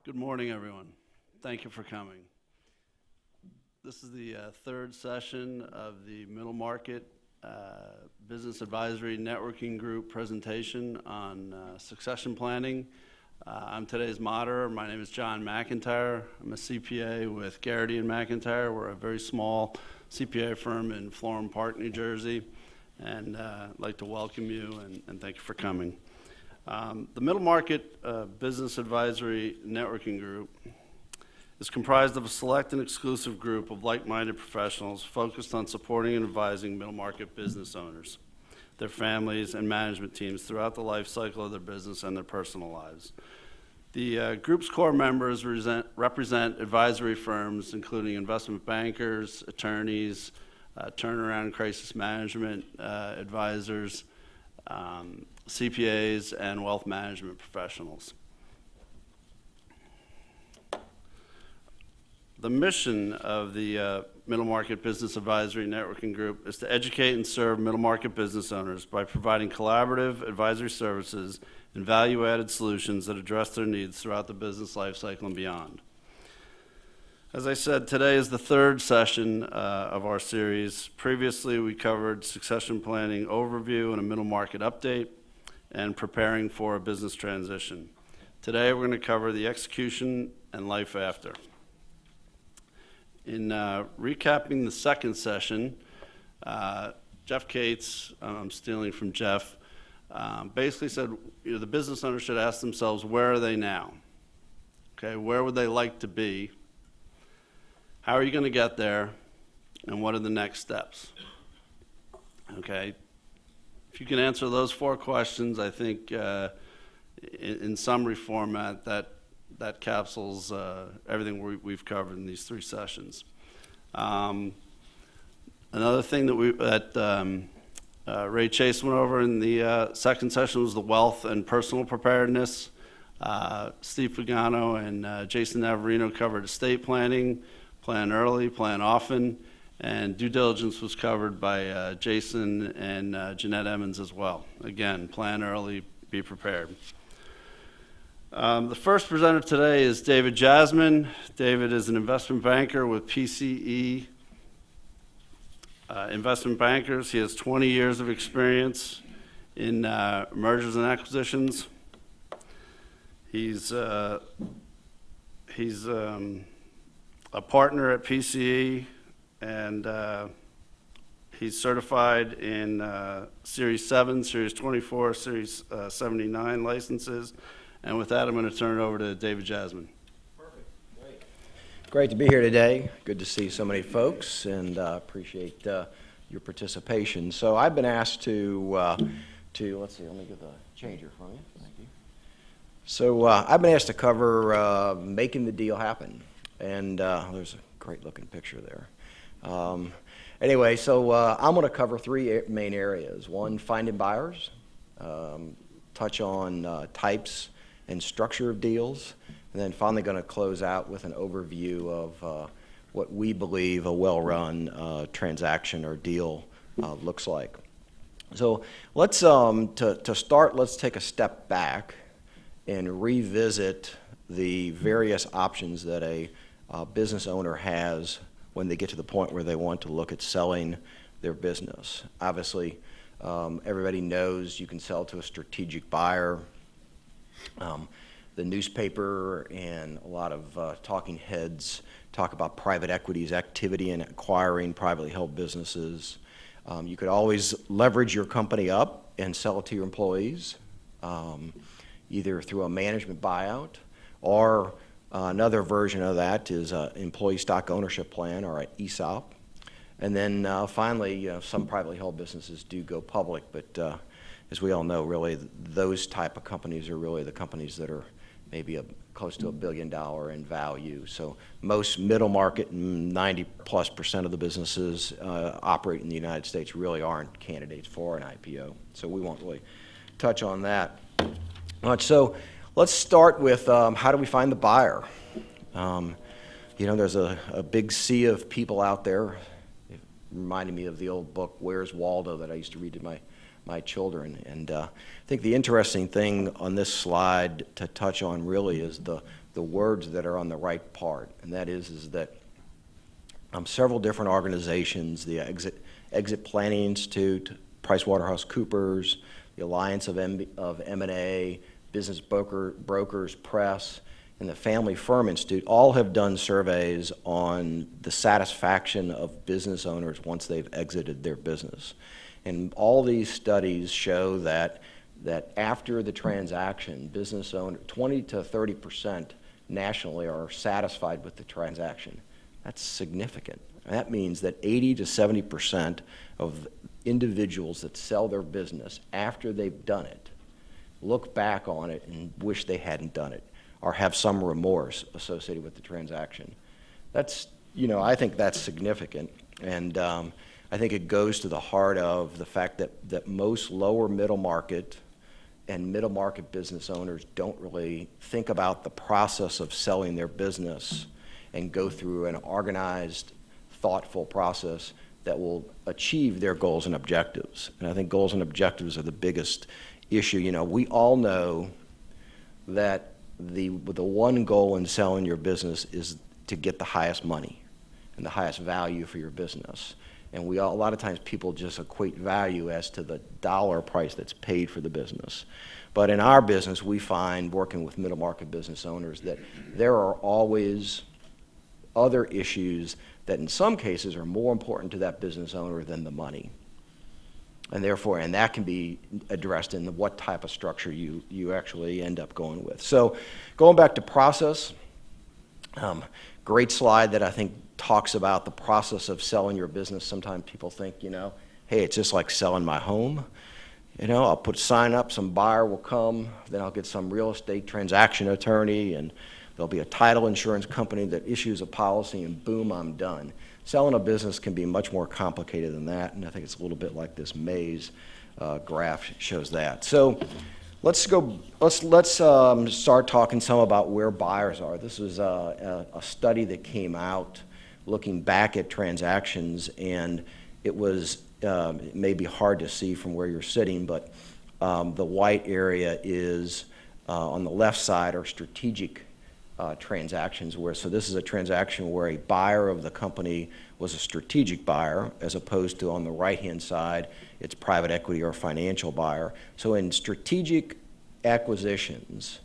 Good morning, everyone. Thank you for coming. This is the third session of the Middle Market Business Advisory Networking Group presentation on succession planning. I'm today's moderator. My name is John McIntyre. I'm a CPA with Garrity & McIntyre. We're a very small CPA firm in Florham Park, New Jersey. And I'd like to welcome you and thank you for coming. The Middle Market Business Advisory Networking Group is comprised of a select and exclusive group of like-minded professionals focused on supporting and advising middle market business owners, their families, and management teams throughout the life cycle of their business and their personal lives. The group's core members represent advisory firms, including investment bankers, attorneys, turnaround crisis management advisors, CPAs, and wealth management professionals. The mission of the Middle Market Business Advisory Networking Group is to educate and serve middle market business owners by providing collaborative advisory services and value-added solutions that address their needs throughout the business life cycle and beyond. As I said, today is the third session of our series. Previously, we covered succession planning overview and a middle market update and preparing for a business transition. Today, we're going to cover the execution and life after. In recapping the second session, Jeff Cates, I'm stealing from Jeff, basically said the business owner should ask themselves, where are they now? Okay, where would they like to be? How are you going to get there? And what are the next steps? Okay, if you can answer those four questions, I think in summary format, that capsules everything we've covered in these three sessions. Another thing that Ray Chase went over in the second session was the wealth and personal preparedness. Steve Pagano and Jason Navarino covered estate planning, plan early, plan often, and due diligence was covered by Jason and Jeanette Emmons as well. Again, plan early, be prepared. The first presenter today is David Jasmine. David is an investment banker with PCE Investment Bankers. He has 20 years of experience in mergers and acquisitions. He's a partner at PCE, and he's certified in Series 7, Series 24, Series 79 licenses. And with that, I'm going to turn it over to David Jasmine. Perfect. Great. Great to be here today. Good to see so many folks, and appreciate your participation. So I've been asked to let's see, let me get the changer from you. Thank you. So I've been asked to cover making the deal happen. And there's a great looking picture there. Anyway, so I'm going to cover three main areas. One, finding buyers, touch on types and structure of deals, and then finally going to close out with an overview of what we believe a well-run transaction or deal looks like. So let's, to start, let's take a step back and revisit the various options that a business owner has when they get to the point where they want to look at selling their business. Obviously, everybody knows you can sell to a strategic buyer. The newspaper and a lot of talking heads talk about private equity's activity in acquiring privately held businesses. You could always leverage your company up and sell it to your employees, either through a management buyout, or another version of that is an employee stock ownership plan, or an ESOP. And then finally, some privately held businesses do go public, but as we all know, really, those type of companies are really the companies that are maybe close to $1 billion in value. So most middle market, 90+% of the businesses operate in the United States really aren't candidates for an IPO. So we won't really touch on that much. So let's start with how do we find the buyer? There's a big sea of people out there. It reminded me of the old book, Where's Waldo, that I used to read to my children. And I think the interesting thing on this slide to touch on really is the words that are on the right part, and that is that several different organizations, the Exit Planning Institute, PricewaterhouseCoopers, the Alliance of M&A, Business Brokers Press, and the Family Firm Institute all have done surveys on the satisfaction of business owners once they've exited their business. And all these studies show that after the transaction, business owners, 20 to 30% nationally are satisfied with the transaction. That's significant. That means that 80 to 70% of individuals that sell their business after they've done it look back on it and wish they hadn't done it or have some remorse associated with the transaction. That's, I think that's significant. And I think it goes to the heart of the fact that most lower middle market and middle market business owners don't really think about the process of selling their business and go through an organized, thoughtful process that will achieve their goals and objectives. And I think goals and objectives are the biggest issue. We all know that the one goal in selling your business is to get the highest money and the highest value for your business. And a lot of times people just equate value as to the dollar price that's paid for the business. But in our business, we find, working with middle market business owners, that there are always other issues that in some cases are more important to that business owner than the money. And therefore, that can be addressed in what type of structure you actually end up going with. So going back to process, great slide that I think talks about the process of selling your business. Sometimes people think, hey, it's just like selling my home. I'll put a sign up, some buyer will come, then I'll get some real estate transaction attorney, and there'll be a title insurance company that issues a policy, and boom, I'm done. Selling a business can be much more complicated than that, and I think it's a little bit like this maze graph shows that. So let's start talking some about where buyers are. This was a study that came out looking back at transactions, and it was it may be hard to see from where you're sitting, but the white area is on the left side are strategic transactions so this is a transaction where a buyer of the company was a strategic buyer, as opposed to on the right-hand side, it's private equity or financial buyer. So in strategic acquisitions,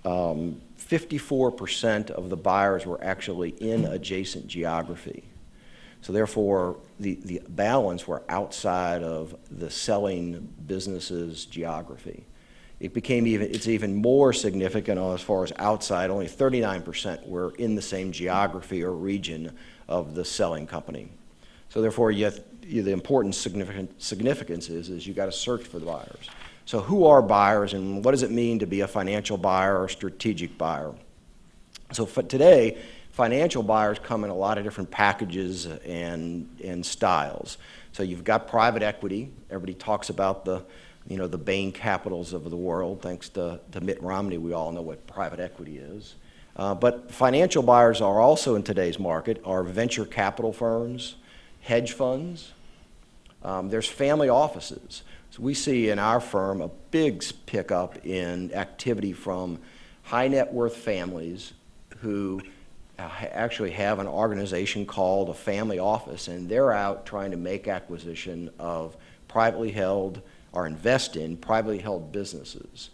54% of the buyers were actually in adjacent geography. So therefore, the balance were outside of the selling business's geography. It's even more significant as far as outside. Only 39% were in the same geography or region of the selling company. So therefore, the important significance is you got to search for the buyers. So who are buyers, and what does it mean to be a financial buyer or strategic buyer? So today, financial buyers come in a lot of different packages and styles. So you've got private equity. Everybody talks about the Bain Capitals of the world. Thanks to Mitt Romney, we all know what private equity is. But financial buyers are also in today's market are venture capital firms, hedge funds. There's family offices. So we see in our firm a big pickup in activity from high net worth families who actually have an organization called a family office, and they're out trying to make acquisition of privately held or invest in privately held businesses.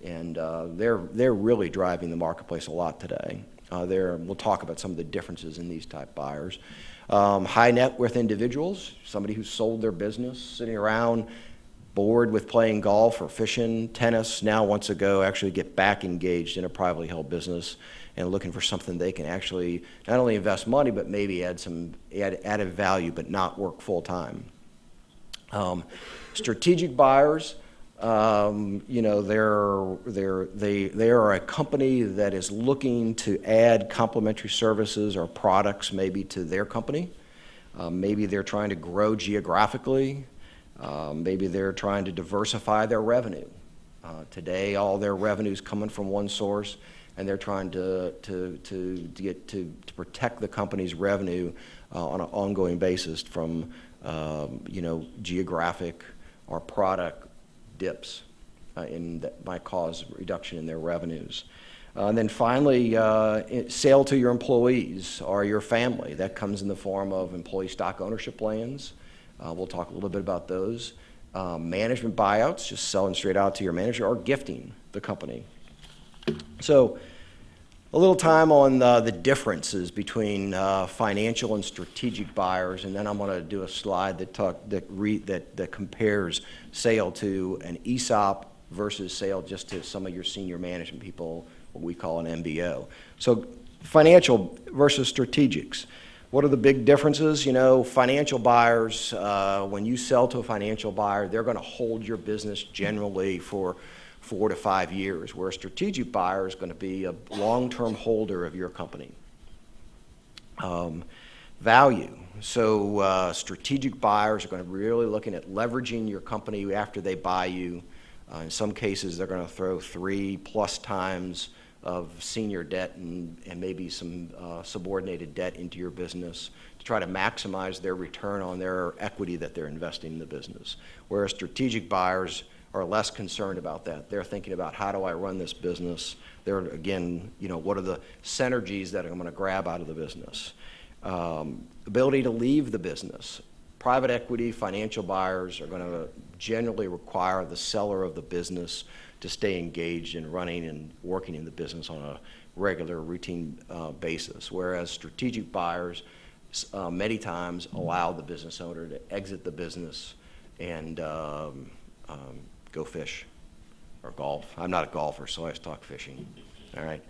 And they're really driving the marketplace a lot today. We'll talk about some of the differences in these type buyers. High net worth individuals, somebody who sold their business, sitting around bored with playing golf or fishing, tennis, now wants to go actually get back engaged in a privately held business and looking for something they can actually not only invest money, but maybe add added value, but not work full time. Strategic buyers, they are a company that is looking to add complementary services or products maybe to their company. Maybe they're trying to grow geographically. Maybe they're trying to diversify their revenue. Today, all their revenue is coming from one source, and they're trying to protect the company's revenue on an ongoing basis from geographic or product dips, and that might cause a reduction in their revenues. And then finally, sale to your employees or your family. That comes in the form of employee stock ownership plans. We'll talk a little bit about those. Management buyouts, just selling straight out to your manager, or gifting the company. So a little time on the differences between financial and strategic buyers, and then I'm going to do a slide that compares sale to an ESOP versus sale just to some of your senior management people, what we call an MBO. So financial versus strategics. What are the big differences? You know, financial buyers, when you sell to a financial buyer, they're going to hold your business generally for 4 to 5 years, where a strategic buyer is going to be a long-term holder of your company. Value. So strategic buyers are going to be really looking at leveraging your company after they buy you. In some cases, they're going to throw 3+ times of senior debt and maybe some subordinated debt into your business to try to maximize their return on their equity that they're investing in the business. Whereas strategic buyers are less concerned about that. They're thinking about, how do I run this business? They're, again, you know, what are the synergies that I'm going to grab out of the business? Ability to leave the business. Private equity, financial buyers are going to generally require the seller of the business to stay engaged in running and working in the business on a regular, routine basis, whereas strategic buyers many times allow the business owner to exit the business and go fish or golf. I'm not a golfer, so I always talk fishing. All right.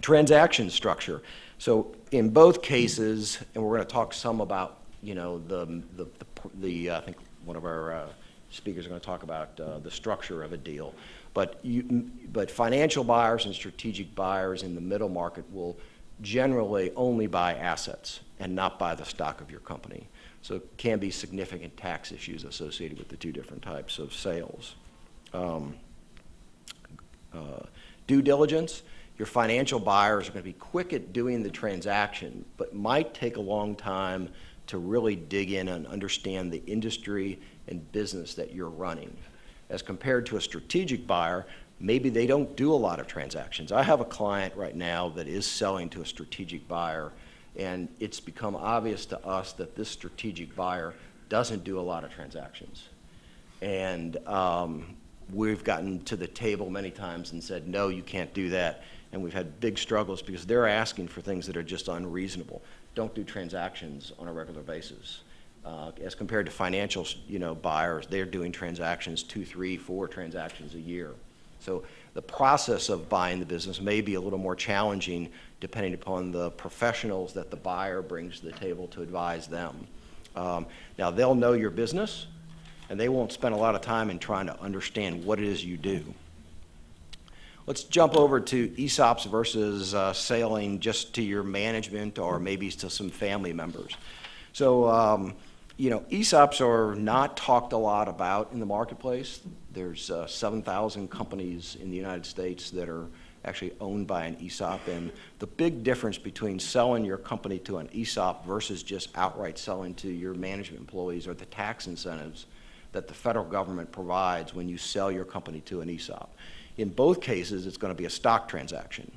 Transaction structure. So in both cases, and we're going to talk some about, you know, I think one of our speakers are going to talk about the structure of a deal. But financial buyers and strategic buyers in the middle market will generally only buy assets and not buy the stock of your company. So it can be significant tax issues associated with the two different types of sales. Due diligence. Your financial buyers are going to be quick at doing the transaction, but might take a long time to really dig in and understand the industry and business that you're running. As compared to a strategic buyer, maybe they don't do a lot of transactions. I have a client right now that is selling to a strategic buyer, and it's become obvious to us that this strategic buyer doesn't do a lot of transactions. And we've gotten to the table many times and said, no, you can't do that. And we've had big struggles because they're asking for things that are just unreasonable. Don't do transactions on a regular basis. As compared to financial, you know, buyers, they're doing transactions 2, 3, 4 transactions a year. So the process of buying the business may be a little more challenging depending upon the professionals that the buyer brings to the table to advise them. Now, they'll know your business, and they won't spend a lot of time in trying to understand what it is you do. Let's jump over to ESOPs versus selling just to your management or maybe to some family members. So, you know, ESOPs are not talked a lot about in the marketplace. There's 7,000 companies in the United States that are actually owned by an ESOP, and the big difference between selling your company to an ESOP versus just outright selling to your management employees are the tax incentives that the federal government provides when you sell your company to an ESOP. In both cases, it's going to be a stock transaction.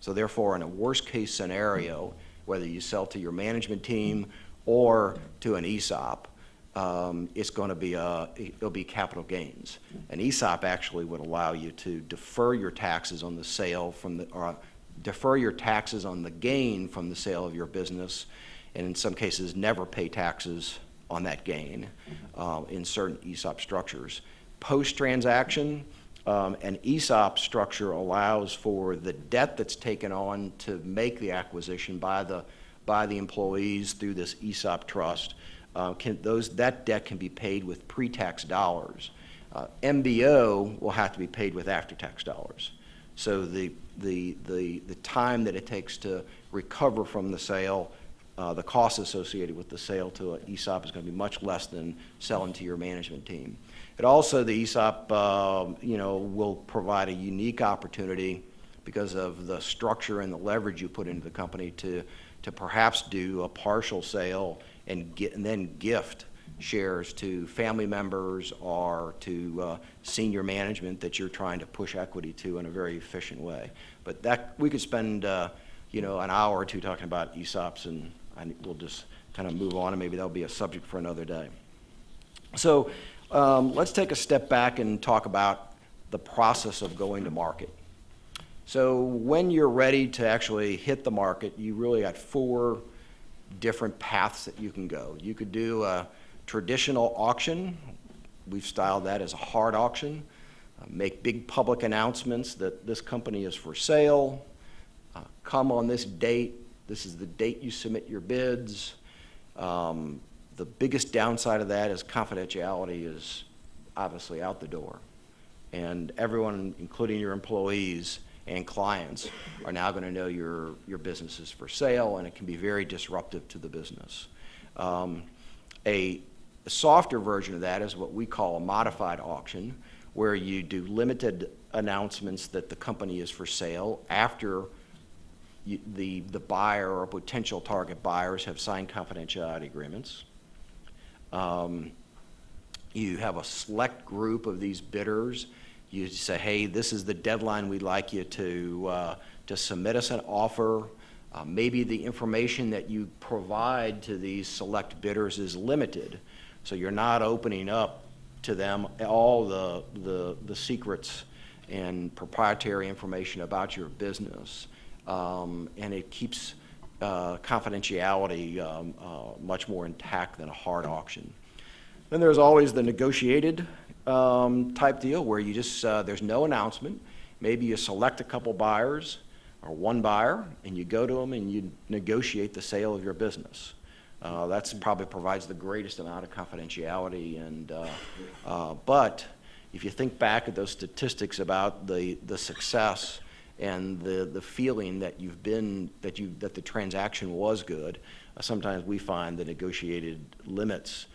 So therefore, in a worst-case scenario, whether you sell to your management team or to an ESOP, it's going to be it'll be capital gains. An ESOP actually would allow you to defer your taxes on the sale or defer your taxes on the gain from the sale of your business, and in some cases never pay taxes on that gain in certain ESOP structures. Post-transaction, an ESOP structure allows for the debt that's taken on to make the acquisition by the employees through this ESOP trust. That debt can be paid with pre-tax dollars. MBO will have to be paid with after-tax dollars. So the time that it takes to recover from the sale, the costs associated with the sale to an ESOP is going to be much less than selling to your management team. It also, the ESOP, will provide a unique opportunity because of the structure and the leverage you put into the company to perhaps do a partial sale and then gift shares to family members or to senior management that you're trying to push equity to in a very efficient way. But that, we could spend, you know, an hour or two talking about ESOPs, and we'll just kind of move on, and maybe that'll be a subject for another day. So let's take a step back and talk about the process of going to market. So when you're ready to actually hit the market, you really got 4 different paths that you can go. You could do a traditional auction. We've styled that as a hard auction. Make big public announcements that this company is for sale. Come on this date. This is the date you submit your bids. The biggest downside of that is confidentiality is obviously out the door. And everyone, including your employees and clients, are now going to know your business is for sale, and it can be very disruptive to the business. A softer version of that is what we call a modified auction, where you do limited announcements that the company is for sale after the buyer or potential target buyers have signed confidentiality agreements. You have a select group of these bidders. You say, hey, this is the deadline we'd like you to submit us an offer. Maybe the information that you provide to these select bidders is limited, so you're not opening up to them all the secrets and proprietary information about your business, and it keeps confidentiality much more intact than a hard auction. Then there's always the negotiated type deal where you just, there's no announcement. Maybe you select a couple buyers or one buyer, and you go to them and you negotiate the sale of your business. That's probably provides the greatest amount of confidentiality. And but if you think back at those statistics about the success and the feeling that that the transaction was good, sometimes we find the negotiated limits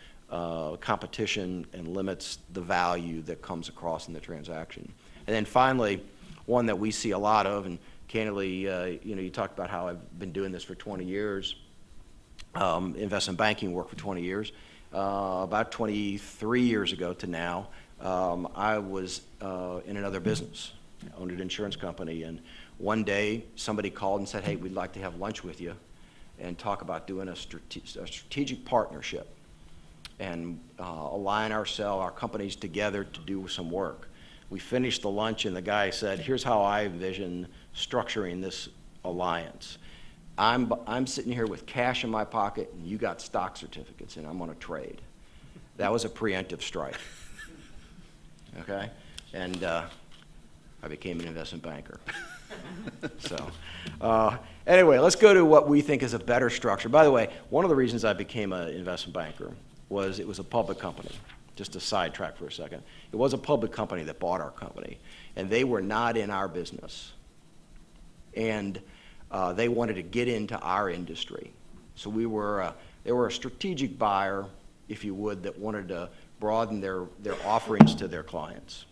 competition and limits the value that comes across in the transaction. And then finally, one that we see a lot of, and candidly, you know, you talked about how I've been doing this for 20 years, investment banking work for 20 years. About 23 years ago to now, I was in another business. I owned an insurance company, and one day somebody called and said, hey, we'd like to have lunch with you and talk about doing a strategic partnership and align our companies together to do some work. We finished the lunch, and the guy said, here's how I envision structuring this alliance. I'm sitting here with cash in my pocket, and you got stock certificates, and I'm going to trade. That was a preemptive strike. Okay? And I became an investment banker. So anyway, let's go to what we think is a better structure. By the way, one of the reasons I became an investment banker was it was a public company. Just to sidetrack for a second. It was a public company that bought our company, and they were not in our business. And they wanted to get into our industry. So they were a strategic buyer, if you would, that wanted to broaden their offerings to their clients.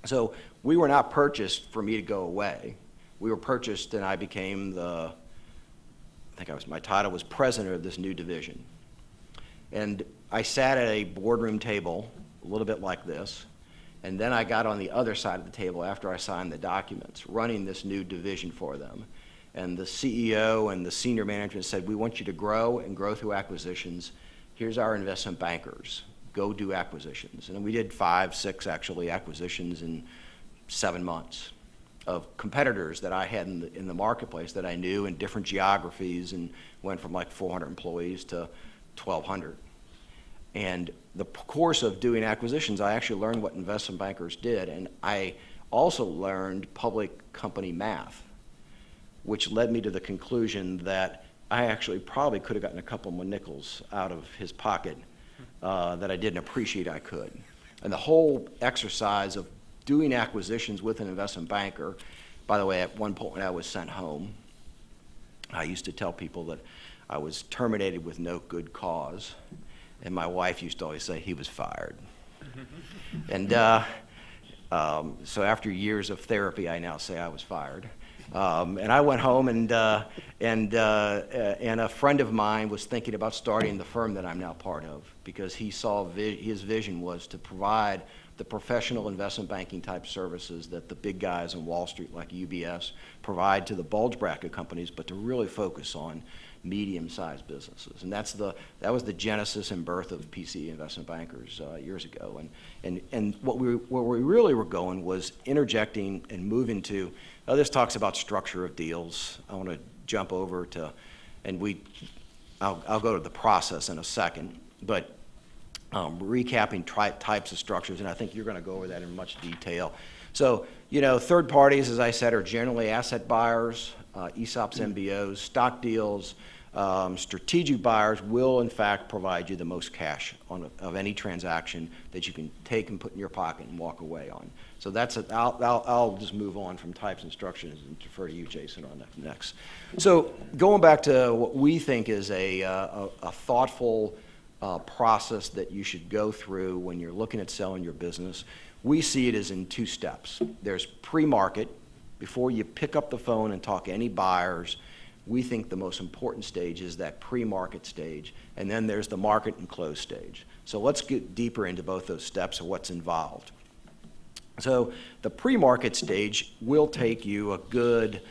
So we were not purchased for me to go away. We were purchased, and I became my title was president of this new division. And I sat at a boardroom table, a little bit like this, and then I got on the other side of the table after I signed the documents, running this new division for them. And the CEO and the senior management said, we want you to grow and grow through acquisitions. Here's our investment bankers. Go do acquisitions. And we did 5, 6 actually acquisitions in 7 months of competitors that I had in the marketplace that I knew in different geographies, and went from like 400 employees to 1,200. And the course of doing acquisitions, I actually learned what investment bankers did, and I also learned public company math, which led me to the conclusion that I actually probably could have gotten a couple more nickels out of his pocket that I didn't appreciate I could. And the whole exercise of doing acquisitions with an investment banker, by the way, at one point I was sent home. I used to tell people that I was terminated with no good cause, and my wife used to always say he was fired. And so after years of therapy, I now say I was fired. And I went home, and a friend of mine was thinking about starting the firm that I'm now part of, because he saw his vision was to provide the professional investment banking type services that the big guys on Wall Street like UBS provide to the bulge bracket companies, but to really focus on medium-sized businesses. And that was the genesis and birth of PC Investment Bankers years ago. And where we really were going was interjecting and moving to, this talks about structure of deals. I want to jump over to, I'll go to the process in a second, but recapping types of structures, and I think you're going to go over that in much detail. So, third parties, as I said, are generally asset buyers, ESOPs, MBOs, stock deals. Strategic buyers will, in fact, provide you the most cash of any transaction that you can take and put in your pocket and walk away on. So I'll just move on from types and structures and defer to you, Jason, on that next. So going back to what we think is a thoughtful process that you should go through when you're looking at selling your business, we see it as in two steps. There's pre-market. Before you pick up the phone and talk to any buyers, we think the most important stage is that pre-market stage, and then there's the market and close stage. So let's get deeper into both those steps of what's involved. So the pre-market stage will take you a good,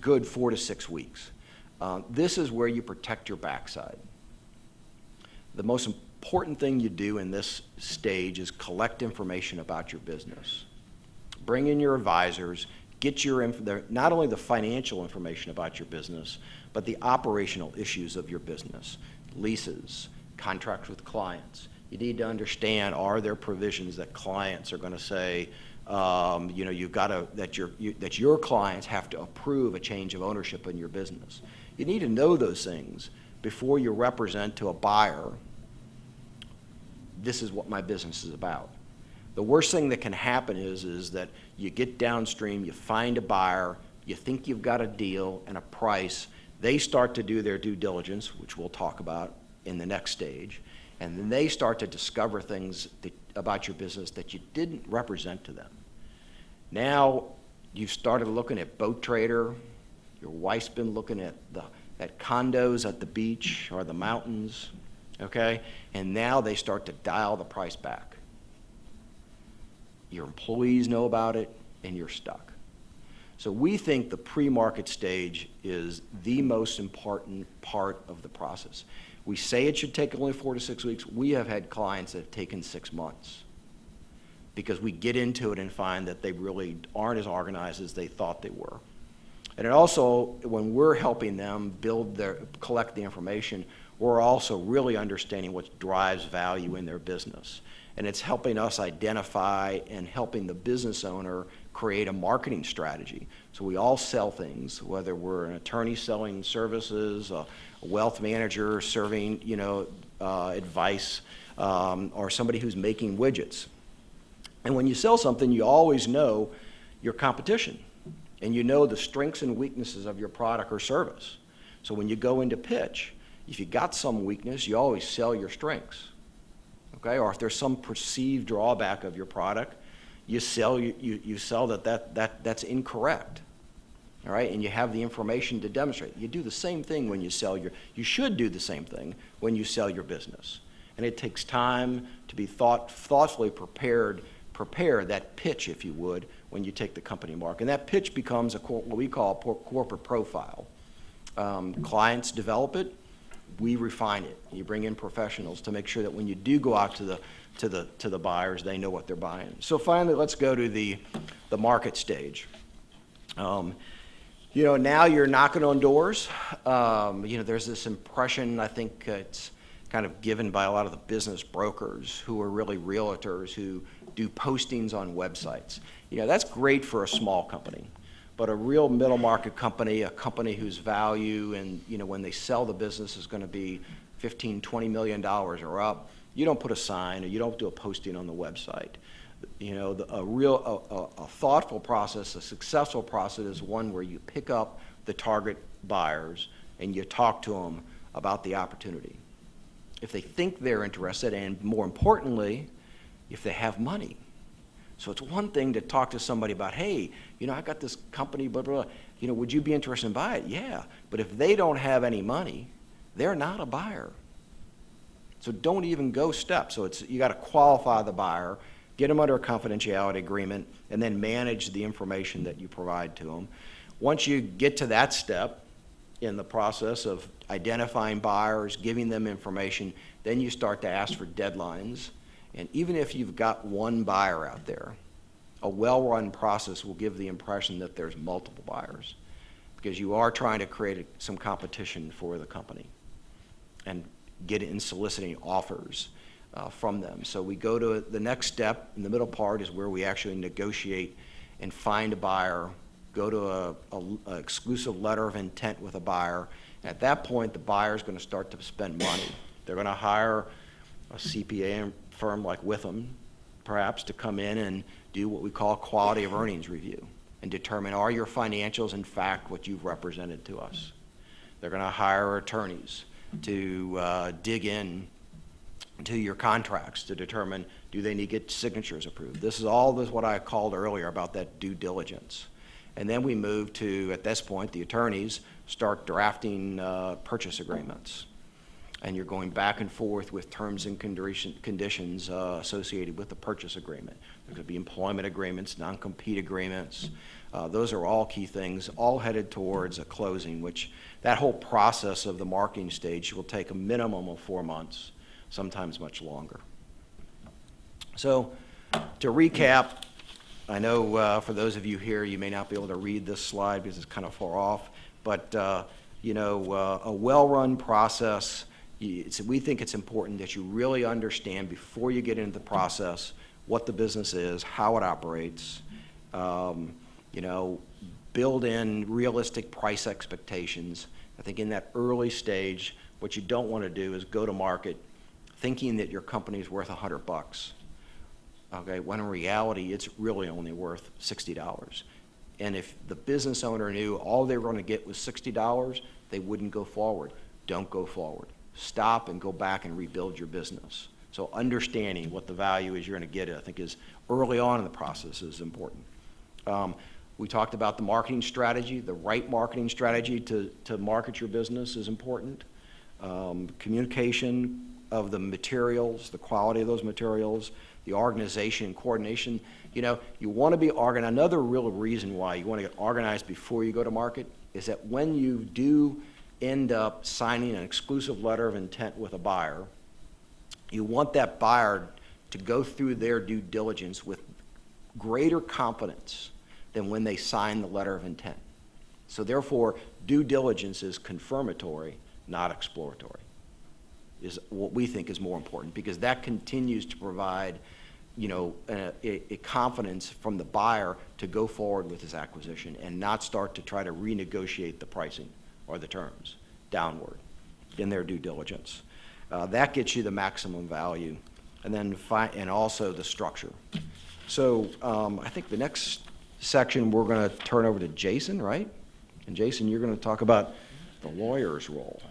good 4 to 6 weeks. This is where you protect your backside. The most important thing you do in this stage is collect information about your business. Bring in your advisors, get not only the financial information about your business, but the operational issues of your business, leases, contracts with clients. You need to understand, are there provisions that clients are going to say, that your clients have to approve a change of ownership in your business. You need to know those things before you represent to a buyer, this is what my business is about. The worst thing that can happen is that you get downstream, you find a buyer, you think you've got a deal and a price, they start to do their due diligence, which we'll talk about in the next stage, and then they start to discover things about your business that you didn't represent to them. Now you've started looking at Boat Trader, your wife's been looking at condos at the beach or the mountains, okay? And now they start to dial the price back. Your employees know about it, and you're stuck. So we think the pre-market stage is the most important part of the process. We say it should take only 4 to 6 weeks. We have had clients that have taken 6 months because we get into it and find that they really aren't as organized as they thought they were. And it also, when we're helping them collect the information, we're also really understanding what drives value in their business. And it's helping us identify and helping the business owner create a marketing strategy. So we all sell things, whether we're an attorney selling services, a wealth manager serving, advice, or somebody who's making widgets. And when you sell something, you always know your competition, and you know the strengths and weaknesses of your product or service. So when you go into pitch, if you got some weakness, you always sell your strengths. Okay, or if there's some perceived drawback of your product, you sell that's incorrect. All right, and you have the information to demonstrate. You do the same thing when you should do the same thing when you sell your business. And it takes time to be thoughtfully prepare that pitch, if you would, when you take the company mark. And that pitch becomes what we call a corporate profile. Clients develop it. We refine it. You bring in professionals to make sure that when you do go out to the buyers, they know what they're buying. So finally, let's go to the market stage. Now you're knocking on doors. There's this impression, I think it's kind of given by a lot of the business brokers who are really realtors who do postings on websites. That's great for a small company. But a real middle market company, a company whose value and when they sell the business is going to be $15, $20 million or up, you don't put a sign or you don't do a posting on the website. A thoughtful process, a successful process is one where you pick up the target buyers and you talk to them about the opportunity. If they think they're interested, and more importantly, if they have money. So it's one thing to talk to somebody about, hey, I got this company, blah, blah, blah. Would you be interested in buying it? Yeah. But if they don't have any money, they're not a buyer. So don't even go steps. So you got to qualify the buyer, get them under a confidentiality agreement, and then manage the information that you provide to them. Once you get to that step in the process of identifying buyers, giving them information, then you start to ask for deadlines. And even if you've got one buyer out there, a well-run process will give the impression that there's multiple buyers, because you are trying to create some competition for the company and get in soliciting offers from them. So we go to the next step, in the middle part is where we actually negotiate and find a buyer, go to a exclusive letter of intent with a buyer. At that point, the buyer is going to start to spend money. They're going to hire a CPA firm like Witham, perhaps, to come in and do what we call a quality of earnings review and determine, are your financials in fact what you've represented to us? They're going to hire attorneys to dig in to your contracts to determine, do they need to get signatures approved? This is what I called earlier about that due diligence. And then we move to, at this point, the attorneys start drafting purchase agreements. And you're going back and forth with terms and conditions associated with the purchase agreement. There could be employment agreements, non-compete agreements. Those are all key things, all headed towards a closing, which that whole process of the marketing stage will take a minimum of 4 months, sometimes much longer. So to recap, I know for those of you here, you may not be able to read this slide because it's kind of far off, but a well-run process, we think it's important that you really understand before you get into the process what the business is, how it operates, build in realistic price expectations. I think in that early stage, what you don't want to do is go to market thinking that your company is worth $100. Okay, when in reality, it's really only worth $60. And if the business owner knew all they were going to get was $60, they wouldn't go forward. Don't go forward. Stop and go back and rebuild your business. So understanding what the value is you're going to get, I think, is early on in the process is important. We talked about the marketing strategy. The right marketing strategy to market your business is important. Communication of the materials, the quality of those materials, the organization, coordination. You want to be organized. Another real reason why you want to get organized before you go to market is that when you do end up signing an exclusive letter of intent with a buyer, you want that buyer to go through their due diligence with greater confidence than when they sign the letter of intent. So therefore, due diligence is confirmatory, not exploratory, is what we think is more important, because that continues to provide a confidence from the buyer to go forward with his acquisition and not start to try to renegotiate the pricing or the terms downward in their due diligence. That gets you the maximum value, and then and also the structure. So I think the next section we're going to turn over to Jason, right? And Jason, you're going to talk about the lawyer's role.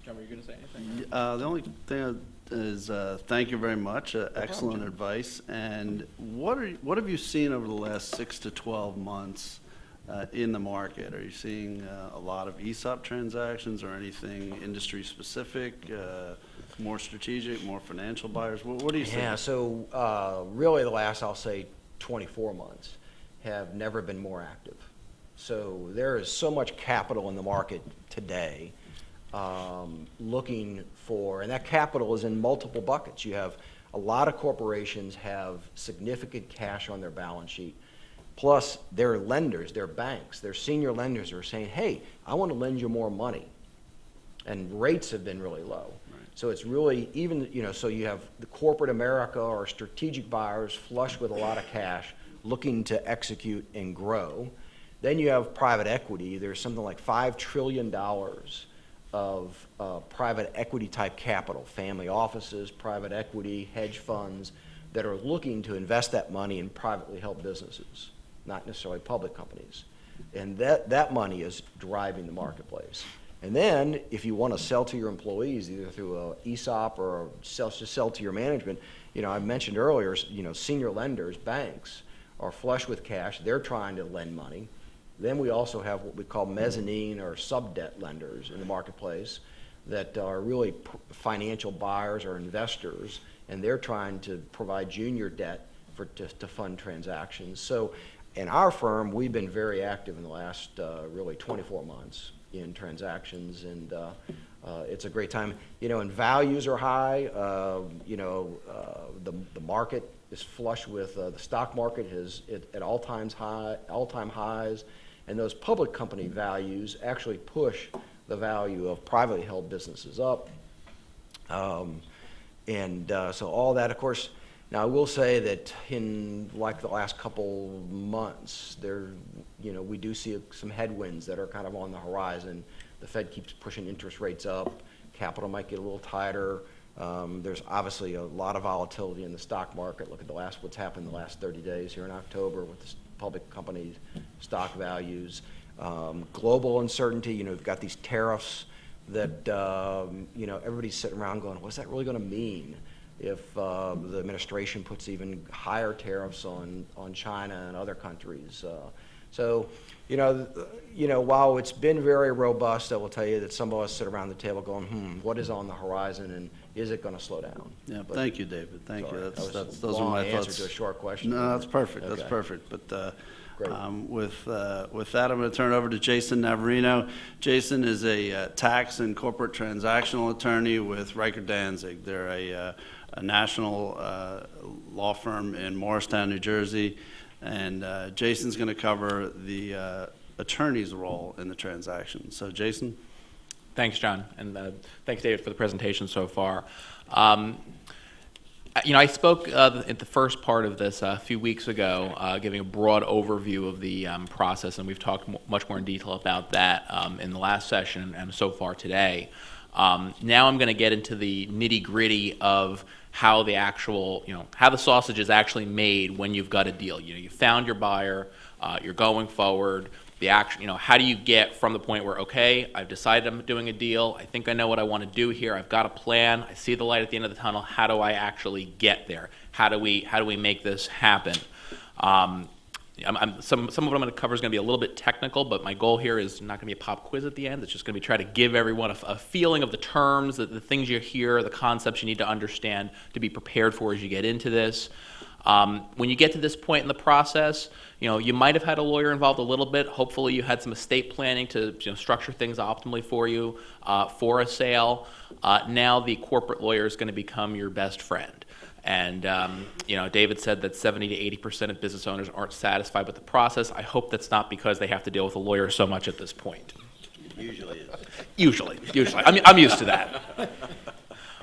John, were you going to say anything? The only thing is thank you very much. Excellent advice. And what have you seen over the last 6 to 12 months in the market? Are you seeing a lot of ESOP transactions or anything industry specific, more strategic, more financial buyers? What do you see? Yeah, so really the last, I'll say, 24 months have never been more active. So there is so much capital in the market today looking for, and that capital is in multiple buckets. You have a lot of corporations have significant cash on their balance sheet, plus their lenders, their banks, their senior lenders are saying, hey, I want to lend you more money. And rates have been really low. Right. So it's really even, so you have the corporate America or strategic buyers flush with a lot of cash looking to execute and grow. Then you have private equity. There's something like $5 trillion of private equity type capital, family offices, private equity, hedge funds that are looking to invest that money in privately held businesses, not necessarily public companies. And that money is driving the marketplace. And then if you want to sell to your employees, either through an ESOP or just sell to your management, I mentioned earlier, senior lenders, banks are flush with cash. They're trying to lend money. Then we also have what we call mezzanine or sub-debt lenders in the marketplace that are really financial buyers or investors, and they're trying to provide junior debt to fund transactions. So in our firm, we've been very active in the last really 24 months in transactions, and it's a great time. And values are high. The market is flush with the stock market is at all-time highs, and those public company values actually push the value of privately held businesses up. So all that, of course. Now I will say that in like the last couple months, we do see some headwinds that are kind of on the horizon. The Fed keeps pushing interest rates up. Capital might get a little tighter. There's obviously a lot of volatility in the stock market. Look at what's happened in the last 30 days here in October with the public companies' stock values. Global uncertainty. You've got these tariffs that everybody's sitting around going, what's that really going to mean if the administration puts even higher tariffs on China and other countries? While it's been very robust, I will tell you that some of us sit around the table going, what is on the horizon, and is it going to slow down? Yeah, thank you, David. Thank you. Those Those are my answer thoughts. to a short question. No, that's perfect. Okay. That's perfect. But Great. with that, I'm going to turn it over to Jason Navarino. Jason is a tax and corporate transactional attorney with Riker Danzig. They're a national law firm in Morristown, New Jersey. And Jason's going to cover the attorney's role in the transaction. So, Jason? Thanks, John, and thanks, David, for the presentation so far. I spoke at the first part of this a few weeks ago, giving a broad overview of the process, and we've talked much more in detail about that in the last session and so far today. Now I'm going to get into the nitty-gritty of how the actual, how the sausage is actually made when you've got a deal. You found your buyer, you're going forward. The action, how do you get from the point where, okay, I've decided I'm doing a deal, I think I know what I want to do here, I've got a plan, I see the light at the end of the tunnel, how do I actually get there? How do we make this happen? Some of what I'm going to cover is going to be a little bit technical, but my goal here is not going to be a pop quiz at the end. It's just going to be try to give everyone a feeling of the terms, the things you hear, the concepts you need to understand to be prepared for as you get into this. When you get to this point in the process, you might have had a lawyer involved a little bit. Hopefully you had some estate planning to structure things optimally for you for a sale. Now the corporate lawyer is going to become your best friend. And, David said that 70 to 80% of business owners aren't satisfied with the process. I hope that's not because they have to deal with a lawyer so much at this point. Usually is. Usually. I'm used to that.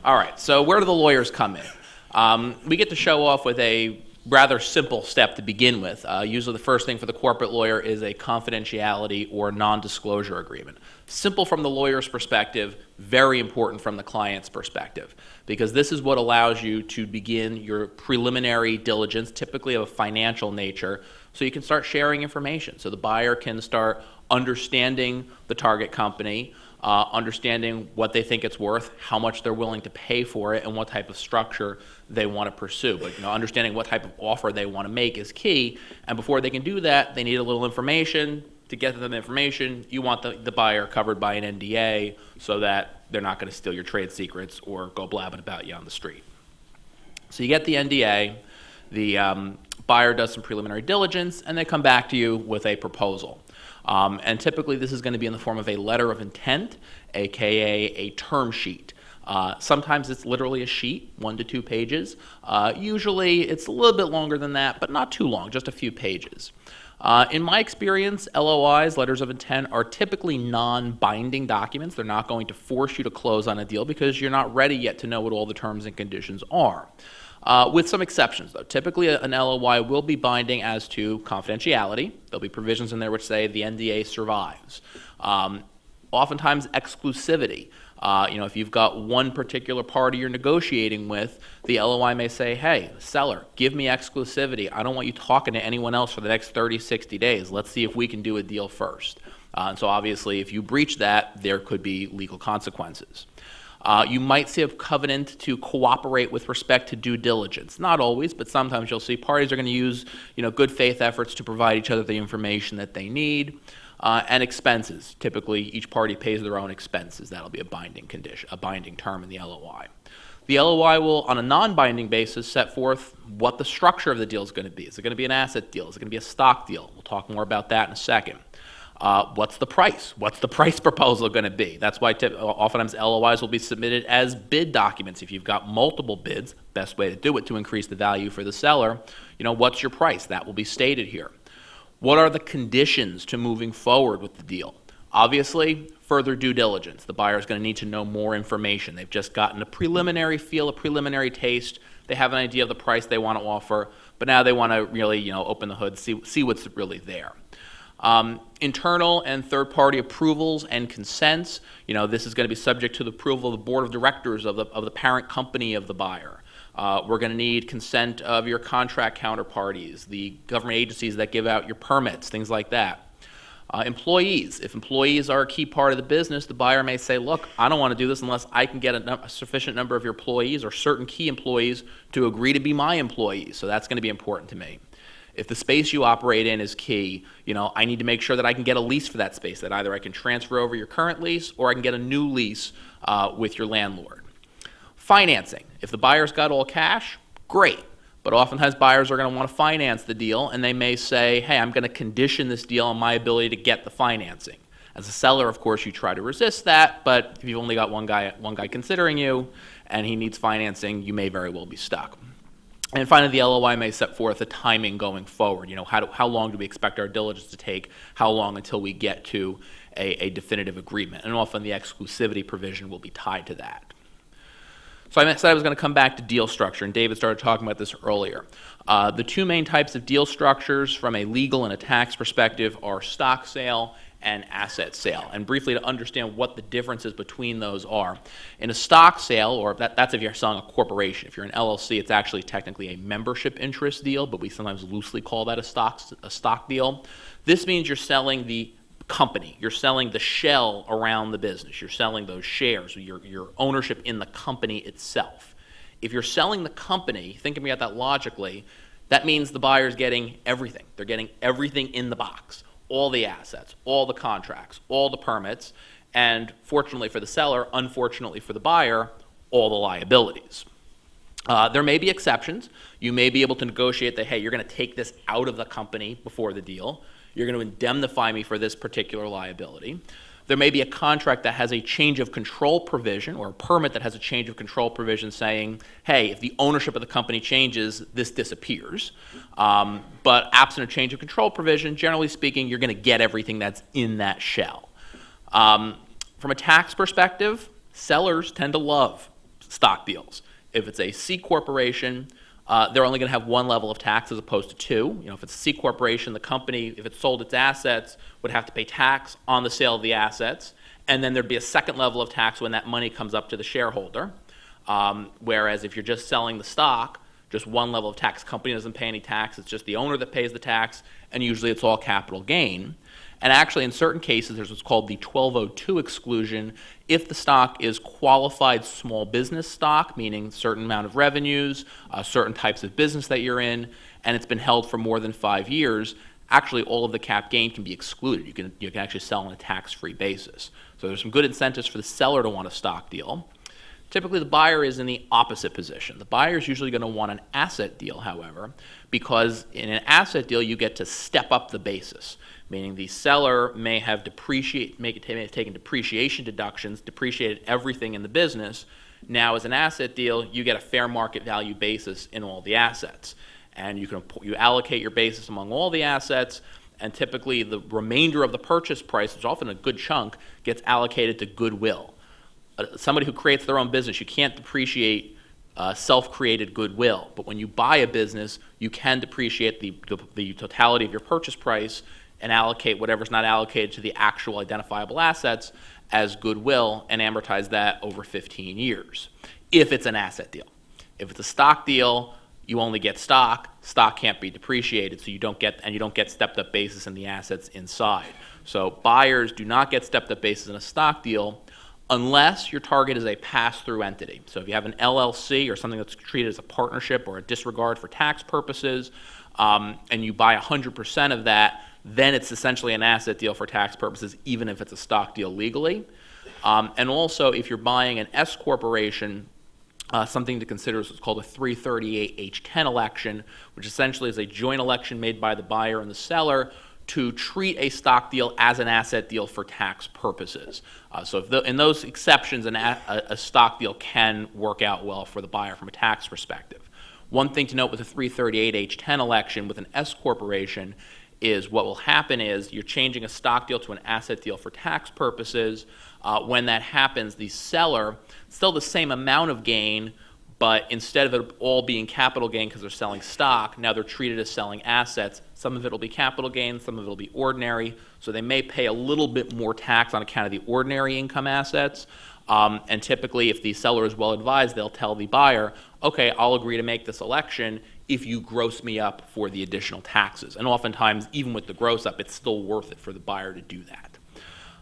All right, so where do the lawyers come in? We get to show off with a rather simple step to begin with. Usually the first thing for the corporate lawyer is a confidentiality or non-disclosure agreement. Simple from the lawyer's perspective, very important from the client's perspective, because this is what allows you to begin your preliminary diligence, typically of a financial nature, so you can start sharing information. So the buyer can start understanding the target company, understanding what they think it's worth, how much they're willing to pay for it, and what type of structure they want to pursue. But understanding what type of offer they want to make is key. And before they can do that, they need a little information. To get them information, you want the buyer covered by an NDA so that they're not going to steal your trade secrets or go blabbing about you on the street. So you get the NDA, the buyer does some preliminary diligence, and they come back to you with a proposal. And typically this is going to be in the form of a letter of intent, aka a term sheet. Sometimes it's literally a sheet, 1 to 2 pages. Usually it's a little bit longer than that, but not too long, just a few pages. In my experience, LOIs, letters of intent, are typically non-binding documents. They're not going to force you to close on a deal because you're not ready yet to know what all the terms and conditions are. With some exceptions, though. Typically, an LOI will be binding as to confidentiality. There'll be provisions in there which say the NDA survives. Oftentimes, exclusivity. If you've got one particular party you're negotiating with, the LOI may say, hey, seller, give me exclusivity. I don't want you talking to anyone else for the next 30, 60 days. Let's see if we can do a deal first. And so obviously, if you breach that, there could be legal consequences. You might see a covenant to cooperate with respect to due diligence. Not always, but sometimes you'll see parties are going to use, good faith efforts to provide each other the information that they need. And expenses. Typically, each party pays their own expenses. That'll be a binding condition, a binding term in the LOI. The LOI will, on a non-binding basis, set forth what the structure of the deal is going to be. Is it going to be an asset deal? Is it going to be a stock deal? We'll talk more about that in a second. What's the price? What's the price proposal going to be? That's why oftentimes LOIs will be submitted as bid documents. If you've got multiple bids, best way to do it to increase the value for the seller, what's your price? That will be stated here. What are the conditions to moving forward with the deal? Obviously, further due diligence. The buyer is going to need to know more information. They've just gotten a preliminary feel, a preliminary taste. They have an idea of the price they want to offer, but now they want to really, open the hood, see what's really there. Internal and third-party approvals and consents. This is going to be subject to the approval of the board of directors of the parent company of the buyer. We're going to need consent of your contract counterparties, the government agencies that give out your permits, things like that. Employees. If employees are a key part of the business, the buyer may say, look, I don't want to do this unless I can get a sufficient number of your employees or certain key employees to agree to be my employees. So that's going to be important to me. If the space you operate in is key, I need to make sure that I can get a lease for that space, that either I can transfer over your current lease or I can get a new lease with your landlord. Financing. If the buyer's got all cash, great. But oftentimes buyers are going to want to finance the deal, and they may say, hey, I'm going to condition this deal on my ability to get the financing. As a seller, of course, you try to resist that, but if you've only got one guy considering you and he needs financing, you may very well be stuck. And finally, the LOI may set forth a timing going forward. How long do we expect our diligence to take? How long until we get to a definitive agreement? And often the exclusivity provision will be tied to that. So I said I was going to come back to deal structure, and David started talking about this earlier. The two main types of deal structures from a legal and a tax perspective are stock sale and asset sale. And briefly to understand what the differences between those are. In a stock sale, or that's if you're selling a corporation. If you're an LLC, it's actually technically a membership interest deal, but we sometimes loosely call that a stock deal. This means you're selling the company. You're selling the shell around the business. You're selling those shares, your ownership in the company itself. If you're selling the company, thinking about that logically, that means the buyer's getting everything. They're getting everything in the box. All the assets, all the contracts, all the permits, and fortunately for the seller, unfortunately for the buyer, all the liabilities. There may be exceptions. You may be able to negotiate that, hey, you're going to take this out of the company before the deal. You're going to indemnify me for this particular liability. There may be a contract that has a change of control provision or a permit that has a change of control provision saying, hey, if the ownership of the company changes, this disappears. But absent a change of control provision, generally speaking, you're going to get everything that's in that shell. From a tax perspective, sellers tend to love stock deals. If it's a C corporation, they're only going to have one level of tax as opposed to two. If it's a C corporation, the company, if it sold its assets, would have to pay tax on the sale of the assets, and then there'd be a second level of tax when that money comes up to the shareholder. Whereas if you're just selling the stock, just one level of tax. Company doesn't pay any tax. It's just the owner that pays the tax, and usually it's all capital gain. And actually, in certain cases, there's what's called the 1202 exclusion. If the stock is qualified small business stock, meaning certain amount of revenues, certain types of business that you're in, and it's been held for more than 5 years, actually all of the cap gain can be excluded. You can actually sell on a tax-free basis. So there's some good incentives for the seller to want a stock deal. Typically, the buyer is in the opposite position. The buyer is usually going to want an asset deal, however, because in an asset deal, you get to step up the basis, meaning the seller may have taken depreciation deductions, depreciated everything in the business. Now, as an asset deal, you get a fair market value basis in all the assets. And you allocate your basis among all the assets, and typically the remainder of the purchase price, which is often a good chunk, gets allocated to goodwill. Somebody who creates their own business, you can't depreciate self-created goodwill. But when you buy a business, you can depreciate the totality of your purchase price and allocate whatever's not allocated to the actual identifiable assets as goodwill and amortize that over 15 years, if it's an asset deal. If it's a stock deal, you only get stock. Stock can't be depreciated, so you don't get stepped-up basis in the assets inside. So buyers do not get stepped-up basis in a stock deal unless your target is a pass-through entity. So if you have an LLC or something that's treated as a partnership or a disregard for tax purposes, and you buy 100% of that, then it's essentially an asset deal for tax purposes, even if it's a stock deal legally. And also, if you're buying an S corporation, something to consider is what's called a 338H10 election, which essentially is a joint election made by the buyer and the seller to treat a stock deal as an asset deal for tax purposes. So if in those exceptions, a stock deal can work out well for the buyer from a tax perspective. One thing to note with a 338H10 election with an S corporation is what will happen is you're changing a stock deal to an asset deal for tax purposes. When that happens, the seller, still the same amount of gain, but instead of it all being capital gain because they're selling stock, now they're treated as selling assets. Some of it will be capital gain, some of it will be ordinary. So they may pay a little bit more tax on account of the ordinary income assets. And typically, if the seller is well advised, they'll tell the buyer, okay, I'll agree to make this election if you gross me up for the additional taxes. And oftentimes, even with the gross up, it's still worth it for the buyer to do that.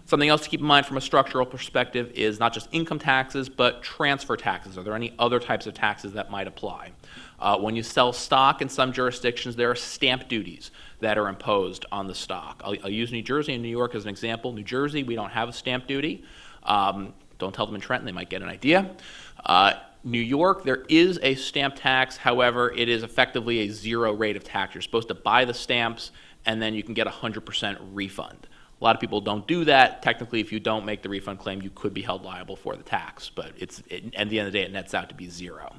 Something else to keep in mind from a structural perspective is not just income taxes, but transfer taxes. Are there any other types of taxes that might apply? When you sell stock in some jurisdictions, there are stamp duties that are imposed on the stock. I'll use New Jersey and New York as an example. New Jersey, we don't have a stamp duty. Don't tell them in Trenton, they might get an idea. New York, there is a stamp tax. However, it is effectively a zero rate of tax. You're supposed to buy the stamps, and then you can get a 100% refund. A lot of people don't do that. Technically, if you don't make the refund claim, you could be held liable for the tax, but at the end of the day, it nets out to be zero.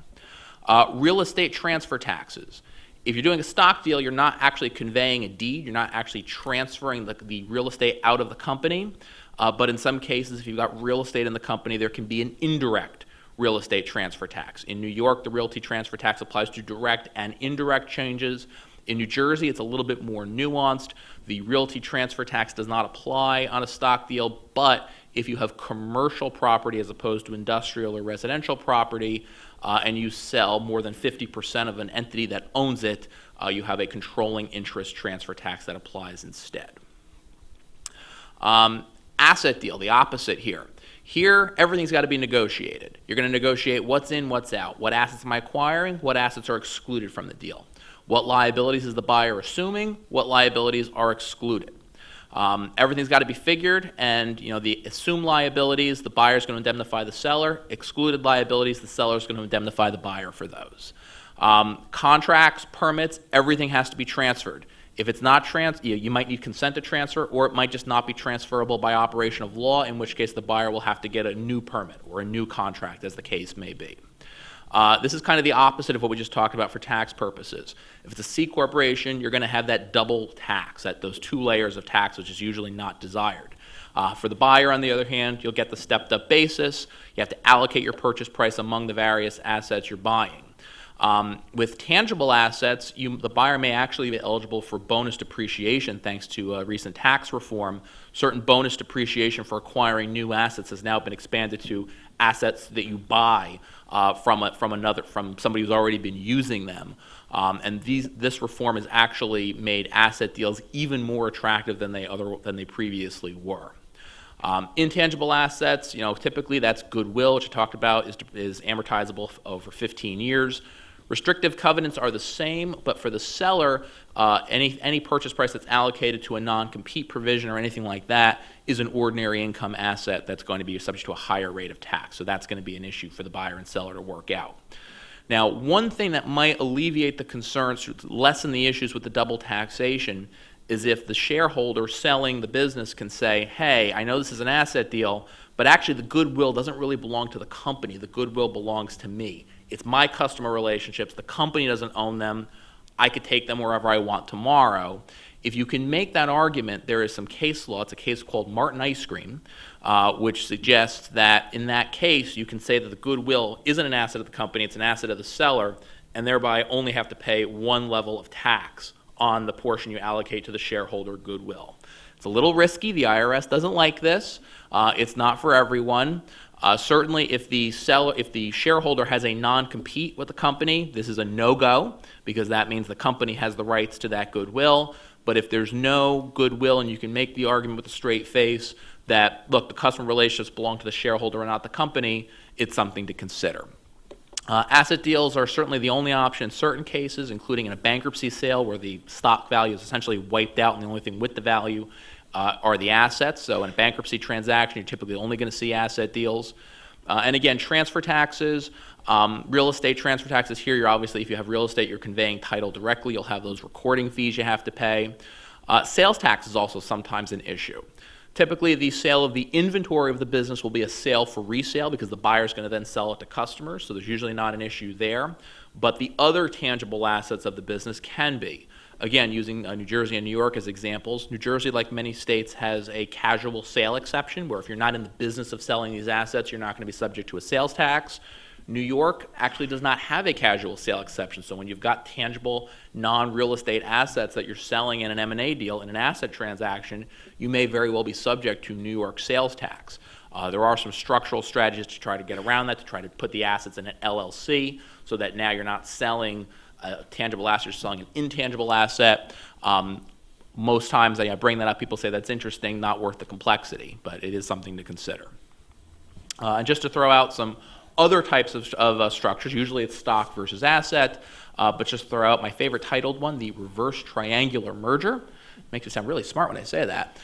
Real estate transfer taxes. If you're doing a stock deal, you're not actually conveying a deed. You're not actually transferring the real estate out of the company. But in some cases, if you've got real estate in the company, there can be an indirect real estate transfer tax. In New York, the realty transfer tax applies to direct and indirect changes. In New Jersey, it's a little bit more nuanced. The realty transfer tax does not apply on a stock deal, but if you have commercial property as opposed to industrial or residential property, and you sell more than 50% of an entity that owns it, you have a controlling interest transfer tax that applies instead. Asset deal, the opposite here. Here, everything's got to be negotiated. You're going to negotiate what's in, what's out. What assets am I acquiring? What assets are excluded from the deal? What liabilities is the buyer assuming? What liabilities are excluded? Everything's got to be figured, and the assumed liabilities, the buyer is going to indemnify the seller. Excluded liabilities, the seller is going to indemnify the buyer for those. Contracts, permits, everything has to be transferred. If it's not you might need consent to transfer, or it might just not be transferable by operation of law, in which case the buyer will have to get a new permit or a new contract, as the case may be. This is kind of the opposite of what we just talked about for tax purposes. If it's a C corporation, you're going to have that double tax, those two layers of tax, which is usually not desired. For the buyer, on the other hand, you'll get the stepped-up basis. You have to allocate your purchase price among the various assets you're buying. With tangible assets, the buyer may actually be eligible for bonus depreciation thanks to recent tax reform. Certain bonus depreciation for acquiring new assets has now been expanded to assets that you buy from somebody who's already been using them. And this reform has actually made asset deals even more attractive than they previously were. Intangible assets, typically that's goodwill, which I talked about, is amortizable over 15 years. Restrictive covenants are the same, but for the seller, any purchase price that's allocated to a non-compete provision or anything like that is an ordinary income asset that's going to be subject to a higher rate of tax. So that's going to be an issue for the buyer and seller to work out. Now, one thing that might alleviate the concerns, lessen the issues with the double taxation, is if the shareholder selling the business can say, hey, I know this is an asset deal, but actually the goodwill doesn't really belong to the company. The goodwill belongs to me. It's my customer relationships. The company doesn't own them. I could take them wherever I want tomorrow. If you can make that argument, there is some case law. It's a case called Martin Ice Cream, which suggests that in that case, you can say that the goodwill isn't an asset of the company, it's an asset of the seller, and thereby only have to pay one level of tax on the portion you allocate to the shareholder goodwill. It's a little risky. The IRS doesn't like this. It's not for everyone. Certainly, if the shareholder has a non-compete with the company, this is a no-go, because that means the company has the rights to that goodwill. But if there's no goodwill and you can make the argument with a straight face, that, look, the customer relationships belong to the shareholder and not the company, it's something to consider. Asset deals are certainly the only option in certain cases, including in a bankruptcy sale where the stock value is essentially wiped out and the only thing with the value are the assets. So in a bankruptcy transaction, you're typically only going to see asset deals. And again, transfer taxes, real estate transfer taxes here, you're obviously, if you have real estate, you're conveying title directly, you'll have those recording fees you have to pay. Sales tax is also sometimes an issue. Typically, the sale of the inventory of the business will be a sale for resale because the buyer is going to then sell it to customers, so there's usually not an issue there. But the other tangible assets of the business can be. Again, using New Jersey and New York as examples, New Jersey, like many states, has a casual sale exception where if you're not in the business of selling these assets, you're not going to be subject to a sales tax. New York actually does not have a casual sale exception. So when you've got tangible non-real estate assets that you're selling in an M&A deal, in an asset transaction, you may very well be subject to New York sales tax. There are some structural strategies to try to get around that, to try to put the assets in an LLC so that now you're not selling a tangible asset, you're selling an intangible asset. Most times I bring that up, people say that's interesting, not worth the complexity, but it is something to consider. And just to throw out some other types of structures, usually it's stock versus asset, but just throw out my favorite titled one, the reverse triangular merger. Makes me sound really smart when I say that.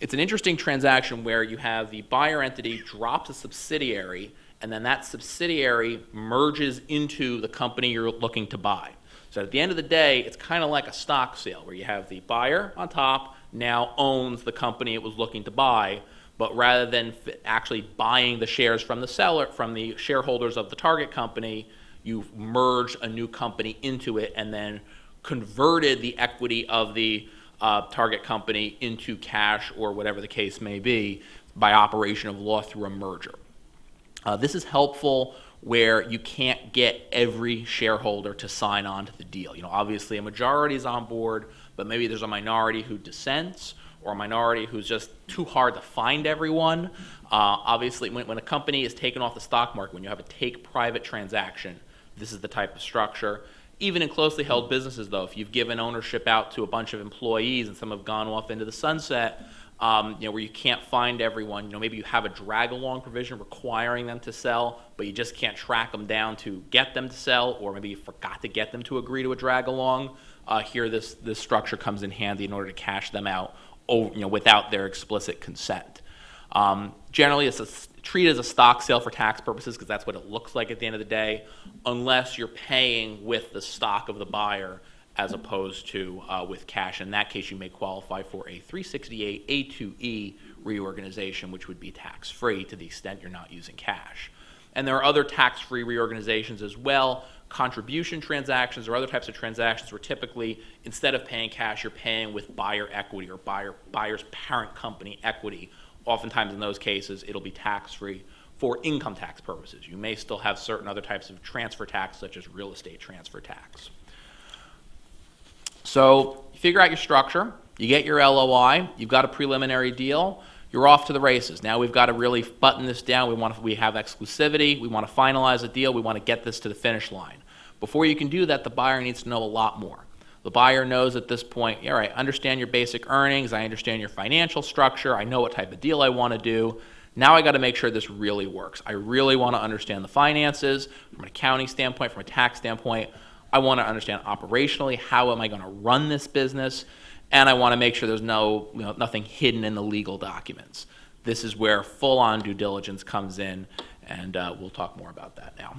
It's an interesting transaction where you have the buyer entity drops a subsidiary, and then that subsidiary merges into the company you're looking to buy. So at the end of the day, it's kind of like a stock sale where you have the buyer on top now owns the company it was looking to buy, but rather than actually buying the shares from the seller, from the shareholders of the target company, you've merged a new company into it and then converted the equity of the target company into cash or whatever the case may be by operation of law through a merger. This is helpful where you can't get every shareholder to sign on to the deal. Obviously a majority is on board, but maybe there's a minority who dissents, or a minority who's just too hard to find everyone. Obviously, when a company is taken off the stock market, when you have a take-private transaction, this is the type of structure. Even in closely held businesses, though, if you've given ownership out to a bunch of employees and some have gone off into the sunset, where you can't find everyone, maybe you have a drag-along provision requiring them to sell, but you just can't track them down to get them to sell, or maybe you forgot to get them to agree to a drag-along. Here, this structure comes in handy in order to cash them out without their explicit consent. Generally, it's treated as a stock sale for tax purposes because that's what it looks like at the end of the day, unless you're paying with the stock of the buyer as opposed to with cash. In that case, you may qualify for a 368 A2E reorganization, which would be tax-free to the extent you're not using cash. And there are other tax-free reorganizations as well. Contribution transactions or other types of transactions where typically instead of paying cash, you're paying with buyer equity or buyer's parent company equity. Oftentimes in those cases, it'll be tax-free for income tax purposes. You may still have certain other types of transfer tax, such as real estate transfer tax. So you figure out your structure, you get your LOI, you've got a preliminary deal, you're off to the races. Now we've got to really button this down. We have exclusivity, we want to finalize a deal, we want to get this to the finish line. Before you can do that, the buyer needs to know a lot more. The buyer knows at this point, all right, I understand your basic earnings, I understand your financial structure, I know what type of deal I want to do. Now I got to make sure this really works. I really want to understand the finances from an accounting standpoint, from a tax standpoint. I want to understand operationally, how am I going to run this business? And I want to make sure there's nothing hidden in the legal documents. This is where full-on due diligence comes in, and we'll talk more about that now.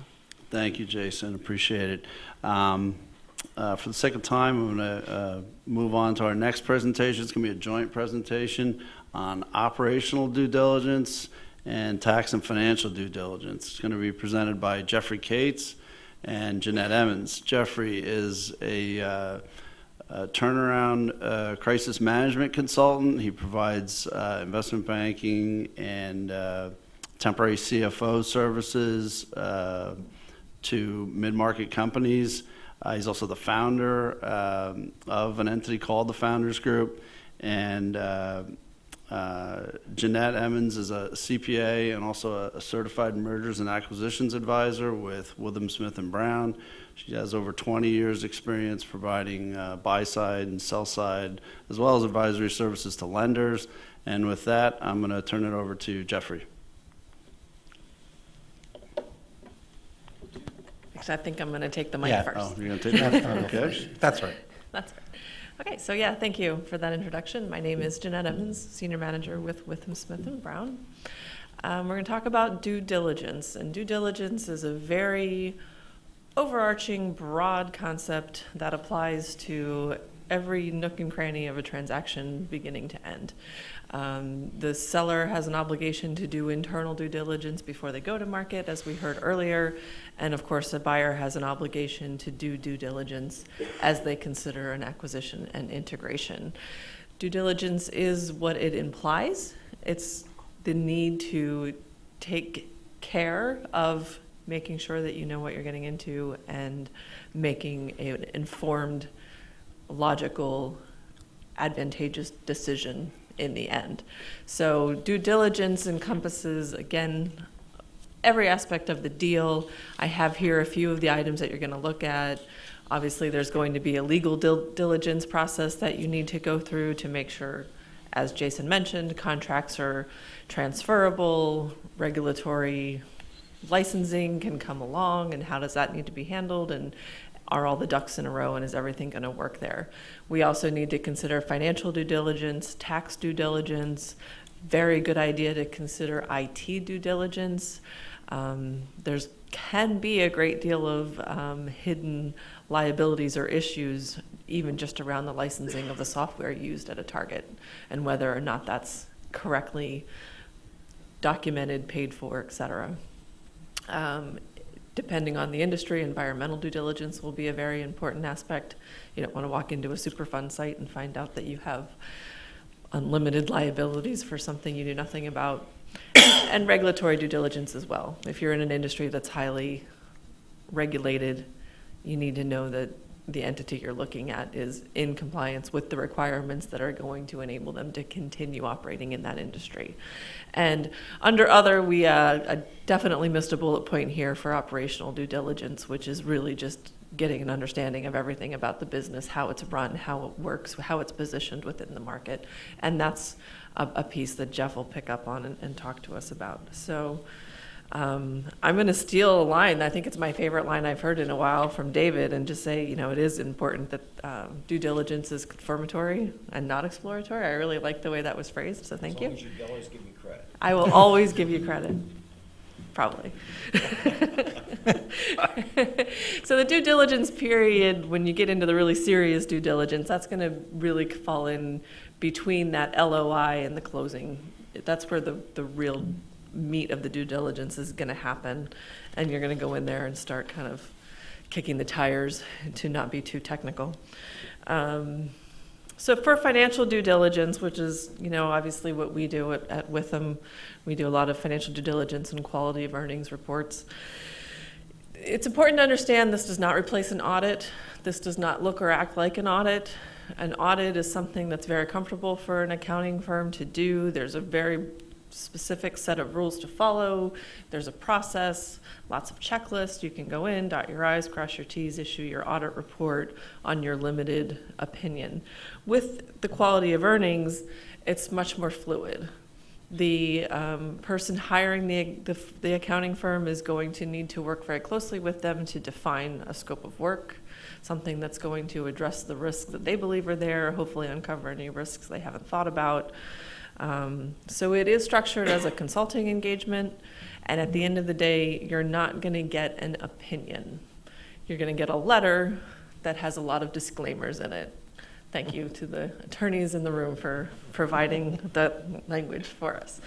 Thank you, Jason. Appreciate it. For the sake of time, I'm going to move on to our next presentation. It's going to be a joint presentation on operational due diligence and tax and financial due diligence. It's going to be presented by Jeffrey Cates and Jeanette Emmons. Jeffrey is a turnaround crisis management consultant. He provides investment banking and temporary CFO services to mid-market companies. He's also the founder of an entity called the Founders Group. And Jeanette Emmons is a CPA and also a certified mergers and acquisitions advisor with Withum Smith & Brown. She has over 20 years experience providing buy-side and sell-side, as well as advisory services to lenders. And with that, I'm going to turn it over to Jeffrey. Actually, I think I'm going to take the mic Yeah. first. Oh, you're going to take that? Okay. That's right. That's right. Okay, so yeah, thank you for that introduction. My name is Jeanette Evans, Senior Manager with Witham Smith & Brown. We're going to talk about due diligence, and due diligence is a very overarching, broad concept that applies to every nook and cranny of a transaction beginning to end. The seller has an obligation to do internal due diligence before they go to market, as we heard earlier, and of course the buyer has an obligation to do due diligence as they consider an acquisition and integration. Due diligence is what it implies. It's the need to take care of making sure that you know what you're getting into and making an informed, logical, advantageous decision in the end. So due diligence encompasses, again, every aspect of the deal. I have here a few of the items that you're going to look at. Obviously, there's going to be a legal diligence process that you need to go through to make sure, as Jason mentioned, contracts are transferable, regulatory licensing can come along, and how does that need to be handled, and are all the ducks in a row, and is everything going to work there? We also need to consider financial due diligence, tax due diligence. Very good idea to consider IT due diligence. There's can be a great deal of hidden liabilities or issues, even just around the licensing of the software used at a target, and whether or not that's correctly documented, paid for, et cetera. Depending on the industry, environmental due diligence will be a very important aspect. You don't want to walk into a Superfund site and find out that you have unlimited liabilities for something you knew nothing about. And regulatory due diligence as well. If you're in an industry that's highly regulated, you need to know that the entity you're looking at is in compliance with the requirements that are going to enable them to continue operating in that industry. And under other, we definitely missed a bullet point here for operational due diligence, which is really just getting an understanding of everything about the business, how it's run, how it works, how it's positioned within the market. And that's a piece that Jeff will pick up on and talk to us about. So I'm going to steal a line. I think it's my favorite line I've heard in a while from David, and just say, you know, it is important that due diligence is confirmatory and not exploratory. I really like the way that was phrased, so thank you. As long as you always give me credit. I will always give you credit. Probably. So the due diligence period, when you get into the really serious due diligence, that's going to really fall in between that LOI and the closing. That's where the real meat of the due diligence is going to happen, and you're going to go in there and start kind of kicking the tires, to not be too technical. So for financial due diligence, which is, you know, obviously what we do at Witham, we do a lot of financial due diligence and quality of earnings reports. It's important to understand this does not replace an audit. This does not look or act like an audit. An audit is something that's very comfortable for an accounting firm to do. There's a very specific set of rules to follow. There's a process, lots of checklists. You can go in, dot your I's, cross your T's, issue your audit report on your limited opinion. With the quality of earnings, it's much more fluid. The person hiring the accounting firm is going to need to work very closely with them to define a scope of work, something that's going to address the risks that they believe are there, hopefully uncover any risks they haven't thought about. So it is structured as a consulting engagement, and at the end of the day, you're not going to get an opinion. You're going to get a letter that has a lot of disclaimers in it. Thank you to the attorneys in the room for providing that language for us.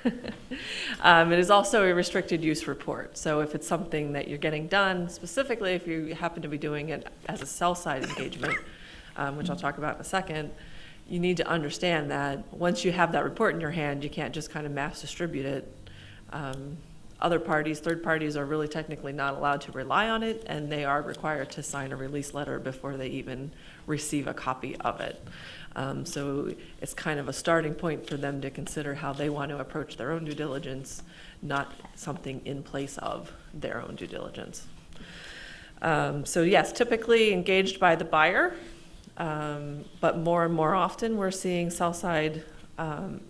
It is also a restricted use report. So if it's something that you're getting done, specifically if you happen to be doing it as a sell-side engagement, which I'll talk about in a second, you need to understand that once you have that report in your hand, you can't just kind of mass distribute it. Other parties, third parties, are really technically not allowed to rely on it, and they are required to sign a release letter before they even receive a copy of it. So it's kind of a starting point for them to consider how they want to approach their own due diligence, not something in place of their own due diligence. So yes, typically engaged by the buyer, but more and more often we're seeing sell-side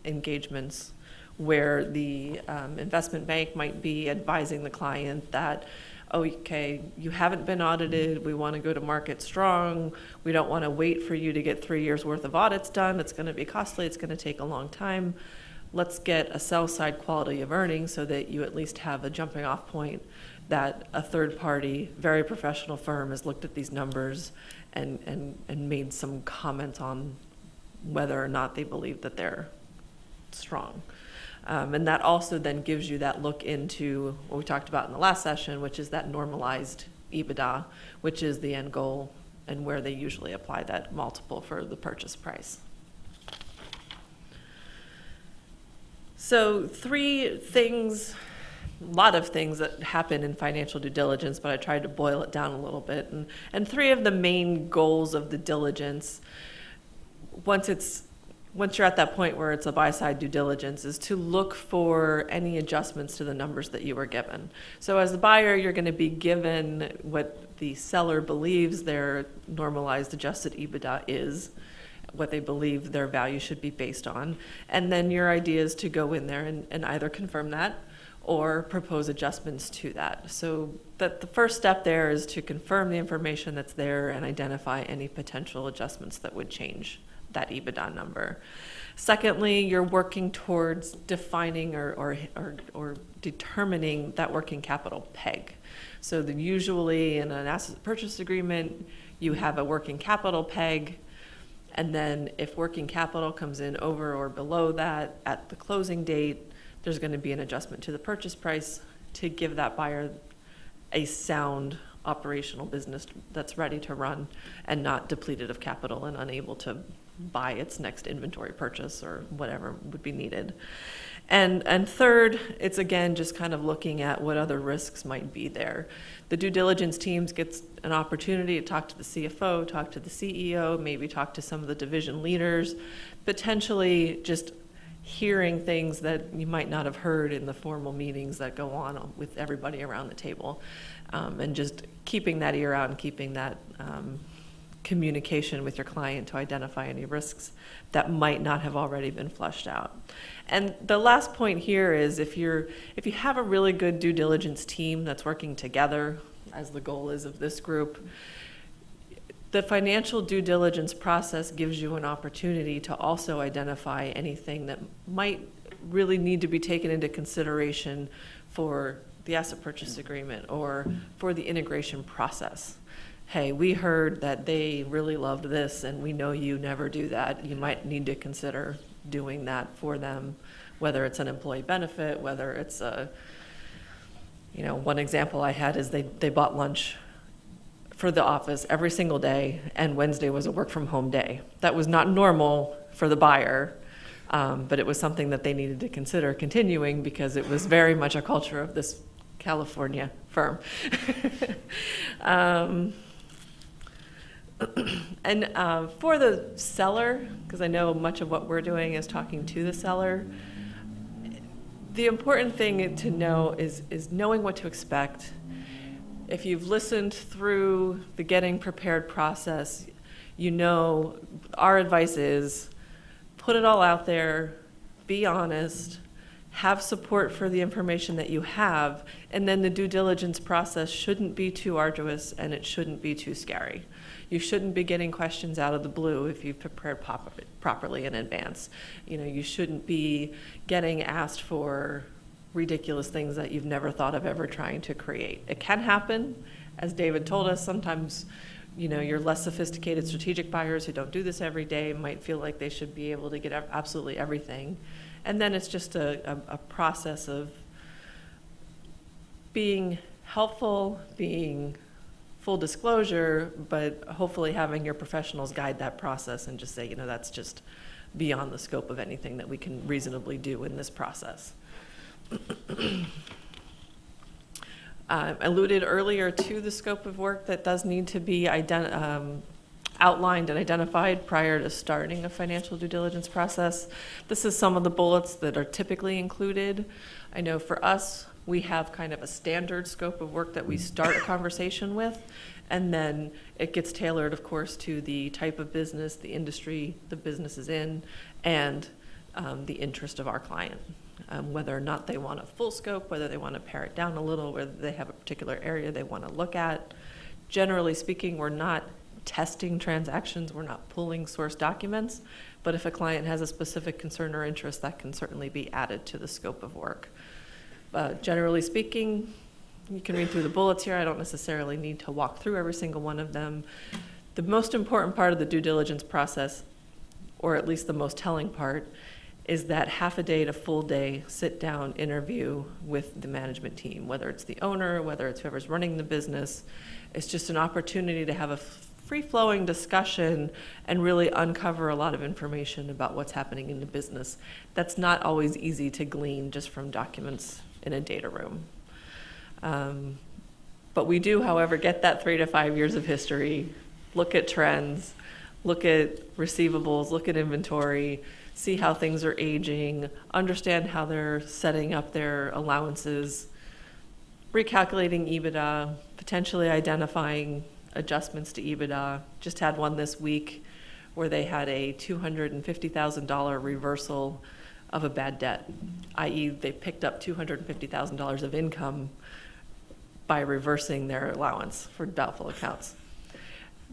engagements where the investment bank might be advising the client that, oh, okay, you haven't been audited, we want to go to market strong, we don't want to wait for you to get 3 years worth of audits done, it's going to be costly, it's going to take a long time. Let's get a sell-side quality of earnings so that you at least have a jumping off point that a third-party, very professional firm has looked at these numbers and made some comments on whether or not they believe that they're strong. And that also then gives you that look into what we talked about in the last session, which is that normalized EBITDA, which is the end goal and where they usually apply that multiple for the purchase price. So 3 things, a lot of things that happen in financial due diligence, but I tried to boil it down a little bit. And 3 of the main goals of the diligence, once you're at that point where it's a buy-side due diligence, is to look for any adjustments to the numbers that you were given. So as the buyer, you're going to be given what the seller believes their normalized adjusted EBITDA is, what they believe their value should be based on. And then your idea is to go in there and either confirm that or propose adjustments to that. So that the first step there is to confirm the information that's there and identify any potential adjustments that would change that EBITDA number. Secondly, you're working towards defining or determining that working capital peg. So that usually in an asset purchase agreement, you have a working capital peg, and then if working capital comes in over or below that at the closing date, there's going to be an adjustment to the purchase price to give that buyer a sound operational business that's ready to run and not depleted of capital and unable to buy its next inventory purchase or whatever would be needed. And third, it's again just kind of looking at what other risks might be there. The due diligence teams gets an opportunity to talk to the CFO, talk to the CEO, maybe talk to some of the division leaders, potentially just hearing things that you might not have heard in the formal meetings that go on with everybody around the table, and just keeping that ear out and keeping that communication with your client to identify any risks that might not have already been fleshed out. And the last point here is if you have a really good due diligence team that's working together, as the goal is of this group, the financial due diligence process gives you an opportunity to also identify anything that might really need to be taken into consideration for the asset purchase agreement or for the integration process. Hey, we heard that they really loved this and we know you never do that. You might need to consider doing that for them, whether it's an employee benefit, whether it's one example I had is they bought lunch for the office every single day, and Wednesday was a work from home day. That was not normal for the buyer, but it was something that they needed to consider continuing because it was very much a culture of this California firm. And for the seller, because I know much of what we're doing is talking to the seller, the important thing to know is knowing what to expect. If you've listened through the getting prepared process, our advice is put it all out there, be honest, have support for the information that you have, and then the due diligence process shouldn't be too arduous and it shouldn't be too scary. You shouldn't be getting questions out of the blue if you've prepared properly in advance. You shouldn't be getting asked for ridiculous things that you've never thought of ever trying to create. It can happen. As David told us, sometimes your less sophisticated strategic buyers who don't do this every day might feel like they should be able to get absolutely everything. And then it's just a process of being helpful, being full disclosure, but hopefully having your professionals guide that process and just say, that's just beyond the scope of anything that we can reasonably do in this process. Alluded earlier to the scope of work that does need to be outlined and identified prior to starting a financial due diligence process. This is some of the bullets that are typically included. I know for us, we have kind of a standard scope of work that we start a conversation with, and then it gets tailored, of course, to the type of business, the industry the business is in, and the interest of our client. Whether or not they want a full scope, whether they want to pare it down a little, whether they have a particular area they want to look at. Generally speaking, we're not testing transactions, we're not pulling source documents, but if a client has a specific concern or interest, that can certainly be added to the scope of work. Generally speaking, you can read through the bullets here. I don't necessarily need to walk through every single one of them. The most important part of the due diligence process, or at least the most telling part, is that half a day to full day sit down interview with the management team, whether it's the owner, whether it's whoever's running the business. It's just an opportunity to have a free-flowing discussion and really uncover a lot of information about what's happening in the business. That's not always easy to glean just from documents in a data room. But we do, however, get that 3 to 5 years of history, look at trends, look at receivables, look at inventory, see how things are aging, understand how they're setting up their allowances, recalculating EBITDA, potentially identifying adjustments to EBITDA. Just had one this week where they had a $250,000 reversal of a bad debt, i.e. they picked up $250,000 of income by reversing their allowance for doubtful accounts.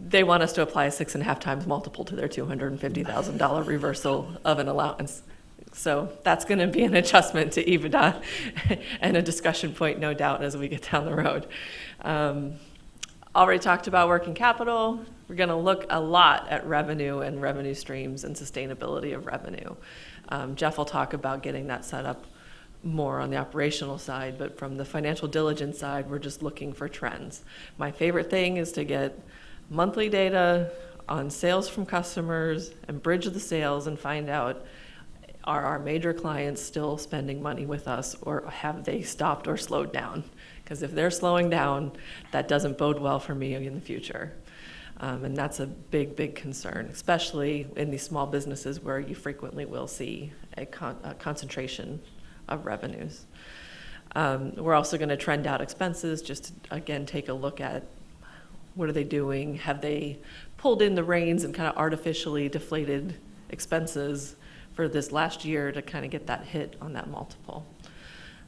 They want us to apply a 6.5 times multiple to their $250,000 reversal of an allowance. So that's going to be an adjustment to EBITDA and a discussion point, no doubt, as we get down the road. Already talked about working capital. We're going to look a lot at revenue and revenue streams and sustainability of revenue. Jeff will talk about getting that set up more on the operational side, but from the financial diligence side, we're just looking for trends. My favorite thing is to get monthly data on sales from customers and bridge the sales and find out, are our major clients still spending money with us, or have they stopped or slowed down? Because if they're slowing down, that doesn't bode well for me in the future. And that's a big, big concern, especially in these small businesses where you frequently will see a concentration of revenues. We're also going to trend out expenses, just to, again, take a look at what are they doing? Have they pulled in the reins and kind of artificially deflated expenses for this last year to kind of get that hit on that multiple?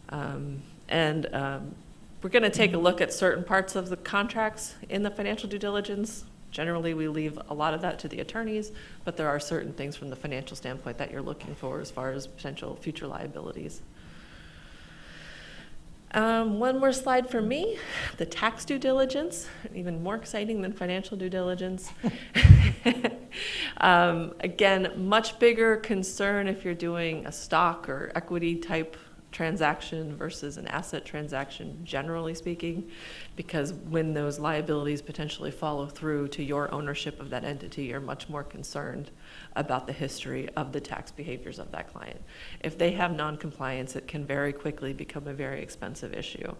We're going to take a look at certain parts of the contracts in the financial due diligence. Generally, we leave a lot of that to the attorneys, but there are certain things from the financial standpoint that you're looking for as far as potential future liabilities. One more slide for me, the tax due diligence, even more exciting than financial due diligence. Again, much bigger concern if you're doing a stock or equity type transaction versus an asset transaction, generally speaking, because when those liabilities potentially follow through to your ownership of that entity, you're much more concerned about the history of the tax behaviors of that client. If they have non-compliance, it can very quickly become a very expensive issue.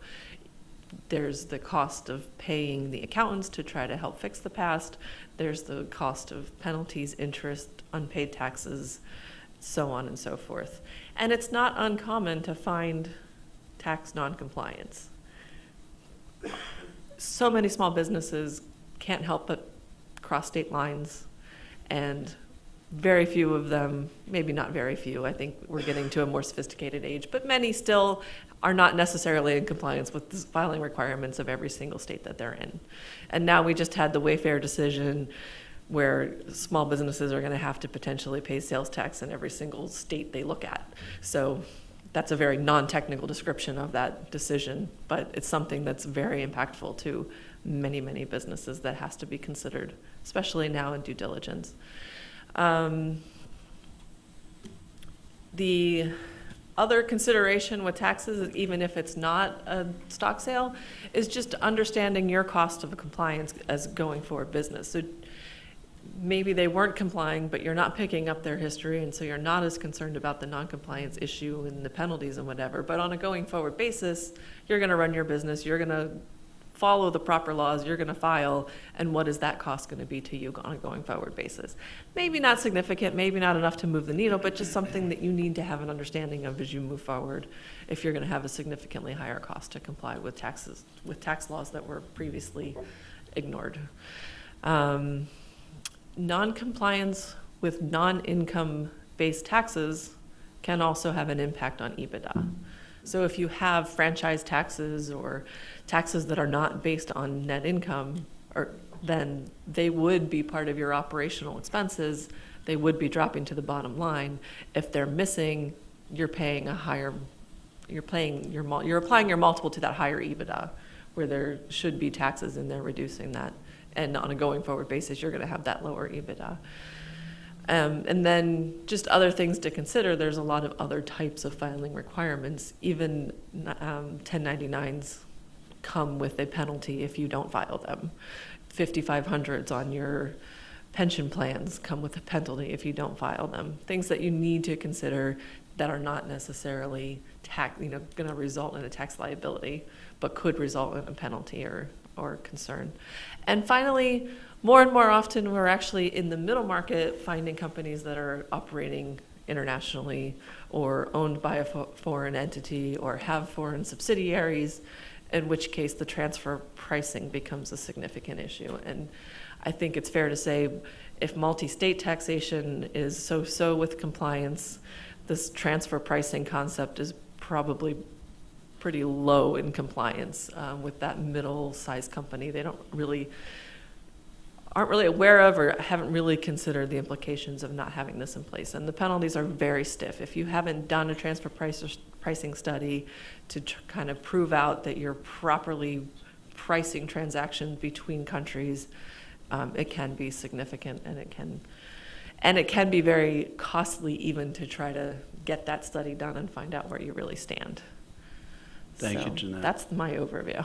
There's the cost of paying the accountants to try to help fix the past. There's the cost of penalties, interest, unpaid taxes, so on and so forth. And it's not uncommon to find tax non-compliance. So many small businesses can't help but cross state lines, and very few of them, maybe not very few, I think we're getting to a more sophisticated age, but many still are not necessarily in compliance with the filing requirements of every single state that they're in. And now we just had the Wayfair decision where small businesses are going to have to potentially pay sales tax in every single state they look at. So that's a very non-technical description of that decision, but it's something that's very impactful to many, many businesses that has to be considered, especially now in due diligence. The other consideration with taxes, even if it's not a stock sale, is just understanding your cost of compliance as going forward business. So maybe they weren't complying, but you're not picking up their history, and so you're not as concerned about the non-compliance issue and the penalties and whatever. But on a going forward basis, you're going to run your business, you're going to follow the proper laws, you're going to file, and what is that cost going to be to you on a going forward basis? Maybe not significant, maybe not enough to move the needle, but just something that you need to have an understanding of as you move forward if you're going to have a significantly higher cost to comply with taxes, with tax laws that were previously ignored. Non-compliance with non-income based taxes can also have an impact on EBITDA. So if you have franchise taxes or taxes that are not based on net income, then they would be part of your operational expenses. They would be dropping to the bottom line. If they're missing, you're paying a higher, you're applying your multiple to that higher EBITDA, where there should be taxes and they're reducing that. And on a going forward basis, you're going to have that lower EBITDA. And then just other things to consider, there's a lot of other types of filing requirements. Even 1099s come with a penalty if you don't file them. 5500s on your pension plans come with a penalty if you don't file them. Things that you need to consider that are not necessarily going to result in a tax liability, but could result in a penalty or concern. And finally, more and more often, we're actually in the middle market finding companies that are operating internationally or owned by a foreign entity or have foreign subsidiaries, in which case the transfer pricing becomes a significant issue. And I think it's fair to say if multi-state taxation is so-so with compliance, this transfer pricing concept is probably pretty low in compliance with that middle-sized company. They aren't really aware of or haven't really considered the implications of not having this in place. And the penalties are very stiff. If you haven't done a transfer pricing study to kind of prove out that you're properly pricing transactions between countries, it can be significant, and it can be very costly even to try to get that study done and find out where you really stand. Thank you, Jeanette. That's my overview.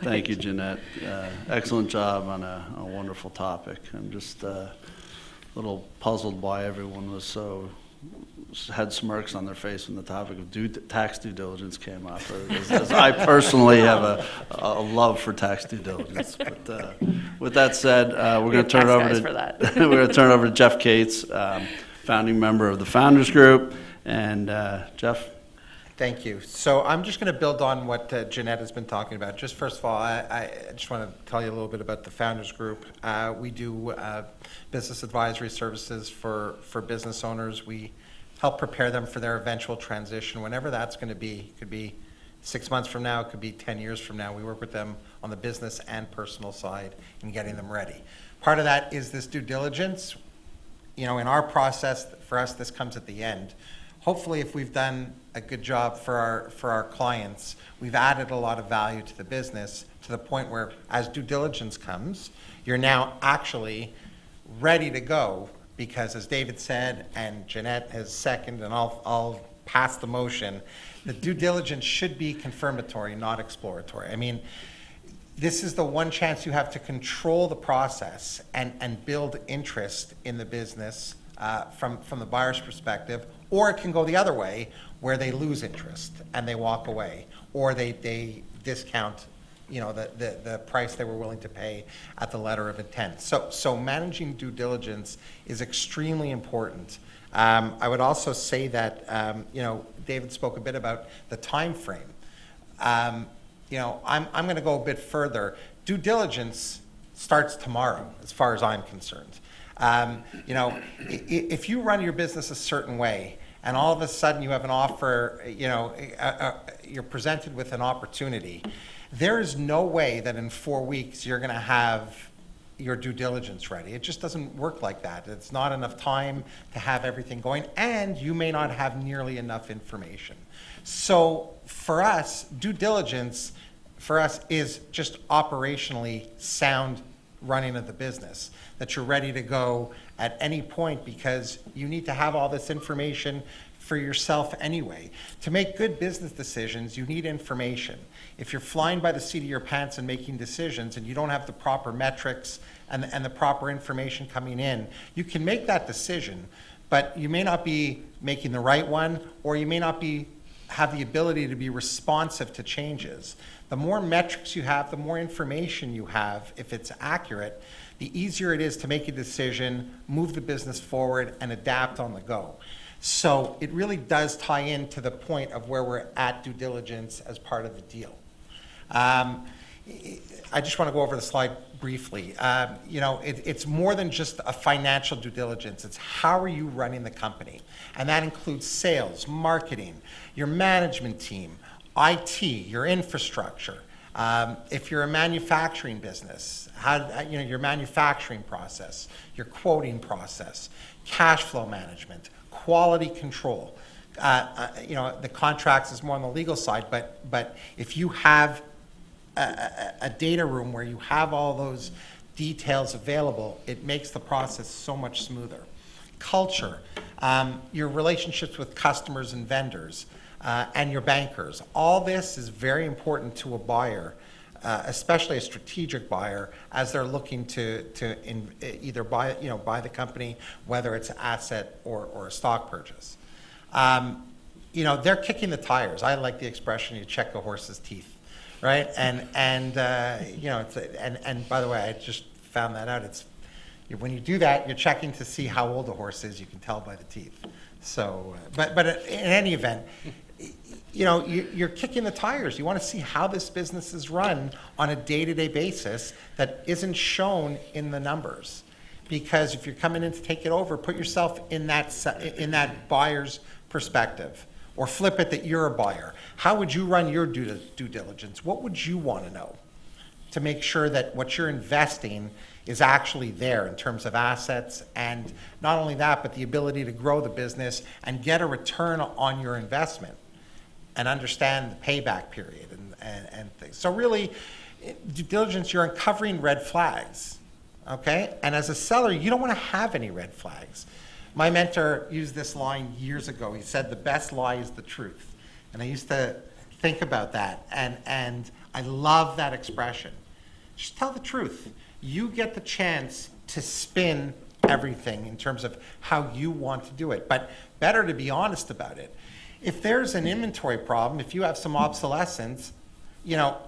Thank you, Jeanette. Excellent job on a wonderful topic. I'm just a little puzzled why everyone had smirks on their face when the topic of tax due diligence came up. As I personally have a love for tax due diligence. But with that said, we're going to turn it over to Jeff Cates, founding member of the Founders Group. And Jeff? Thank you. So I'm just going to build on what Jeanette has been talking about. Just first of all, I just want to tell you a little bit about the Founders Group. We do business advisory services for business owners. We help prepare them for their eventual transition, whenever that's going to be. It could be 6 months from now, it could be 10 years from now. We work with them on the business and personal side in getting them ready. Part of that is this due diligence. In our process, for us, this comes at the end. Hopefully, if we've done a good job for our clients, we've added a lot of value to the business to the point where, as due diligence comes, you're now actually ready to go, because as David said, and Jeanette has seconded, and I'll pass the motion, the due diligence should be confirmatory, not exploratory. I mean, this is the one chance you have to control the process and build interest in the business from the buyer's perspective. Or it can go the other way, where they lose interest and they walk away, or they discount, the price they were willing to pay at the letter of intent. So managing due diligence is extremely important. I would also say that David spoke a bit about the time frame. I'm going to go a bit further. Due diligence starts tomorrow, as far as I'm concerned. If you run your business a certain way, and all of a sudden you have an offer, you're presented with an opportunity, there is no way that in 4 weeks you're going to have your due diligence ready. It just doesn't work like that. It's not enough time to have everything going, and you may not have nearly enough information. So for us, due diligence for us is just operationally sound running of the business, that you're ready to go at any point, because you need to have all this information for yourself anyway. To make good business decisions, you need information. If you're flying by the seat of your pants and making decisions and you don't have the proper metrics and the proper information coming in, you can make that decision, but you may not be making the right one, or you may not have the ability to be responsive to changes. The more metrics you have, the more information you have, if it's accurate, the easier it is to make a decision, move the business forward, and adapt on the go. So it really does tie into the point of where we're at due diligence as part of the deal. I just want to go over the slide briefly. It's more than just a financial due diligence. It's how are you running the company? And that includes sales, marketing, your management team, IT, your infrastructure. If you're a manufacturing business, your manufacturing process, your quoting process, cash flow management, quality control. The contracts is more on the legal side, but if you have a data room where you have all those details available, it makes the process so much smoother. Culture, your relationships with customers and vendors, and your bankers. All this is very important to a buyer, especially a strategic buyer, as they're looking to either buy the company, whether it's an asset or a stock purchase. They're kicking the tires. I like the expression, you check a horse's teeth. Right, and by the way, I just found that out. When you do that, you're checking to see how old a horse is. You can tell by the teeth. So, but in any event, you're kicking the tires. You want to see how this business is run on a day-to-day basis that isn't shown in the numbers. Because if you're coming in to take it over, put yourself in that buyer's perspective. Or flip it that you're a buyer. How would you run your due diligence? What would you want to know to make sure that what you're investing is actually there in terms of assets, and not only that, but the ability to grow the business and get a return on your investment and understand the payback period and things. So really, due diligence, you're uncovering red flags, okay? And as a seller, you don't want to have any red flags. My mentor used this line years ago. He said, the best lie is the truth. And I used to think about that, and I love that expression. Just tell the truth. You get the chance to spin everything in terms of how you want to do it, but better to be honest about it. If there's an inventory problem, if you have some obsolescence,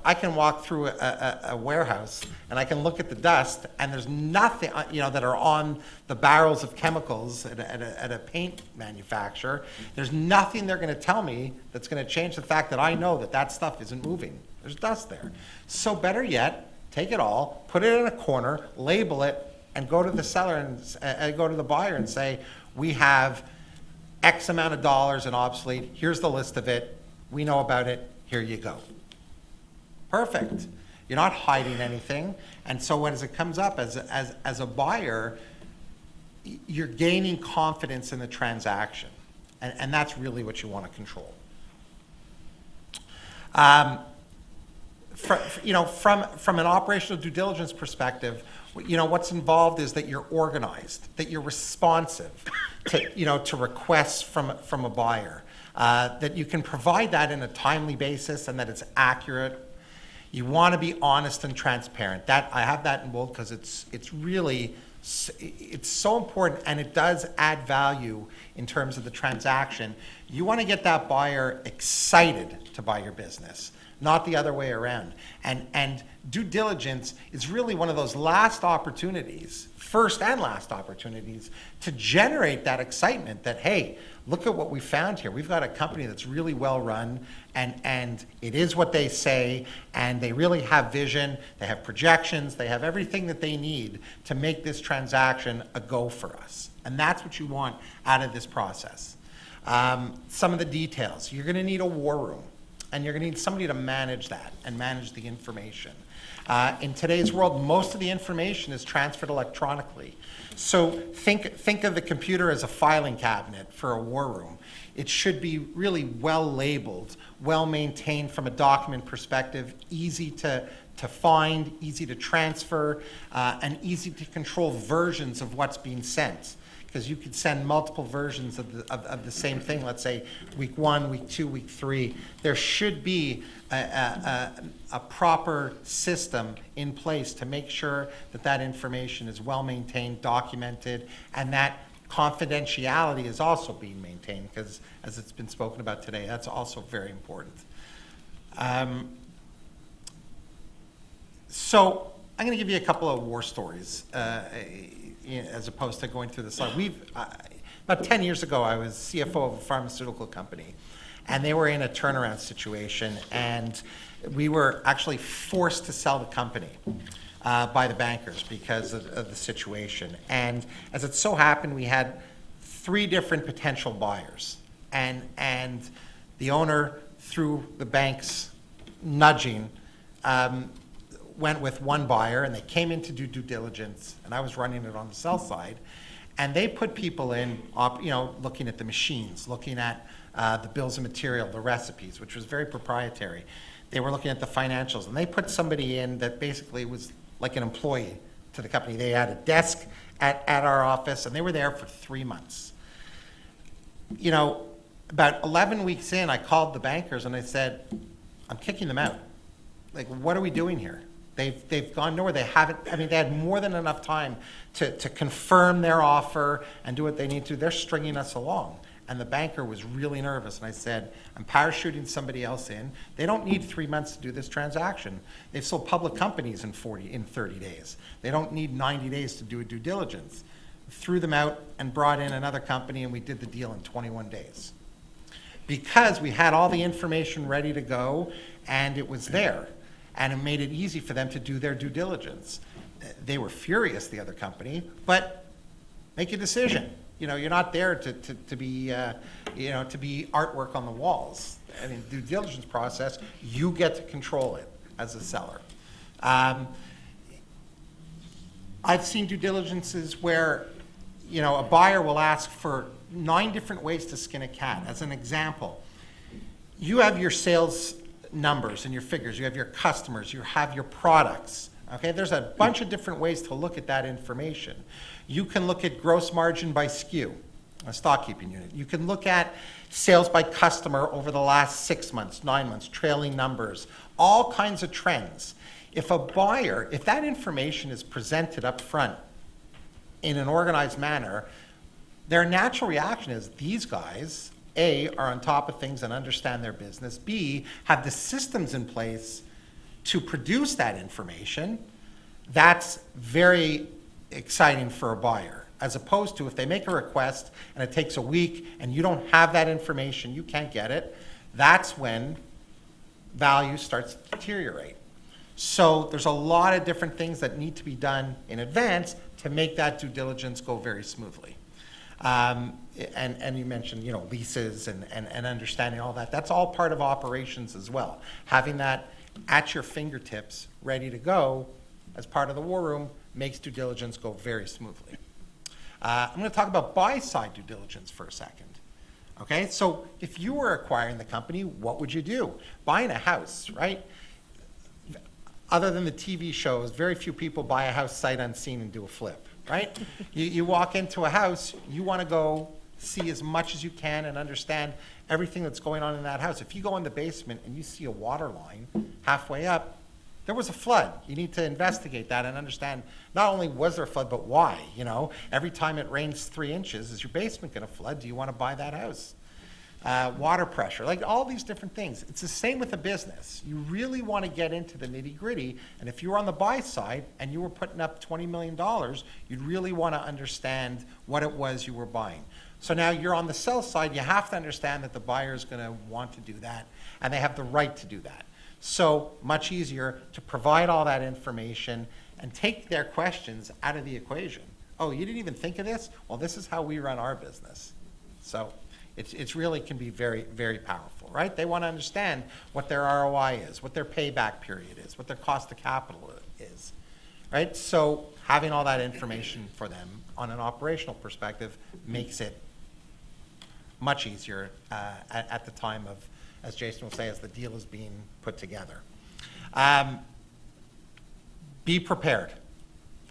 I can walk through a warehouse and I can look at the dust, and there's nothing, that are on the barrels of chemicals at a paint manufacturer. There's nothing they're going to tell me that's going to change the fact that I know that stuff isn't moving. There's dust there. So better yet, take it all, put it in a corner, label it, and go to the seller and go to the buyer and say, we have X amount of dollars in obsolete. Here's the list of it. We know about it. Here you go. Perfect. You're not hiding anything. And so as it comes up as a buyer, you're gaining confidence in the transaction. And that's really what you want to control. From an operational due diligence perspective, what's involved is that you're organized, that you're responsive to requests from a buyer, that you can provide that in a timely basis and that it's accurate. You want to be honest and transparent. That I have that in bold because it's so important, and it does add value in terms of the transaction. You want to get that buyer excited to buy your business, not the other way around. And due diligence is really one of those last opportunities, first and last opportunities, to generate that excitement that, hey, look at what we found here. We've got a company that's really well run, and it is what they say, and they really have vision, they have projections, they have everything that they need to make this transaction a go for us. And that's what you want out of this process. Some of the details. You're going to need a war room, and you're going to need somebody to manage that and manage the information. In today's world, most of the information is transferred electronically. So think of the computer as a filing cabinet for a war room. It should be really well labeled, well maintained from a document perspective, easy to find, easy to transfer, and easy to control versions of what's being sent. Because you could send multiple versions of the same thing, let's say week 1, week 2, week 3. There should be a proper system in place to make sure that information is well maintained, documented, and that confidentiality is also being maintained, because as it's been spoken about today, that's also very important. So I'm going to give you a couple of war stories as opposed to going through the slide. About 10 years ago, I was CFO of a pharmaceutical company. and they were in a turnaround situation, and we were actually forced to sell the company by the bankers because of the situation. And as it so happened, we had 3 different potential buyers, and the owner, through the bank's nudging, went with one buyer, and they came in to do due diligence, and I was running it on the sell side, and they put people in, looking at the machines, looking at the bills of material, the recipes, which was very proprietary. They were looking at the financials, and they put somebody in that basically was like an employee to the company. They had a desk at our office, and they were there for 3 months. About 11 weeks in, I called the bankers, and I said, I'm kicking them out. Like, what are we doing here? They've gone nowhere. They had more than enough time to confirm their offer and do what they need to. They're stringing us along. And the banker was really nervous. And I said, I'm parachuting somebody else in. They don't need 3 months to do this transaction. They've sold public companies in 30 days. They don't need 90 days to do a due diligence. Threw them out and brought in another company, and we did the deal in 21 days. Because we had all the information ready to go, and it was there. And it made it easy for them to do their due diligence. They were furious, the other company, but make a decision. You're not there to be artwork on the walls. I mean, due diligence process, you get to control it as a seller. I've seen due diligences where, a buyer will ask for 9 different ways to skin a cat. As an example, you have your sales numbers and your figures, you have your customers, you have your products. Okay, there's a bunch of different ways to look at that information. You can look at gross margin by SKU, a stock keeping unit. You can look at sales by customer over the last 6 months, 9 months, trailing numbers, all kinds of trends. If that information is presented up front in an organized manner, their natural reaction is, these guys, A, are on top of things and understand their business, B, have the systems in place to produce that information. That's very exciting for a buyer, as opposed to if they make a request and it takes a week and you don't have that information, you can't get it, that's when value starts to deteriorate. So there's a lot of different things that need to be done in advance to make that due diligence go very smoothly. And you mentioned, leases and understanding all that. That's all part of operations as well. Having that at your fingertips, ready to go as part of the war room, makes due diligence go very smoothly. I'm going to talk about buy-side due diligence for a second. Okay, so if you were acquiring the company, what would you do? Buying a house, right? Other than the TV shows, very few people buy a house sight unseen and do a flip, right? You walk into a house, you want to go see as much as you can and understand everything that's going on in that house. If you go in the basement and you see a water line halfway up, there was a flood. You need to investigate that and understand not only was there a flood, but why. Every time it rains 3 inches, is your basement going to flood? Do you want to buy that house? Water pressure, like all these different things. It's the same with a business. You really want to get into the nitty-gritty, and if you were on the buy side and you were putting up $20 million, you'd really want to understand what it was you were buying. So now you're on the sell side, you have to understand that the buyer is going to want to do that, and they have the right to do that. So much easier to provide all that information and take their questions out of the equation. Oh, you didn't even think of this? Well, this is how we run our business. So it's really can be very, very powerful, right? They want to understand what their ROI is, what their payback period is, what their cost of capital is, right? So having all that information for them on an operational perspective makes it much easier at the time of, as Jason will say, as the deal is being put together. Be prepared.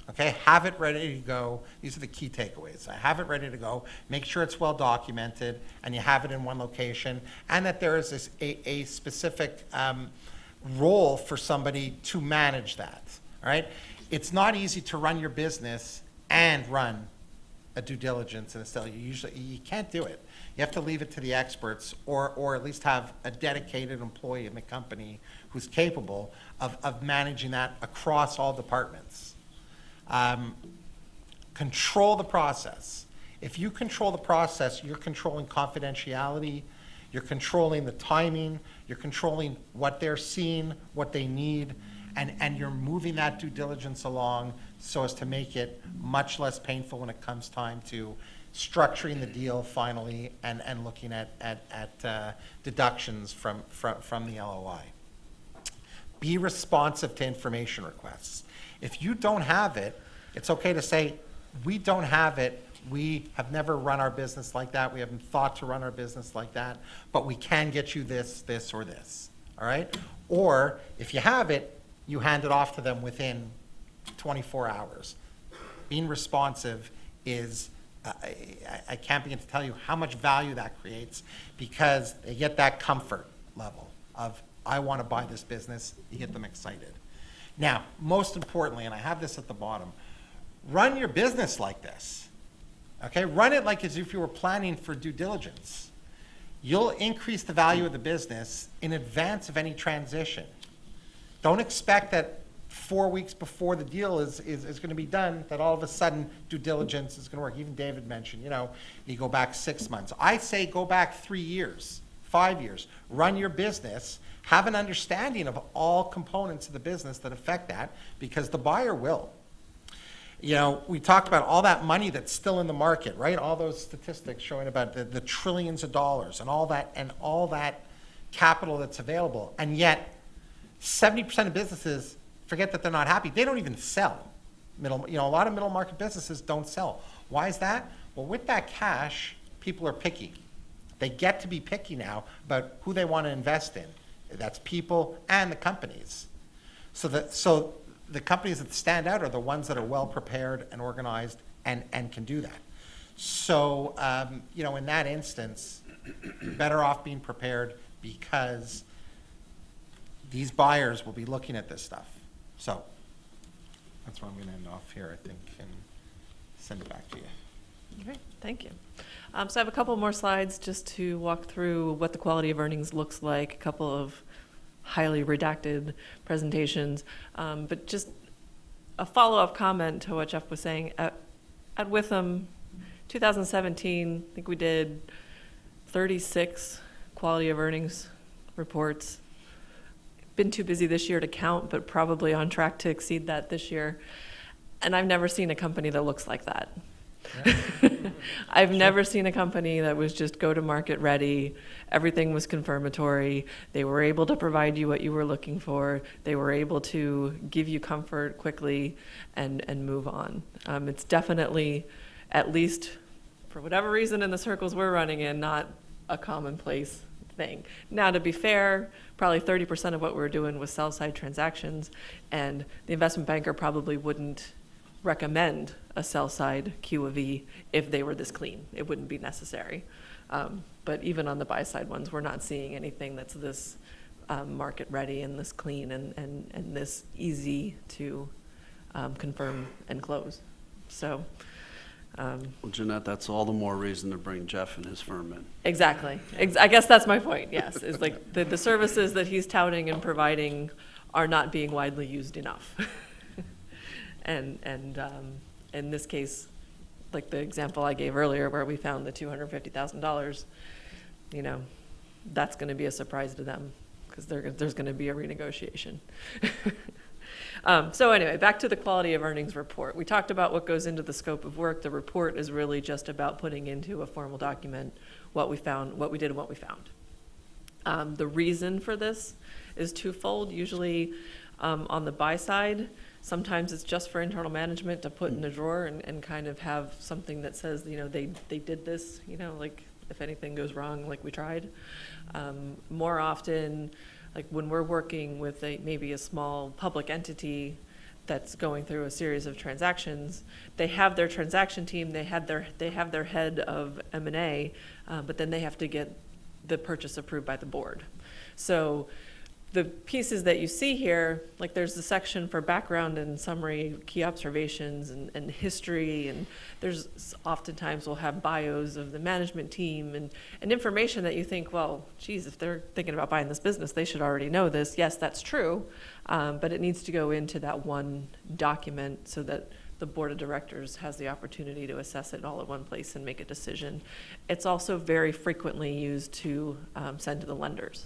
Okay, have it ready to go. These are the key takeaways. I have it ready to go. Make sure it's well documented, and you have it in one location, and that there is a specific role for somebody to manage that. All right, it's not easy to run your business and run a due diligence and a sale. You can't do it. You have to leave it to the experts, or at least have a dedicated employee in the company who's capable of managing that across all departments. Control the process. If you control the process, you're controlling confidentiality, You're controlling the timing, you're controlling what they're seeing, what they need, and you're moving that due diligence along so as to make it much less painful when it comes time to structuring the deal finally and looking at deductions from the LOI. Be responsive to information requests. If you don't have it, it's okay to say, we don't have it. We have never run our business like that. We haven't thought to run our business like that, but we can get you this, this, or this, all right? Or if you have it, you hand it off to them within 24 hours. Being responsive is, I can't begin to tell you how much value that creates, because they get that comfort level of, I want to buy this business. You get them excited. Now, most importantly, and I have this at the bottom, run your business like this. Okay, run it like as if you were planning for due diligence. You'll increase the value of the business in advance of any transition. Don't expect that 4 weeks before the deal is going to be done, that all of a sudden due diligence is going to work. Even David mentioned, you go back 6 months. I say go back 3 years, 5 years. Run your business. Have an understanding of all components of the business that affect that, because the buyer will. We talked about all that money that's still in the market, right? All those statistics showing about the trillions of dollars and all that capital that's available. And yet, 70% of businesses forget that they're not happy. They don't even sell. A lot of middle market businesses don't sell. Why is that? Well, with that cash, people are picky. They get to be picky now about who they want to invest in. That's people and the companies. So the companies that stand out are the ones that are well prepared and organized and can do that. So, in that instance, you're better off being prepared, because these buyers will be looking at this stuff. So that's where I'm going to end off here, I think, and send it back to you. Okay, thank you. So I have a couple more slides just to walk through what the quality of earnings looks like, a couple of highly redacted presentations, but just a follow-up comment to what Jeff was saying. At Witham, 2017, I think we did 36 quality of earnings reports. Been too busy this year to count, but probably on track to exceed that this year. And I've never seen a company that looks like that. Yeah. I've never seen a company that was just go-to-market ready. Everything was confirmatory. They were able to provide you what you were looking for. They were able to give you comfort quickly and move on. It's definitely, at least for whatever reason in the circles we're running in, not a commonplace thing. Now, to be fair, probably 30% of what we were doing was sell-side transactions, and the investment banker probably wouldn't recommend a sell-side Q of E if they were this clean. It wouldn't be necessary. But even on the buy-side ones, we're not seeing anything that's this market-ready and this clean and this easy to confirm and close. So. Well, Jeanette, that's all the more reason to bring Jeff and his firm in. Exactly. I guess that's my point, yes. Is like the services that he's touting and providing are not being widely used enough. And in this case, like the example I gave earlier where we found the $250,000, that's going to be a surprise to them, because there's going to be a renegotiation. So anyway, back to the quality of earnings report. We talked about what goes into the scope of work. The report is really just about putting into a formal document what we found, what we did, and what we found. The reason for this is twofold. Usually on the buy side, sometimes it's just for internal management to put in a drawer and kind of have something that says, they did this, like if anything goes wrong, like we tried. More often, like when we're working with maybe a small public entity that's going through a series of transactions, they have their transaction team, they have their head of M&A, but then they have to get the purchase approved by the board. So the pieces that you see here, like there's the section for background and summary, key observations and history, and there's oftentimes we'll have bios of the management team and information that you think, well, geez, if they're thinking about buying this business, they should already know this. Yes, that's true, but it needs to go into that one document so that the board of directors has the opportunity to assess it all at one place and make a decision. It's also very frequently used to send to the lenders.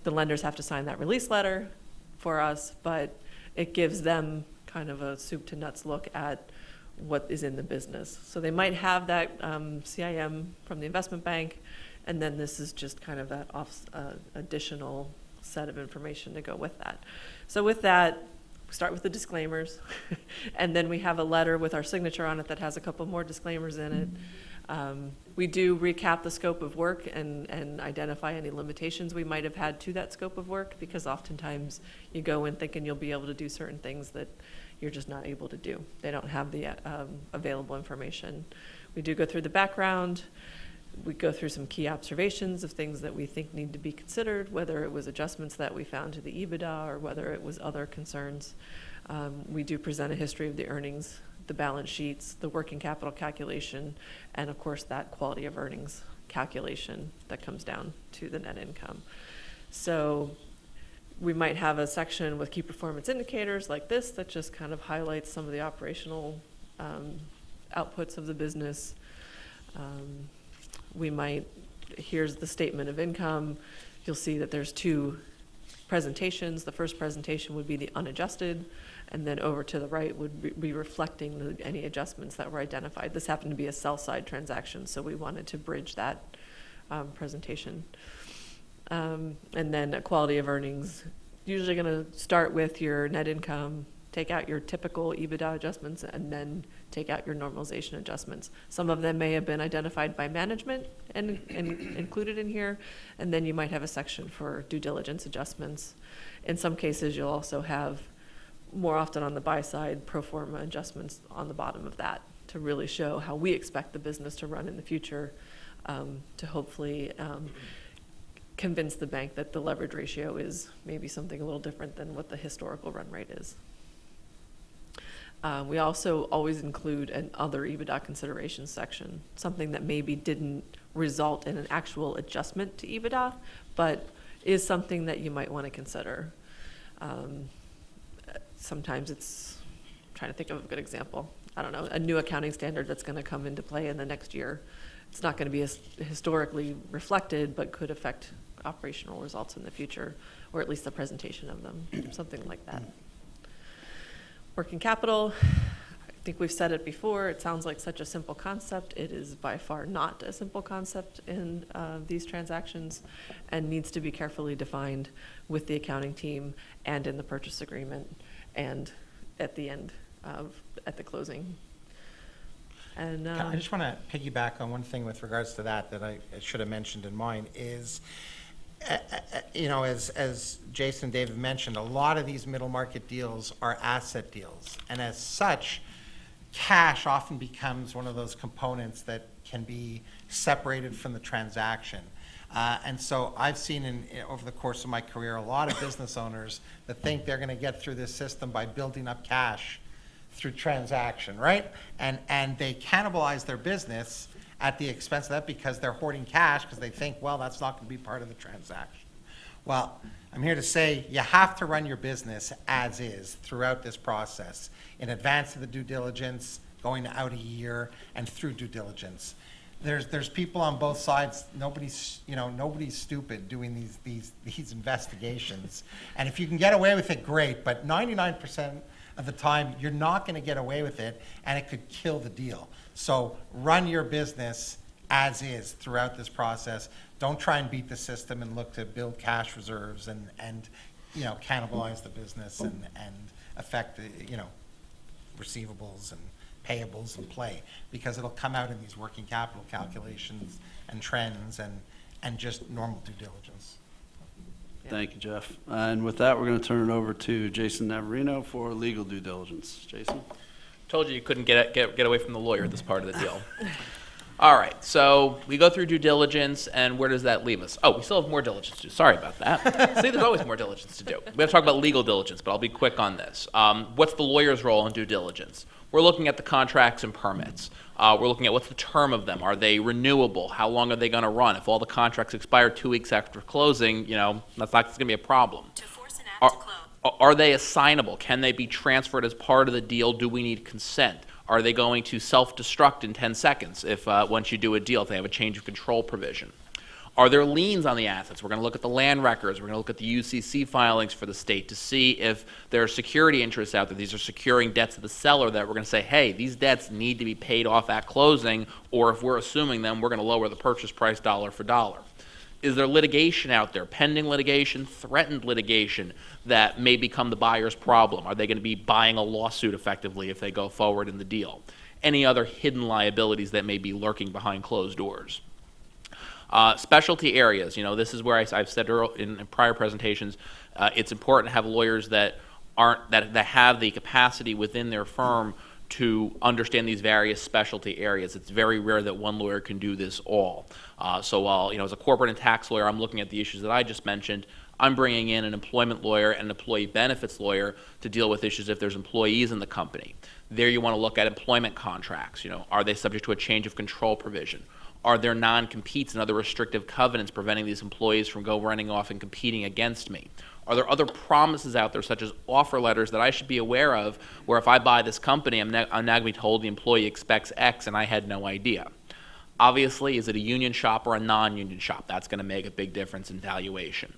The lenders have to sign that release letter for us, but it gives them kind of a soup to nuts look at what is in the business. So they might have that CIM from the investment bank, and then this is just kind of that additional set of information to go with that. So with that, we start with the disclaimers, and then we have a letter with our signature on it that has a couple more disclaimers in it. We do recap the scope of work and identify any limitations we might have had to that scope of work, because oftentimes you go in thinking you'll be able to do certain things that you're just not able to do. They don't have the available information. We do go through the background. We go through some key observations of things that we think need to be considered, whether it was adjustments that we found to the EBITDA or whether it was other concerns. We do present a history of the earnings, the balance sheets, the working capital calculation, and of course that quality of earnings calculation that comes down to the net income. So we might have a section with key performance indicators like this that just kind of highlights some of the operational outputs of the business. We might, here's the statement of income. You'll see that there's two presentations. The first presentation would be the unadjusted, and then over to the right would be reflecting any adjustments that were identified. This happened to be a sell-side transaction, so we wanted to bridge that presentation. And then a quality of earnings, usually going to start with your net income, take out your typical EBITDA adjustments, and then take out your normalization adjustments. Some of them may have been identified by management and included in here, and then you might have a section for due diligence adjustments. In some cases, you'll also have, more often on the buy side, pro forma adjustments on the bottom of that to really show how we expect the business to run in the future, to hopefully convince the bank that the leverage ratio is maybe something a little different than what the historical run rate is. We also always include an other EBITDA considerations section, something that maybe didn't result in an actual adjustment to EBITDA, but is something that you might want to consider. Sometimes it's, I'm trying to think of a good example. I don't know, a new accounting standard that's going to come into play in the next year. It's not going to be as historically reflected, but could affect operational results in the future, or at least the presentation of them, something like that. Working capital, I think we've said it before, it sounds like such a simple concept. It is by far not a simple concept in these transactions, and needs to be carefully defined with the accounting team and in the purchase agreement and at the end at the closing. And I just want to piggyback on one thing with regards to that I should have mentioned in mine is, as Jason and David mentioned, a lot of these middle market deals are asset deals. And as such, cash often becomes one of those components that can be separated from the transaction. And so I've seen over the course of my career, a lot of business owners that think they're going to get through this system by building up cash through transaction, right? And they cannibalize their business at the expense of that because they're hoarding cash because they think, well, that's not going to be part of the transaction. Well, I'm here to say you have to run your business as is throughout this process, in advance of the due diligence, going out a year, and through due diligence. There's people on both sides. Nobody's stupid doing these investigations. And if you can get away with it, great. But 99% of the time, you're not going to get away with it, and it could kill the deal. So run your business as is throughout this process. Don't try and beat the system and look to build cash reserves and cannibalize the business and affect receivables and payables and play, because it'll come out in these working capital calculations and trends and just normal due diligence. Thank you, Jeff. And with that, we're going to turn it over to Jason Navarino for legal due diligence. Jason? Told you couldn't get away from the lawyer at this part of the deal. All right, so we go through due diligence, and where does that leave us? Oh, we still have more diligence to do. Sorry about that. See, there's always more diligence to do. We have to talk about legal diligence, but I'll be quick on this. What's the lawyer's role in due diligence? We're looking at the contracts and permits. We're looking at what's the term of them. Are they renewable? How long are they going to run? If all the contracts expire 2 weeks after closing, that's not going to be a problem. To force an app to close. Are they assignable? Can they be transferred as part of the deal? Do we need consent? Are they going to self-destruct in 10 seconds if once you do a deal, if they have a change of control provision? Are there liens on the assets? We're going to look at the land records. We're going to look at the UCC filings for the state to see if there are security interests out there. These are securing debts of the seller that we're going to say, hey, these debts need to be paid off at closing, or if we're assuming them, we're going to lower the purchase price dollar for dollar. Is there litigation out there, pending litigation, threatened litigation, that may become the buyer's problem? Are they going to be buying a lawsuit effectively if they go forward in the deal? Any other hidden liabilities that may be lurking behind closed doors? Specialty areas, this is where I've said in prior presentations, it's important to have lawyers that have the capacity within their firm to understand these various specialty areas. It's very rare that one lawyer can do this all. So while, as a corporate and tax lawyer, I'm looking at the issues that I just mentioned, I'm bringing in an employment lawyer and an employee benefits lawyer to deal with issues if there's employees in the company. There you want to look at employment contracts. Are they subject to a change of control provision? Are there non-competes and other restrictive covenants preventing these employees from running off and competing against me? Are there other promises out there, such as offer letters, that I should be aware of, where if I buy this company, I'm now going to be told the employee expects X and I had no idea? Obviously, is it a union shop or a non-union shop? That's going to make a big difference in valuation.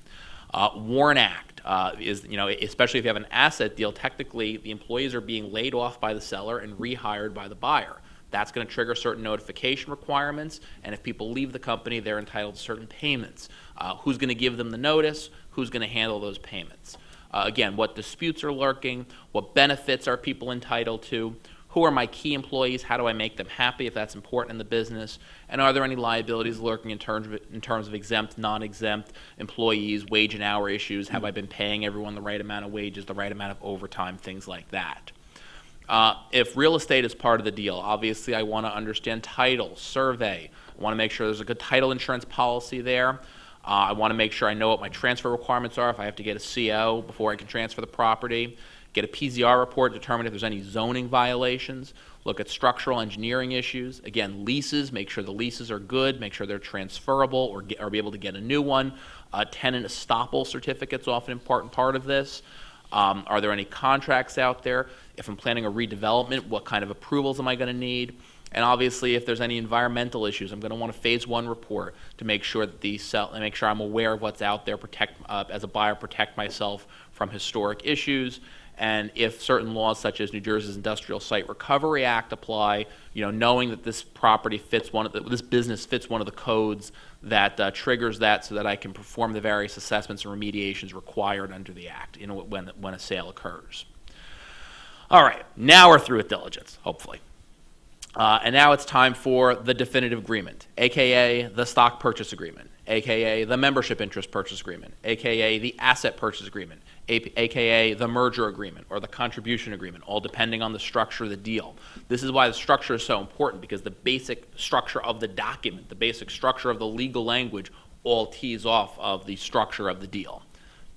Warrant Act is, especially if you have an asset deal, technically the employees are being laid off by the seller and rehired by the buyer. That's going to trigger certain notification requirements, and if people leave the company, they're entitled to certain payments. Who's going to give them the notice? Who's going to handle those payments? Again, what disputes are lurking? What benefits are people entitled to? Who are my key employees? How do I make them happy if that's important in the business? And are there any liabilities lurking in terms of exempt, non-exempt employees, wage and hour issues? Have I been paying everyone the right amount of wages, the right amount of overtime, things like that? If real estate is part of the deal, obviously I want to understand title, survey. I want to make sure there's a good title insurance policy there. I want to make sure I know what my transfer requirements are if I have to get a CO before I can transfer the property. Get a PZR report, determine if there's any zoning violations. Look at structural engineering issues. Again, leases, make sure the leases are good, make sure they're transferable or be able to get a new one. Tenant estoppel certificate's often an important part of this. Are there any contracts out there? If I'm planning a redevelopment, what kind of approvals am I going to need? And obviously, if there's any environmental issues, I'm going to want a phase 1 report to make sure that make sure I'm aware of what's out there, as a buyer, protect myself from historic issues. And if certain laws such as New Jersey's Industrial Site Recovery Act apply, knowing that this property fits this business fits one of the codes that triggers that, so that I can perform the various assessments and remediations required under the act when a sale occurs. All right, now we're through with diligence, hopefully. And now it's time for the definitive agreement, aka the stock purchase agreement, aka the membership interest purchase agreement, aka the asset purchase agreement, aka the merger agreement or the contribution agreement, all depending on the structure of the deal. This is why the structure is so important, because the basic structure of the document, the basic structure of the legal language, all tees off of the structure of the deal.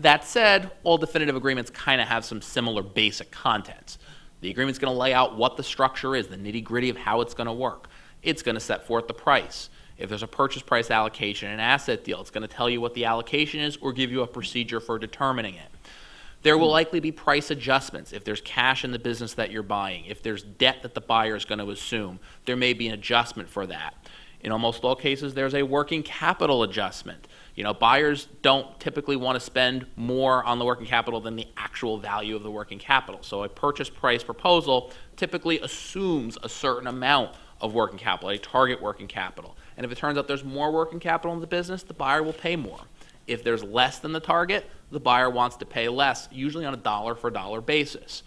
That said, all definitive agreements kind of have some similar basic contents. The agreement's going to lay out what the structure is, the nitty-gritty of how it's going to work. It's going to set forth the price. If there's a purchase price allocation, an asset deal, it's going to tell you what the allocation is or give you a procedure for determining it. There will likely be price adjustments. If there's cash in the business that you're buying, if there's debt that the buyer is going to assume, there may be an adjustment for that. In almost all cases, there's a working capital adjustment. Buyers don't typically want to spend more on the working capital than the actual value of the working capital. So a purchase price proposal typically assumes a certain amount of working capital, a target working capital. And if it turns out there's more working capital in the business, the buyer will pay more. If there's less than the target, the buyer wants to pay less, usually on a dollar-for-dollar basis.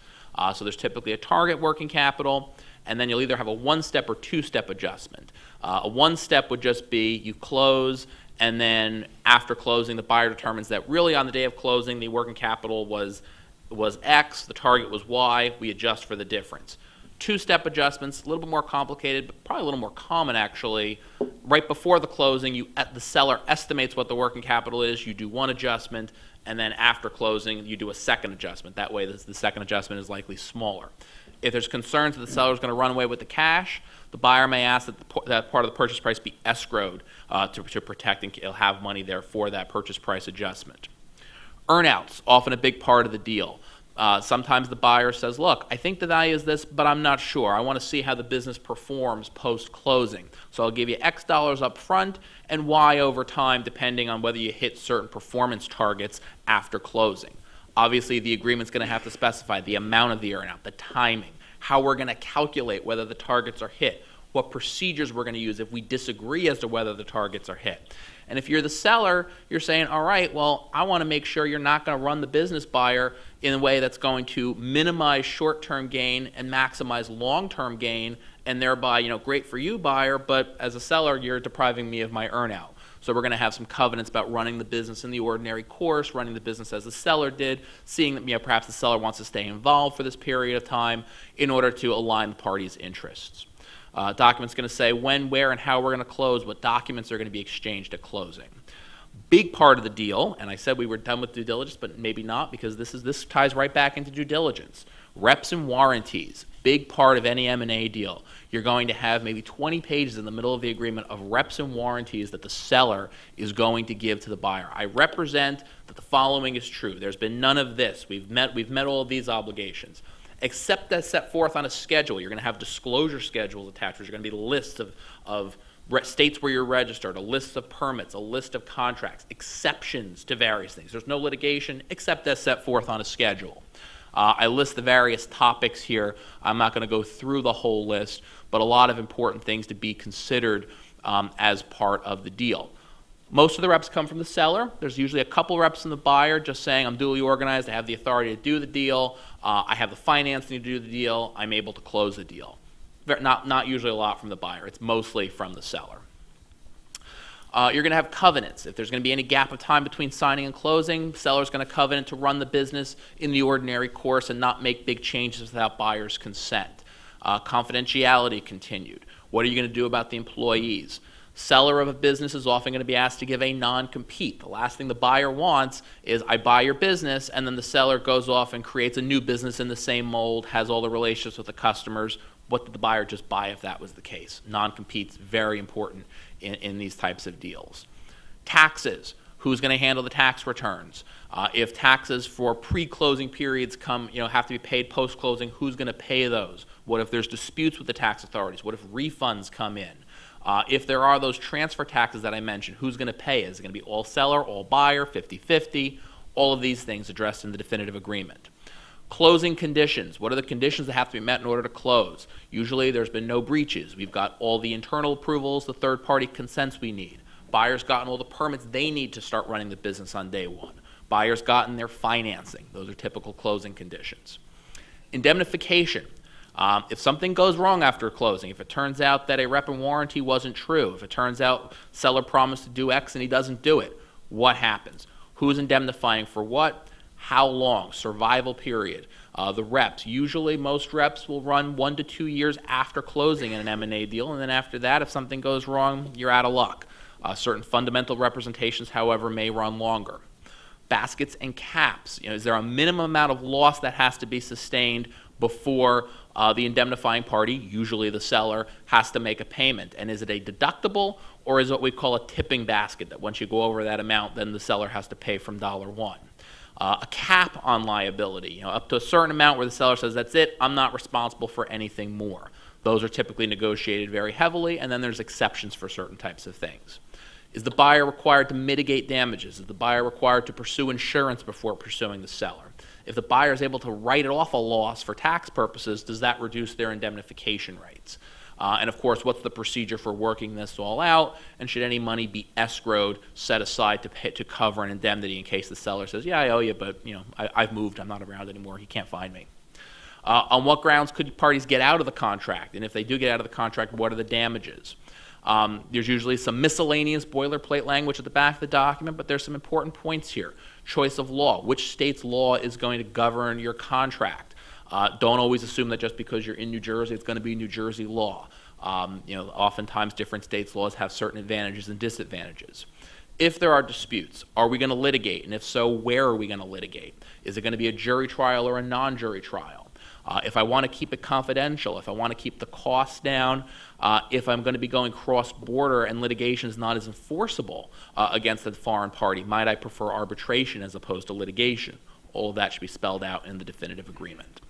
So there's typically a target working capital, and then you'll either have a one-step or two-step adjustment. A one-step would just be you close, and then after closing, the buyer determines that really on the day of closing, the working capital was X, the target was Y, we adjust for the difference. Two-step adjustments, a little bit more complicated, but probably a little more common actually. Right before the closing, the seller estimates what the working capital is, you do one adjustment, and then after closing, you do a second adjustment. That way, the second adjustment is likely smaller. If there's concerns that the seller is going to run away with the cash, the buyer may ask that part of the purchase price be escrowed to protect, and he'll have money there for that purchase price adjustment. Earnouts, often a big part of the deal. Sometimes the buyer says, look, I think the value is this, but I'm not sure. I want to see how the business performs post-closing. So I'll give you X dollars up front and Y over time, depending on whether you hit certain performance targets after closing. Obviously, the agreement's going to have to specify the amount of the earnout, the timing, how we're going to calculate whether the targets are hit, what procedures we're going to use if we disagree as to whether the targets are hit. And if you're the seller, you're saying, all right, well, I want to make sure you're not going to run the business buyer in a way that's going to minimize short-term gain and maximize long-term gain, and thereby, great for you, buyer, but as a seller, you're depriving me of my earnout. So we're going to have some covenants about running the business in the ordinary course, running the business as the seller did, seeing that perhaps the seller wants to stay involved for this period of time in order to align the parties' interests. Document's going to say when, where, and how we're going to close, what documents are going to be exchanged at closing. Big part of the deal, and I said we were done with due diligence, but maybe not, because this ties right back into due diligence. Reps and warranties, big part of any M&A deal. You're going to have maybe 20 pages in the middle of the agreement of reps and warranties that the seller is going to give to the buyer. I represent that the following is true. There's been none of this. We've met all of these obligations. Except as set forth on a schedule. You're going to have disclosure schedules attached, which are going to be lists of states where you're registered, a list of permits, a list of contracts, exceptions to various things. There's no litigation except as set forth on a schedule. I list the various topics here. I'm not going to go through the whole list, but a lot of important things to be considered as part of the deal. Most of the reps come from the seller. There's usually a couple reps from the buyer just saying, I'm duly organized, I have the authority to do the deal, I have the financing to do the deal, I'm able to close the deal. Not usually a lot from the buyer. It's mostly from the seller. You're going to have covenants. If there's going to be any gap of time between signing and closing, the seller's going to covenant to run the business in the ordinary course and not make big changes without buyer's consent. Confidentiality continued. What are you going to do about the employees? Seller of a business is often going to be asked to give a non-compete. The last thing the buyer wants is, I buy your business, and then the seller goes off and creates a new business in the same mold, has all the relationships with the customers. What did the buyer just buy if that was the case? Non-compete's very important in these types of deals. Taxes. Who's going to handle the tax returns? If taxes for pre-closing periods have to be paid post-closing, who's going to pay those? What if there's disputes with the tax authorities? What if refunds come in? If there are those transfer taxes that I mentioned, who's going to pay? Is it going to be all seller, all buyer, 50-50? All of these things addressed in the definitive agreement. Closing conditions. What are the conditions that have to be met in order to close? Usually there's been no breaches. We've got all the internal approvals, the third-party consents we need. Buyer's gotten all the permits they need to start running the business on day one. Buyer's gotten their financing. Those are typical closing conditions. Indemnification. If something goes wrong after closing, if it turns out that a rep and warranty wasn't true, if it turns out seller promised to do X and he doesn't do it, what happens? Who's indemnifying for what? How long? Survival period. The reps. Usually most reps will run 1 to 2 years after closing in an M&A deal, and then after that, if something goes wrong, you're out of luck. Certain fundamental representations, however, may run longer. Baskets and caps. Is there a minimum amount of loss that has to be sustained before the indemnifying party, usually the seller, has to make a payment? And is it a deductible, or is it what we call a tipping basket, that once you go over that amount, then the seller has to pay from $1? A cap on liability, up to a certain amount where the seller says, that's it, I'm not responsible for anything more. Those are typically negotiated very heavily, and then there's exceptions for certain types of things. Is the buyer required to mitigate damages? Is the buyer required to pursue insurance before pursuing the seller? If the buyer is able to write off a loss for tax purposes, does that reduce their indemnification rates? And of course, what's the procedure for working this all out? And should any money be escrowed, set aside to cover an indemnity in case the seller says, yeah, I owe you, but I've moved, I'm not around anymore, he can't find me. On what grounds could parties get out of the contract? And if they do get out of the contract, what are the damages? There's usually some miscellaneous boilerplate language at the back of the document, but there's some important points here. Choice of law. Which state's law is going to govern your contract? Don't always assume that just because you're in New Jersey, it's going to be New Jersey law. Oftentimes different states' laws have certain advantages and disadvantages. If there are disputes, are we going to litigate? And if so, where are we going to litigate? Is it going to be a jury trial or a non-jury trial? If I want to keep it confidential, if I want to keep the costs down, if I'm going to be going cross-border and litigation is not as enforceable against the foreign party, might I prefer arbitration as opposed to litigation? All of that should be spelled out in the definitive agreement.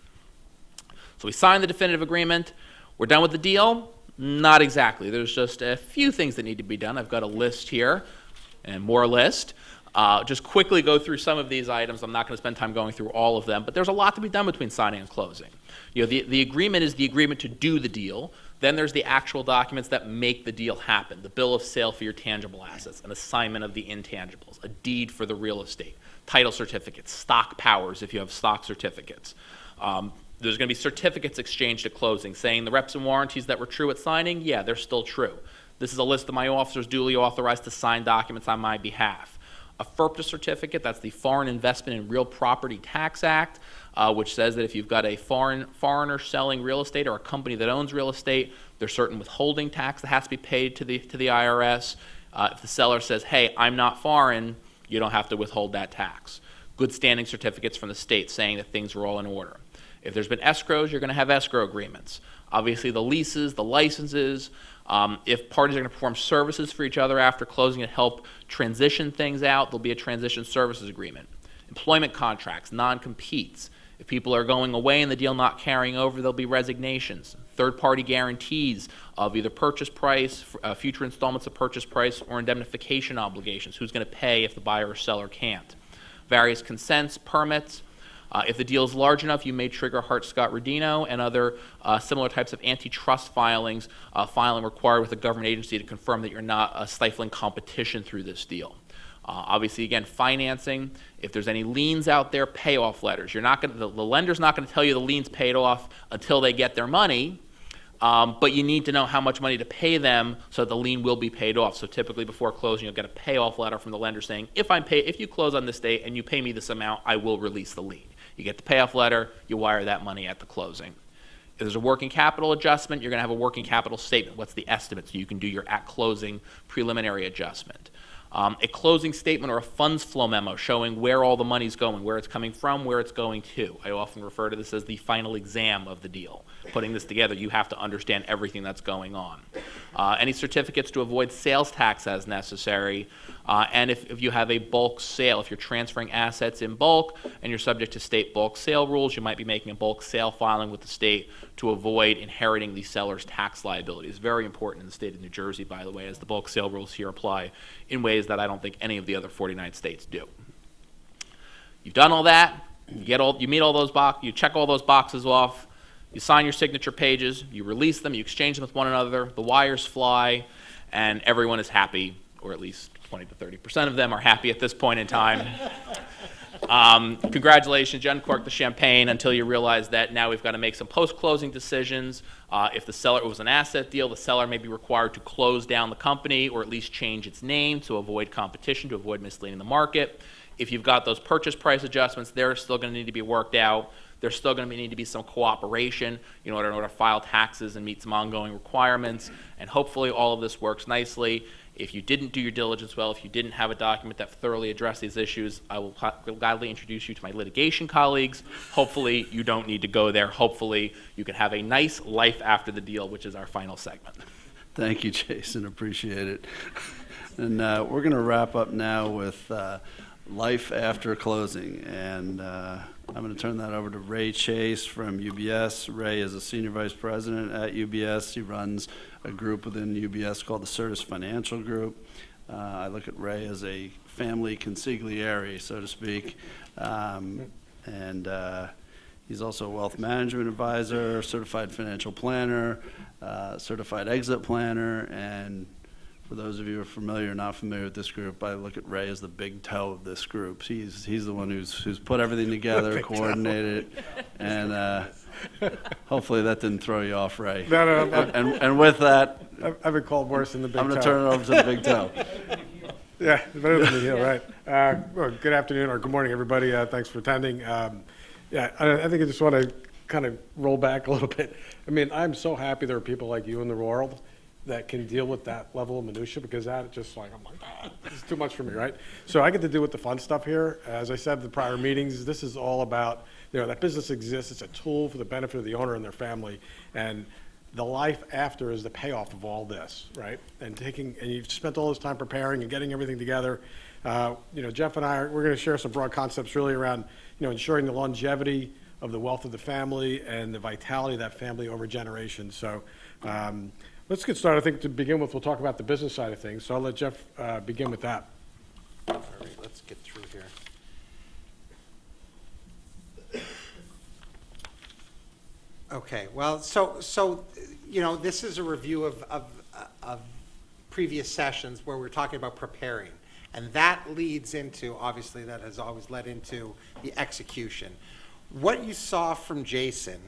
So we sign the definitive agreement. We're done with the deal? Not exactly. There's just a few things that need to be done. I've got a list here and more list. Just quickly go through some of these items. I'm not going to spend time going through all of them, but there's a lot to be done between signing and closing. You know, the agreement is the agreement to do the deal. Then there's the actual documents that make the deal happen. The bill of sale for your tangible assets, an assignment of the intangibles, a deed for the real estate, title certificates, stock powers if you have stock certificates. There's going to be certificates exchanged at closing saying the reps and warranties that were true at signing, yeah, they're still true. This is a list of my officers duly authorized to sign documents on my behalf. A FIRPTA certificate, that's the Foreign Investment in Real Property Tax Act, which says that if you've got a foreigner selling real estate or a company that owns real estate, there's certain withholding tax that has to be paid to the IRS. If the seller says, hey, I'm not foreign, you don't have to withhold that tax. Good standing certificates from the state saying that things are all in order. If there's been escrows, you're going to have escrow agreements. Obviously, the leases, the licenses. If parties are going to perform services for each other after closing to help transition things out, there'll be a transition services agreement. Employment contracts, non-competes. If people are going away and the deal not carrying over, there'll be resignations. Third-party guarantees of either purchase price, future installments of purchase price, or indemnification obligations. Who's going to pay if the buyer or seller can't? Various consents, permits. If the deal is large enough, you may trigger Hart-Scott-Rodino and other similar types of antitrust filings, filing required with a government agency to confirm that you're not stifling competition through this deal. Obviously, again, financing. If there's any liens out there, payoff letters. You're not going the lender's not going to tell you the lien's paid off until they get their money, but you need to know how much money to pay them so that the lien will be paid off. So typically before closing, you'll get a payoff letter from the lender saying, if you close on this date and you pay me this amount, I will release the lien. You get the payoff letter, you wire that money at the closing. If there's a working capital adjustment, you're going to have a working capital statement. What's the estimate? So you can do your at-closing preliminary adjustment. A closing statement or a funds flow memo showing where all the money's going, where it's coming from, where it's going to. I often refer to this as the final exam of the deal. Putting this together, you have to understand everything that's going on. Any certificates to avoid sales tax as necessary. And if you have a bulk sale, if you're transferring assets in bulk and you're subject to state bulk sale rules, you might be making a bulk sale filing with the state to avoid inheriting the seller's tax liability. It's very important in the state of New Jersey, by the way, as the bulk sale rules here apply in ways that I don't think any of the other 49 states do. You've done all that. You meet all those you check all those boxes off. You sign your signature pages. You release them. You exchange them with one another. The wires fly, and everyone is happy, or at least 20 to 30% of them are happy at this point in time. Congratulations, you uncork the champagne until you realize that now we've got to make some post-closing decisions. If the seller, it was an asset deal, the seller may be required to close down the company or at least change its name to avoid competition, to avoid misleading the market. If you've got those purchase price adjustments, they're still going to need to be worked out. There's still going to need to be some cooperation in order to file taxes and meet some ongoing requirements. And hopefully all of this works nicely. If you didn't do your diligence well, if you didn't have a document that thoroughly addressed these issues, I will gladly introduce you to my litigation colleagues. Hopefully you don't need to go there. Hopefully you can have a nice life after the deal, which is our final segment. Thank you, Jason. Appreciate it. And we're going to wrap up now with life after closing. And I'm going to turn that over to Ray Chase from UBS. Ray is a senior vice president at UBS. He runs a group within UBS called the Certus Financial Group. I look at Ray as a family consigliere, so to speak. And he's also a wealth management advisor, certified financial planner, certified exit planner, and for those of you who are familiar or not familiar with this group, I look at Ray as the big toe of this group. He's the one who's put everything together, coordinated it, and hopefully that didn't throw you off, Ray. No. And with that, I've been called worse than the big toe. I'm going to turn it over to the big toe. Yeah, better than the heel, right. Well, good afternoon or good morning, everybody. Thanks for attending. I think I just want to kind of roll back a little bit. I mean, I'm so happy there are people like you in the world that can deal with that level of minutia, because that just like, I'm like, this is too much for me, right? So I get to do with the fun stuff here. As I said in the prior meetings, this is all about that business exists. It's a tool for the benefit of the owner and their family. And the life after is the payoff of all this, right? And you've spent all this time preparing and getting everything together. Jeff and we're going to share some broad concepts really around, ensuring the longevity of the wealth of the family and the vitality of that family over generations. So let's get started. I think to begin with, we'll talk about the business side of things. So I'll let Jeff begin with that. All right, let's get through here. Okay, well, so this is a review of previous sessions where we're talking about preparing. And that leads into, obviously, that has always led into the execution. What you saw from Jason,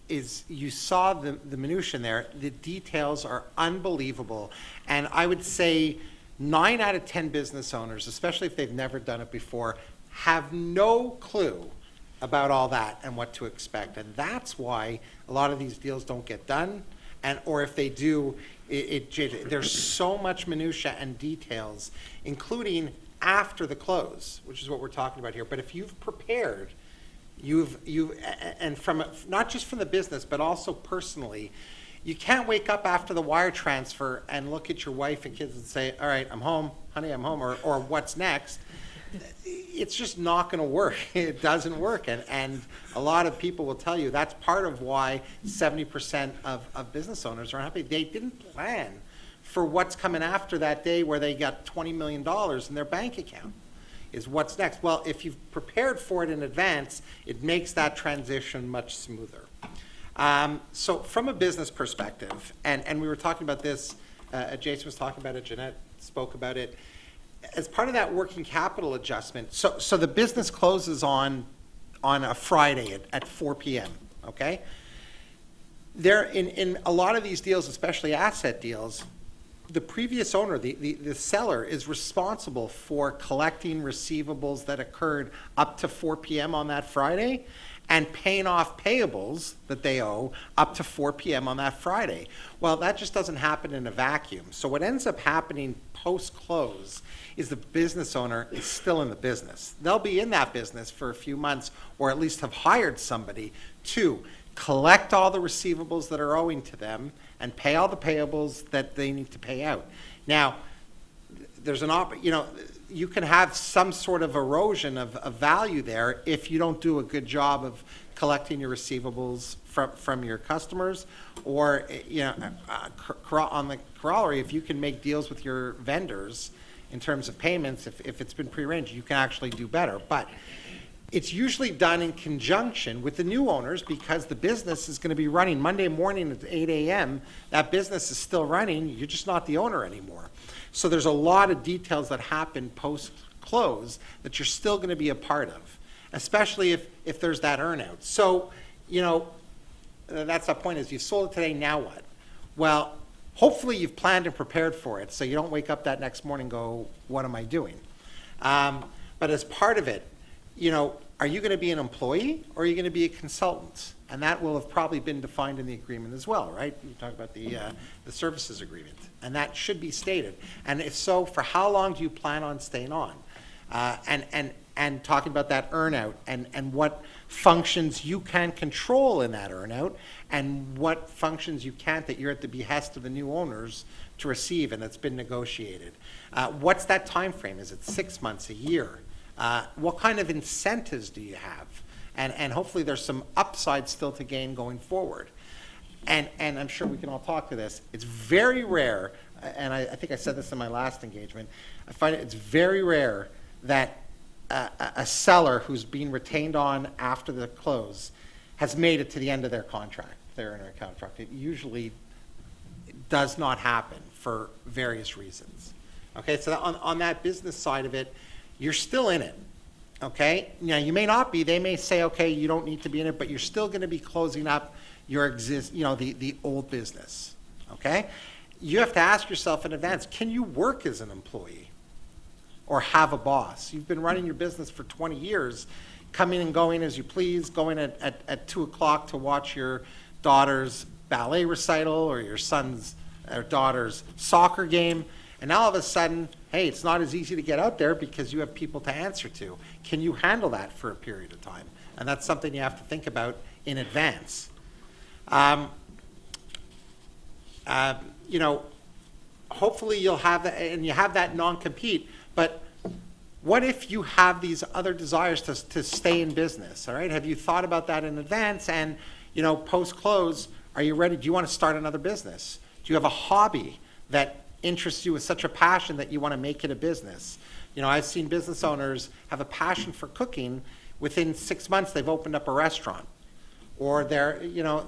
is you saw the minutia in there. The details are unbelievable. And I would say 9 out of 10 business owners, especially if they've never done it before, have no clue about all that and what to expect. And that's why a lot of these deals don't get done. Or if they do, there's so much minutia and details, including after the close, which is what we're talking about here. But if you've prepared, and from not just from the business, but also personally, you can't wake up after the wire transfer and look at your wife and kids and say, all right, I'm home, honey, I'm home, or what's next? It's just not going to work. It doesn't work. And a lot of people will tell you that's part of why 70% of business owners are unhappy. They didn't plan for what's coming after that day where they got $20 million in their bank account, is what's next. Well, if you've prepared for it in advance, it makes that transition much smoother. So from a business perspective, and we were talking about this, Jason was talking about it, Jeanette spoke about it, as part of that working capital adjustment, so the business closes on a Friday at 4 p.m., okay? There, in a lot of these deals, especially asset deals, the previous owner, the seller, is responsible for collecting receivables that occurred up to 4 p.m. on that Friday and paying off payables that they owe up to 4 p.m. on that Friday. Well, that just doesn't happen in a vacuum. So what ends up happening post-close is the business owner is still in the business. They'll be in that business for a few months, or at least have hired somebody to collect all the receivables that are owing to them and pay all the payables that they need to pay out. Now, there's you can have some sort of erosion of value there if you don't do a good job of collecting your receivables from your customers, or on the corollary, if you can make deals with your vendors in terms of payments, if it's been prearranged, you can actually do better. But it's usually done in conjunction with the new owners, because the business is going to be running Monday morning at 8 a.m. That business is still running. You're just not the owner anymore. So there's a lot of details that happen post-close that you're still going to be a part of, especially if there's that earnout. So, that's the point, is you've sold it today, now what? Well, hopefully you've planned and prepared for it, so you don't wake up that next morning and go, what am I doing? But as part of it, are you going to be an employee or are you going to be a consultant? And that will have probably been defined in the agreement as well, right? You talk about the services agreement, and that should be stated. And if so, for how long do you plan on staying on? And talking about that earnout and what functions you can control in that earnout and what functions you can't, that you're at the behest of the new owners to receive and that's been negotiated. What's that time frame? Is it 6 months, a year? What kind of incentives do you have? And hopefully there's some upside still to gain going forward. And I'm sure we can all talk to this. It's very rare, and I think I said this in my last engagement, I find it's very rare that a seller who's being retained on after the close has made it to the end of their contract, their inner contract. It usually does not happen for various reasons. Okay, so on that business side of it, you're still in it. Okay, now you may not be. They may say, okay, you don't need to be in it, but you're still going to be closing up your the old business. Okay, you have to ask yourself in advance: can you work as an employee or have a boss? You've been running your business for 20 years, coming and going as you please, going at 2 o'clock to watch your daughter's ballet recital or your son's or daughter's soccer game. And now all of a sudden, hey, it's not as easy to get out there because you have people to answer to. Can you handle that for a period of time? And that's something you have to think about in advance. You know, hopefully you'll have that, and you have that non-compete, but what if you have these other desires to stay in business, all right? Have you thought about that in advance? And, you know, post-close, are you ready? Do you want to start another business? Do you have a hobby that interests you with such a passion that you want to make it a business? You know, I've seen business owners have a passion for cooking. Within 6 months, they've opened up a restaurant. Or they're, you know,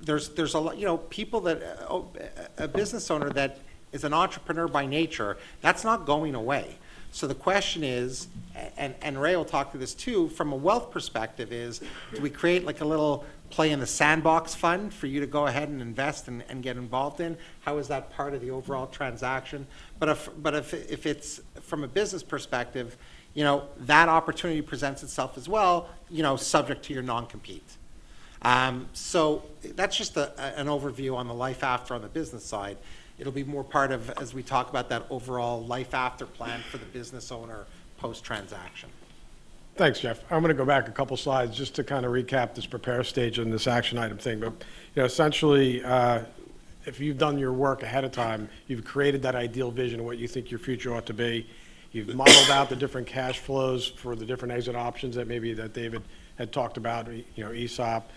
there's a lot, you know, people that, a business owner that is an entrepreneur by nature, that's not going away. So the question is, and Ray will talk to this too, from a wealth perspective is, do we create like a little play in the sandbox fund for you to go ahead and invest and get involved in? How is that part of the overall transaction? But if it's from a business perspective, you know, that opportunity presents itself as well, you know, subject to your non-compete. So that's just an overview on the life after on the business side. It'll be more part of, as we talk about that overall life after plan for the business owner post-transaction. Thanks, Jeff. I'm going to go back a couple slides just to kind of recap this prepare stage and this action item thing. But, you know, essentially, if you've done your work ahead of time, you've created that ideal vision of what you think your future ought to be. You've modeled out the different cash flows for the different exit options that maybe that David had talked about, you know, ESOP,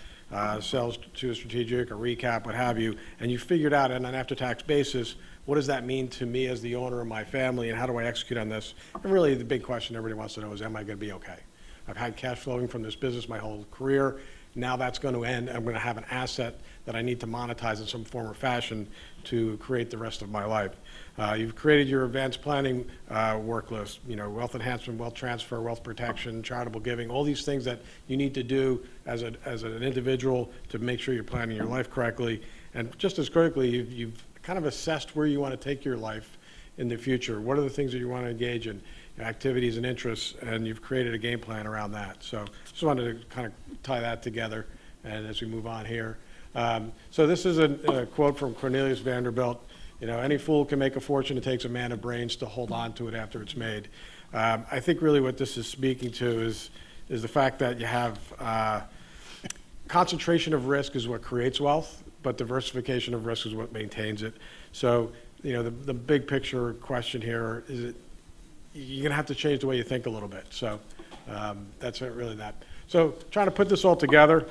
sales to a strategic, a recap, what have you, and you figured out on an after-tax basis, what does that mean to me as the owner of my family, and how do I execute on this? And really, the big question everybody wants to know is, am I going to be okay? I've had cash flowing from this business my whole career. Now that's going to end. I'm going to have an asset that I need to monetize in some form or fashion to create the rest of my life. You've created your advanced planning work list, you know, wealth enhancement, wealth transfer, wealth protection, charitable giving, all these things that you need to do as an individual to make sure you're planning your life correctly. And just as critically, you've kind of assessed where you want to take your life in the future. What are the things that you want to engage in, activities and interests, and you've created a game plan around that. So just wanted to kind of tie that together and as we move on here. So this is a quote from Cornelius Vanderbilt. You know, any fool can make a fortune. It takes a man of brains to hold on to it after it's made. I think really what this is speaking to is the fact that you have concentration of risk is what creates wealth, but diversification of risk is what maintains it. So, you know, the big picture question here is you're going to have to change the way you think a little bit. So that's really that. So trying to put this all together,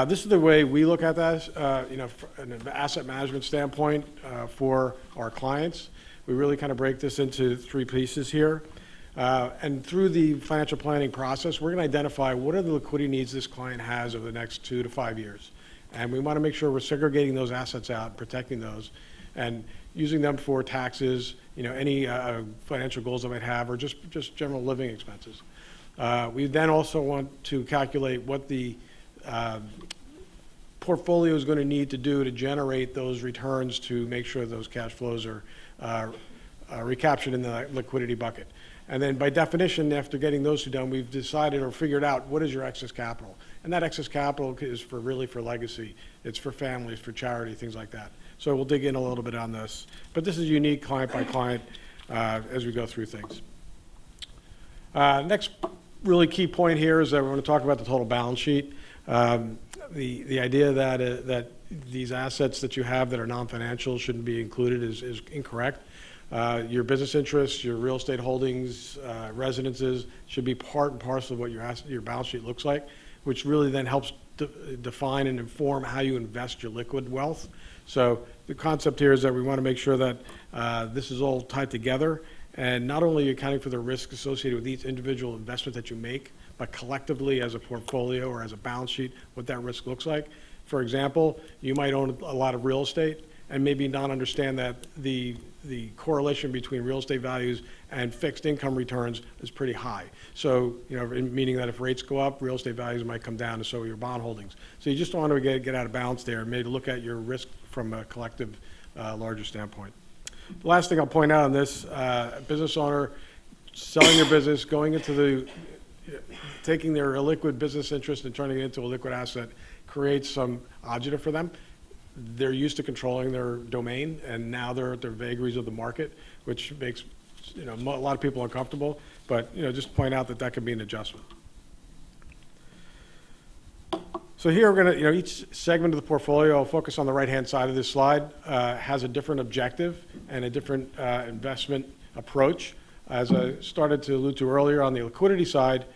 this is the way we look at that, you know, from an asset management standpoint for our clients. We really kind of break this into 3 pieces here. And through the financial planning process, we're going to identify what are the liquidity needs this client has over the next 2 to 5 years. And we want to make sure we're segregating those assets out, protecting those, and using them for taxes, you know, any financial goals they might have, or just general living expenses. We then also want to calculate what the portfolio is going to need to do to generate those returns to make sure those cash flows are recaptured in the liquidity bucket. And then by definition, after getting those 2 done, we've decided or figured out what is your excess capital. And that excess capital is really for legacy. It's for families, for charity, things like that. So we'll dig in a little bit on this. But this is unique client by client as we go through things. Next really key point here is that we're going to talk about the total balance sheet. The idea that these assets that you have that are non-financial shouldn't be included is incorrect. Your business interests, your real estate holdings, residences should be part and parcel of what your balance sheet looks like, which really then helps define and inform how you invest your liquid wealth. So the concept here is that we want to make sure that this is all tied together, and not only accounting for the risk associated with each individual investment that you make, but collectively as a portfolio or as a balance sheet, what that risk looks like. For example, you might own a lot of real estate and maybe not understand that the correlation between real estate values and fixed income returns is pretty high. So, you know, meaning that if rates go up, real estate values might come down, and so your bond holdings. So you just want to get out of balance there and maybe look at your risk from a collective, larger standpoint. The last thing I'll point out on this, business owner selling their business, going into taking their illiquid business interest and turning it into a liquid asset creates some agita for them. They're used to controlling their domain, and now they're at the vagaries of the market, which makes, you know, a lot of people uncomfortable. But, you know, just point out that that can be an adjustment. So here we're going to, each segment of the portfolio, I'll focus on the right-hand side of this slide, has a different objective and a different investment approach. As I started to allude to earlier on the liquidity side,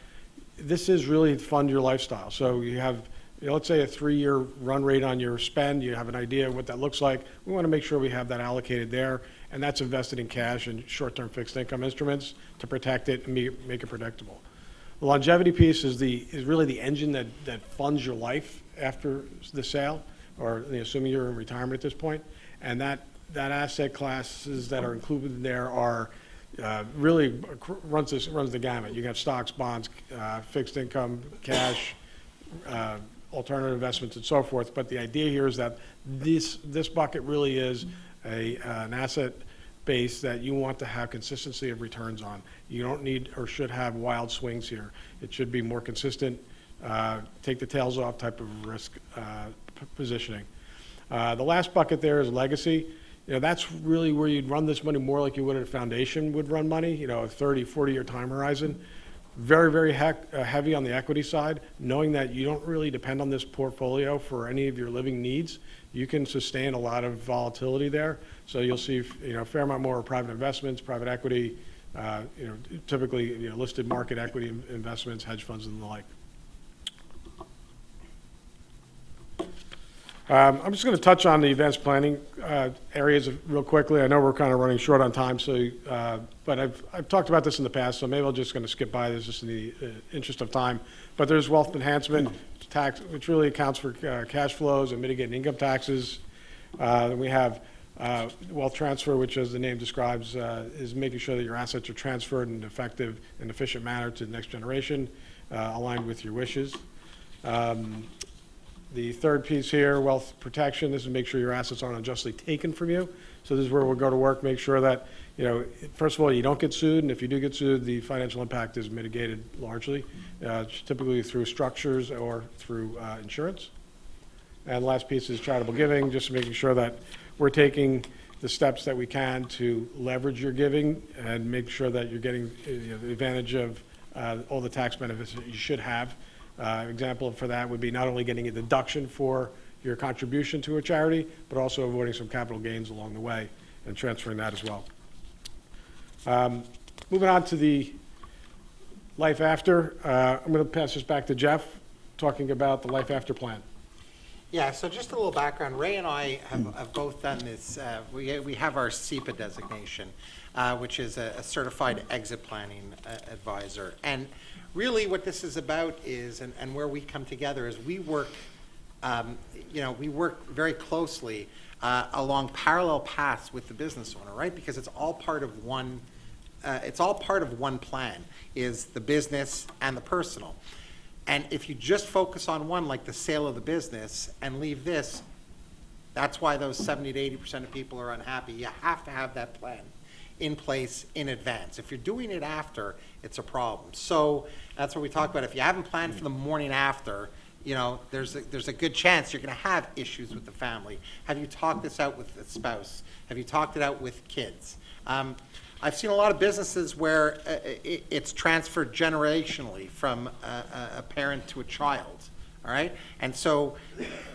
this is really to fund your lifestyle. So you have, let's say a 3-year run rate on your spend, you have an idea of what that looks like. We want to make sure we have that allocated there, and that's invested in cash and short-term fixed income instruments to protect it and make it predictable. The longevity piece is really the engine that funds your life after the sale, or assuming you're in retirement at this point. And that asset classes that are included in there are really runs the gamut. You have stocks, bonds, fixed income, cash, alternative investments, and so forth. But the idea here is that this bucket really is an asset base that you want to have consistency of returns on. You don't need or should have wild swings here. It should be more consistent, take the tails off type of risk positioning. The last bucket there is legacy. That's really where you'd run this money more like you would at a foundation would run money, a 30, 40-year time horizon. Very, very heavy on the equity side, knowing that you don't really depend on this portfolio for any of your living needs. You can sustain a lot of volatility there. So you'll see, a fair amount more private investments, private equity, typically, listed market equity investments, hedge funds, and the like. I'm just going to touch on the advanced planning areas real quickly. I know we're kind of running short on time, so but I've talked about this in the past, so maybe I'm just going to skip by this just in the interest of time. But there's wealth enhancement tax, which really accounts for cash flows and mitigating income taxes. We have wealth transfer, which, as the name describes, is making sure that your assets are transferred in an effective and efficient manner to the next generation, aligned with your wishes. The third piece here, wealth protection, this is make sure your assets aren't unjustly taken from you. So this is where we'll go to work, make sure that, first of all, you don't get sued, and if you do get sued, the financial impact is mitigated largely, typically through structures or through insurance. And the last piece is charitable giving, just making sure that we're taking the steps that we can to leverage your giving and make sure that you're getting the advantage of all the tax benefits that you should have. Example for that would be not only getting a deduction for your contribution to a charity, but also avoiding some capital gains along the way and transferring that as well. Moving on to the life after, I'm going to pass this back to Jeff, talking about the life after plan. Yeah, so just a little background. Ray and I have both done this. We have our SEPA designation, which is a certified exit planning advisor. And really what this is about is, and where we come together is we work, we work very closely along parallel paths with the business owner, right? Because it's all part of one plan, is the business and the personal. And if you just focus on one, like the sale of the business, and leave this, that's why those 70 to 80% of people are unhappy. You have to have that plan in place in advance. If you're doing it after, it's a problem. So that's what we talk about. If you haven't planned for the morning after, there's a good chance you're going to have issues with the family. Have you talked this out with the spouse? Have you talked it out with kids? I've seen a lot of businesses where it's transferred generationally from a parent to a child, all right? And so,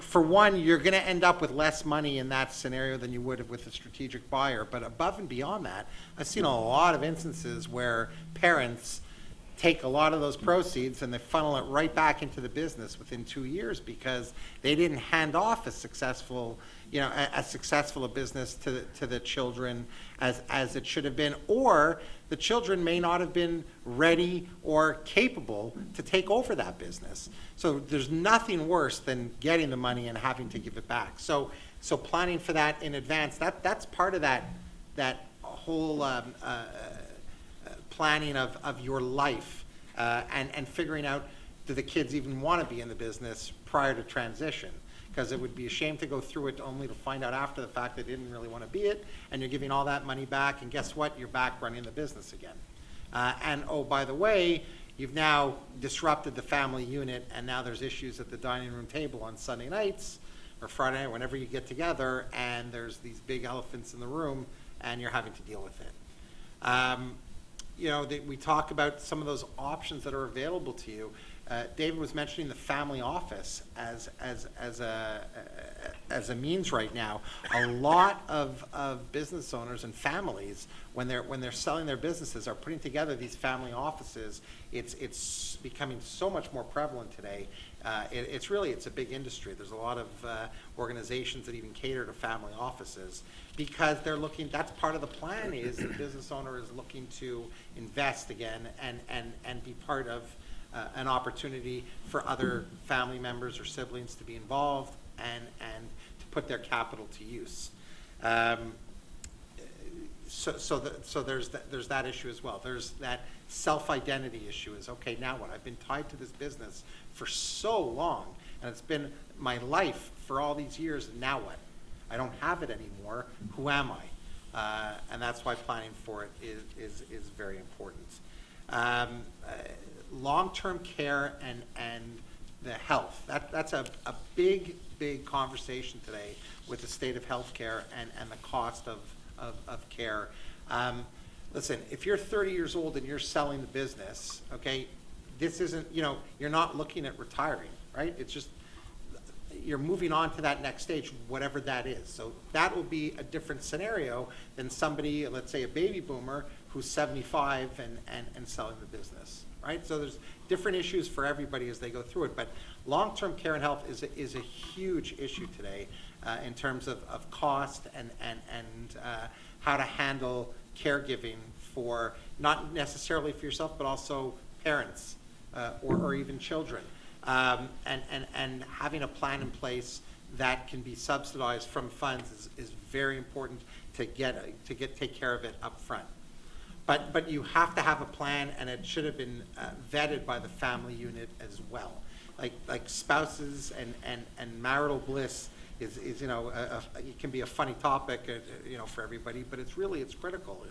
for one, you're going to end up with less money in that scenario than you would have with a strategic buyer. But above and beyond that, I've seen a lot of instances where parents take a lot of those proceeds and they funnel it right back into the business within 2 years because they didn't hand off as successful a business to the children as it should have been, or the children may not have been ready or capable to take over that business. So there's nothing worse than getting the money and having to give it back. So planning for that in advance, that's part of that whole planning of your life and figuring out, do the kids even want to be in the business prior to transition? Because it would be a shame to go through it only to find out after the fact they didn't really want to be it, and you're giving all that money back, and guess what? You're back running the business again. And oh, by the way, you've now disrupted the family unit, and now there's issues at the dining room table on Sunday nights or Friday night, whenever you get together, and there's these big elephants in the room, and you're having to deal with it. We talk about some of those options that are available to you. David was mentioning the family office as a means right now. A lot of business owners and families, when they're selling their businesses, are putting together these family offices. It's becoming so much more prevalent today. It's a big industry. There's a lot of organizations that even cater to family offices because they're looking. That's part of the plan. Is the business owner is looking to invest again and be part of an opportunity for other family members or siblings to be involved and to put their capital to use. So there's that issue as well. There's that self-identity issue is, okay, now what? I've been tied to this business for so long, and it's been my life for all these years, and now what? I don't have it anymore. Who am I? And that's why planning for it is very important. Long-term care and the health. That's a big conversation today with the state of healthcare and the cost of care. Listen, if you're 30 years old and you're selling the business, okay, this isn't, you're not looking at retiring, right? It's just, you're moving on to that next stage, whatever that is. So that will be a different scenario than somebody, let's say a baby boomer, who's 75 and selling the business, right? So there's different issues for everybody as they go through it. But long-term care and health is a huge issue today in terms of cost and how to handle caregiving for, not necessarily for yourself, but also parents or even children. And having a plan in place that can be subsidized from funds is very important to take care of it up front. But you have to have a plan, and it should have been vetted by the family unit as well. Like spouses and marital bliss is it can be a funny topic for everybody, but it's critical.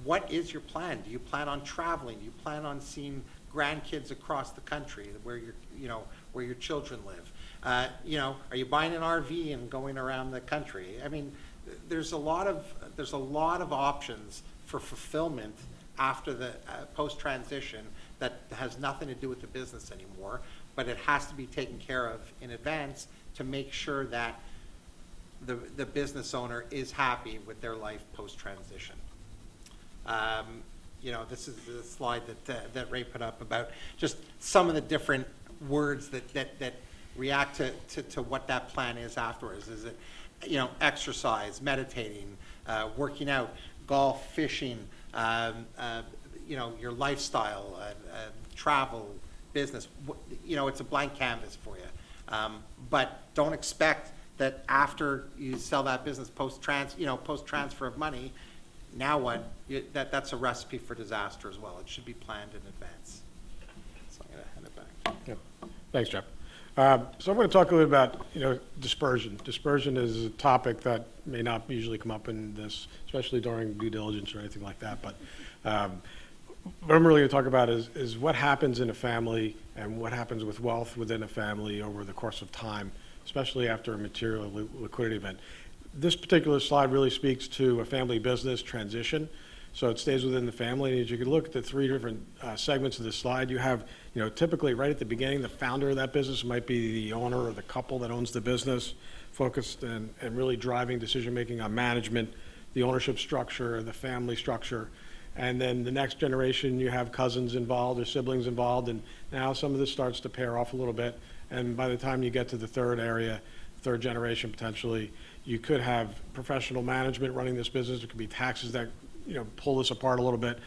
What is your plan? Do you plan on traveling? Do you plan on seeing grandkids across the country where your children live? Are you buying an RV and going around the country? I mean, there's a lot of options for fulfillment after the post-transition that has nothing to do with the business anymore, but it has to be taken care of in advance to make sure that the business owner is happy with their life post-transition. This is the slide that Ray put up about just some of the different words that react to what that plan is afterwards. Is it, exercise, meditating, working out, golf, fishing, your lifestyle, travel, business. It's a blank canvas for you. But don't expect that after you sell that business post-transfer of money, now what? That's a recipe for disaster as well. It should be planned in advance. So I'm going to hand it back. Yeah. Thanks, Jeff. So I'm going to talk a little about, dispersion. Dispersion is a topic that may not usually come up in this, especially during due diligence or anything like that. But what I'm really going to talk about is what happens in a family and what happens with wealth within a family over the course of time, especially after a material liquidity event. This particular slide really speaks to a family business transition. So it stays within the family. And as you can look at the three different segments of this slide, you have, typically right at the beginning, the founder of that business might be the owner or the couple that owns the business, focused and really driving decision-making on management, the ownership structure, the family structure. And then the next generation, you have cousins involved or siblings involved. And now some of this starts to pair off a little bit. And by the time you get to the third area, third generation potentially, you could have professional management running this business. There could be taxes that pull this apart a little bit.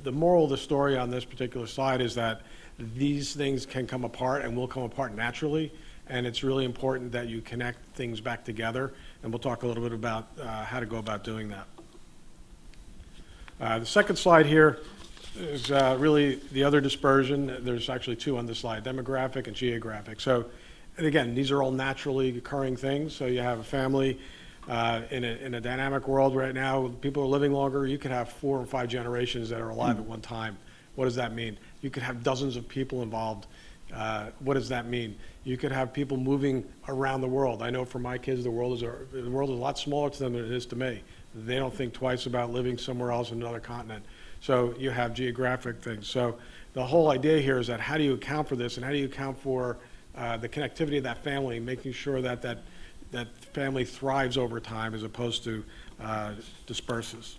The moral of the story on this particular slide is that these things can come apart and will come apart naturally, and it's really important that you connect things back together, and we'll talk a little bit about how to go about doing that. The second slide here is really the other dispersion. There's actually two on this slide, demographic and geographic. So, and again, these are all naturally occurring things. So you have a family in a dynamic world right now. People are living longer. You could have 4 or 5 generations that are alive at one time. What does that mean? You could have dozens of people involved. What does that mean? You could have people moving around the world. I know for my kids, the world is a lot smaller to them than it is to me. They don't think twice about living somewhere else in another continent. So you have geographic things. So the whole idea here is that how do you account for this, and how do you account for the connectivity of that family, making sure that that family thrives over time as opposed to disperses.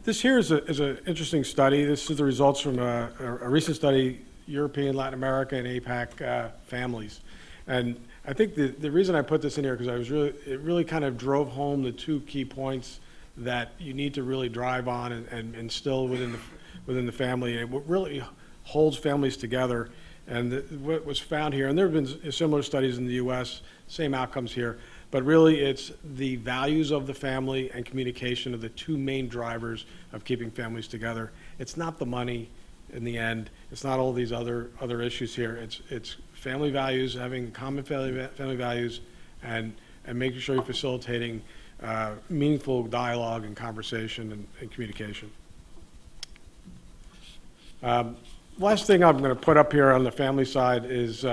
This here is an interesting study. This is the results from a recent study, European, Latin America, and APAC families. And I think the reason I put this in here, because it really kind of drove home the two key points that you need to really drive on and instill within the family, and what really holds families together. And what was found here, and there have been similar studies in the U.S., same outcomes here, but really it's the values of the family and communication are the two main drivers of keeping families together. It's not the money in the end. It's not all these other issues here. It's family values, having common family values, and making sure you're facilitating meaningful dialogue and conversation and communication. Last thing I'm going to put up here on the family side is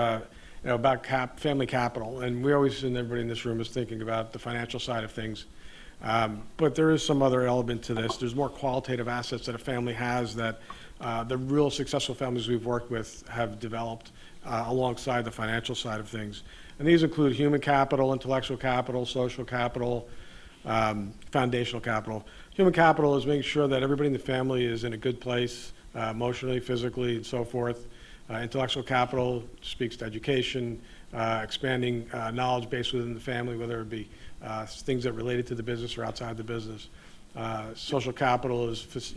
about family capital. And we always, and everybody in this room is thinking about the financial side of things. But there is some other element to this. There's more qualitative assets that a family has that the real successful families we've worked with have developed alongside the financial side of things. And these include human capital, intellectual capital, social capital, foundational capital. Human capital is making sure that everybody in the family is in a good place, emotionally, physically, and so forth. Intellectual capital speaks to education, expanding knowledge base within the family, whether it be things that related to the business or outside the business. Social capital is,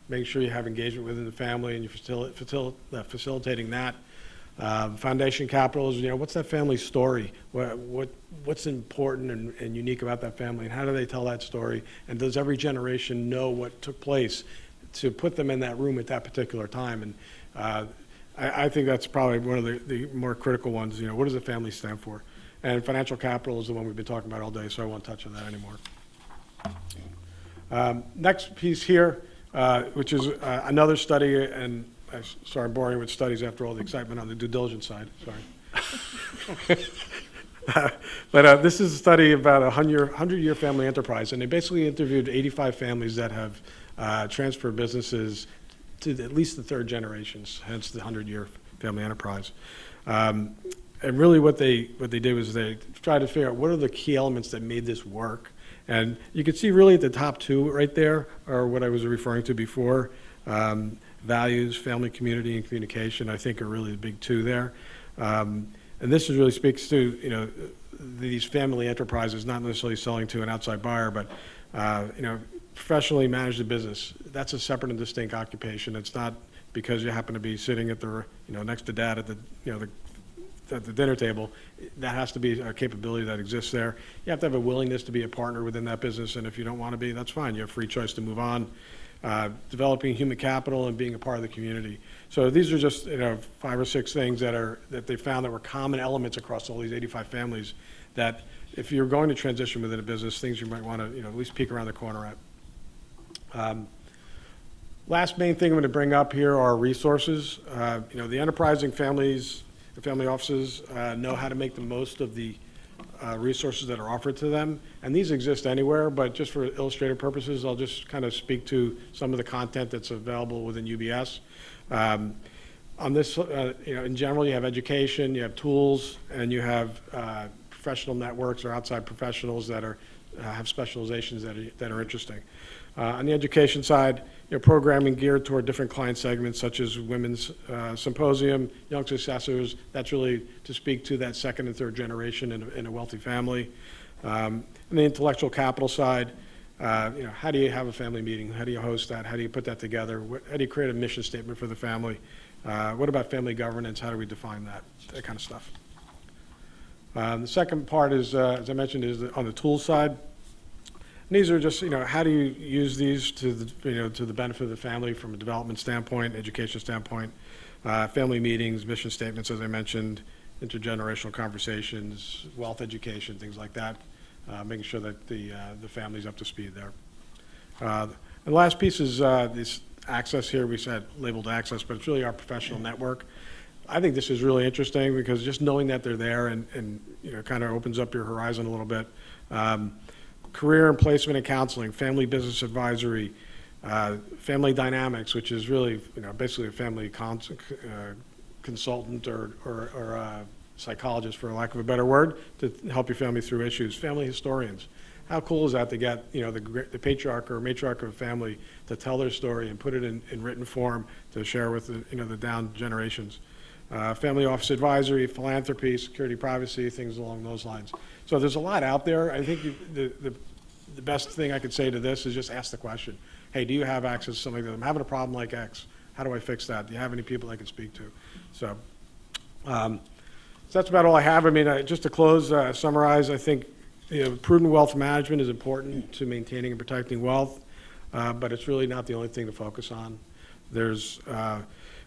making sure you have engagement within the family and you're facilitating that. Foundation capital is, what's that family story? What's important and unique about that family, and how do they tell that story? And does every generation know what took place to put them in that room at that particular time? And I think that's probably one of the more critical ones. What does a family stand for? And financial capital is the one we've been talking about all day, so I won't touch on that anymore. Next piece here, which is another study, and sorry, I'm boring with studies after all the excitement on the due diligence side. Sorry. But this is a study about a 100-year family enterprise, and they basically interviewed 85 families that have transferred businesses to at least the third generations, hence the 100-year family enterprise. And really what they did was they tried to figure out what are the key elements that made this work. And you can see really at the top two right there are what I was referring to before. Values, family, community, and communication, I think are really the big two there. And this really speaks to, these family enterprises, not necessarily selling to an outside buyer, but, professionally manage the business. That's a separate and distinct occupation. It's not because you happen to be sitting at the, next to dad at the, at the dinner table. That has to be a capability that exists there. You have to have a willingness to be a partner within that business, and if you don't want to be, that's fine. You have free choice to move on. Developing human capital and being a part of the community. So these are just 5 or 6 things that they found that were common elements across all these 85 families that if you're going to transition within a business, things you might want to at least peek around the corner at. Last main thing I'm going to bring up here are resources. The enterprising families, the family offices know how to make the most of the resources that are offered to them, and these exist anywhere, but just for illustrative purposes, I'll just kind of speak to some of the content that's available within UBS. On this, in general, you have education, you have tools, and you have professional networks or outside professionals that have specializations that are interesting. On the education side, programming geared toward different client segments such as women's symposium, young successors. That's really to speak to that second and third generation in a wealthy family. On the intellectual capital side, how do you have a family meeting? How do you host that? How do you put that together? How do you create a mission statement for the family? What about family governance? How do we define that? That kind of stuff. The second part is, as I mentioned, is on the tools side. And these are just, how do you use these to the benefit of the family from a development standpoint, education standpoint, family meetings, mission statements, as I mentioned, intergenerational conversations, wealth education, things like that, making sure that the family's up to speed there. And the last piece is this access here. We said labeled access, but it's really our professional network. I think this is really interesting because just knowing that they're there and kind of opens up your horizon a little bit. career and placement and counseling, family business advisory, family dynamics, which is really, basically a family consultant or psychologist, for lack of a better word, to help your family through issues. Family historians. How cool is that to get, the patriarch or matriarch of a family to tell their story and put it in written form to share with the down generations. Family office advisory, philanthropy, security, privacy, things along those lines. So there's a lot out there. I think the best thing I could say to this is just ask the question. Hey, do you have access to something that I'm having a problem like X? How do I fix that? Do you have any people I can speak to? So that's about all I have. I mean, just to close, summarize, I think prudent wealth management is important to maintaining and protecting wealth, but it's really not the only thing to focus on. There's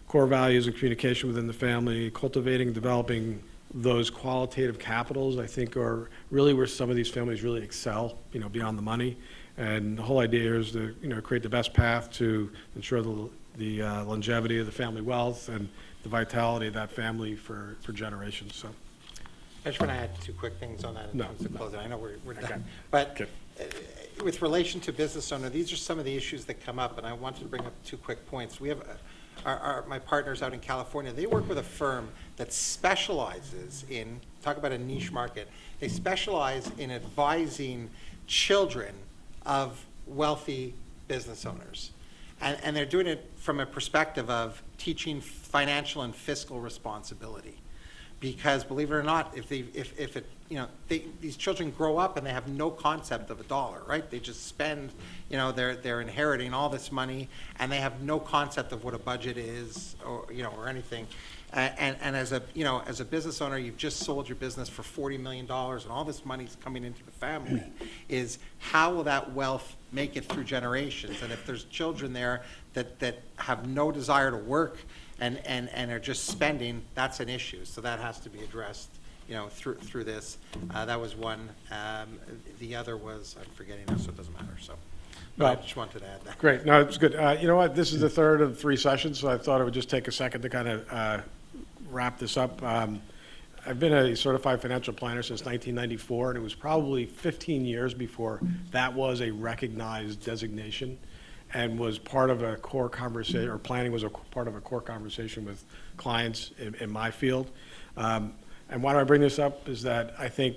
core values and communication within the family, cultivating and developing those qualitative capitals, I think, are really where some of these families really excel, beyond the money. And the whole idea is to, create the best path to ensure the longevity of the family wealth and the vitality of that family for generations. So. I just want to add two quick things on that in terms of closing. I know we're not done. But Okay. With relation to business owner, these are some of the issues that come up, and I wanted to bring up two quick points. We have my partners out in California. They work with a firm that specializes in, talk about a niche market, they specialize in advising children of wealthy business owners. And they're doing it from a perspective of teaching financial and fiscal responsibility. Because believe it or not, these children grow up and they have no concept of a dollar, right? They just spend, they're inheriting all this money and they have no concept of what a budget is or anything. And as a business owner, you've just sold your business for $40 million and all this money's coming into the family. Is how will that wealth make it through generations? And if there's children there that have no desire to work and are just spending, that's an issue. So that has to be addressed, through this. That was one. The other was, I'm forgetting now, so it doesn't matter. So, but I just wanted to add that. Great. No, it's good. You know what? This is the third of 3 sessions, so I thought it would just take a second to kind of wrap this up. I've been a certified financial planner since 1994, and it was probably 15 years before that was a recognized designation and was part of a core conversation, or planning was a part of a core conversation with clients in my field. And why do I bring this up is that I think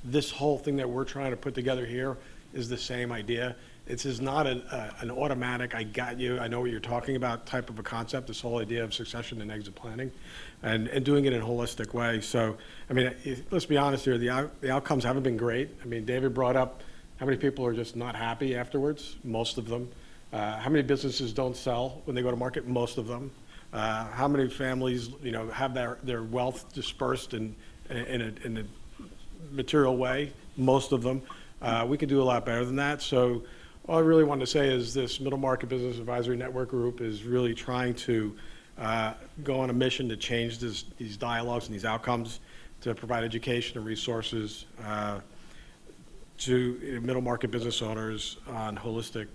this whole thing that we're trying to put together here is the same idea. This is not an automatic, I got you, I know what you're talking about type of a concept, this whole idea of succession and exit planning, and doing it in a holistic way. So, I mean, let's be honest here, the outcomes haven't been great. I mean, David brought up how many people are just not happy afterwards, most of them. How many businesses don't sell when they go to market? Most of them. How many families, have their wealth dispersed in a material way? Most of them. We could do a lot better than that. So all I really want to say is this Middle Market Business Advisory Network Group is really trying to go on a mission to change these dialogues and these outcomes, to provide education and resources to middle market business owners on holistic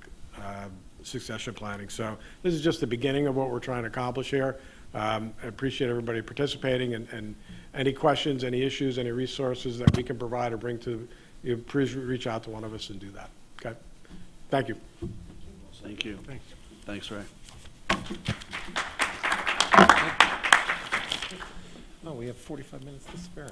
succession planning. So this is just the beginning of what we're trying to accomplish here. I appreciate everybody participating, and any questions, any issues, any resources that we can provide or bring to you, please reach out to one of us and do that. Okay? Thank you. Thank you. Thanks, Ray. Oh, we have 45 minutes to spare.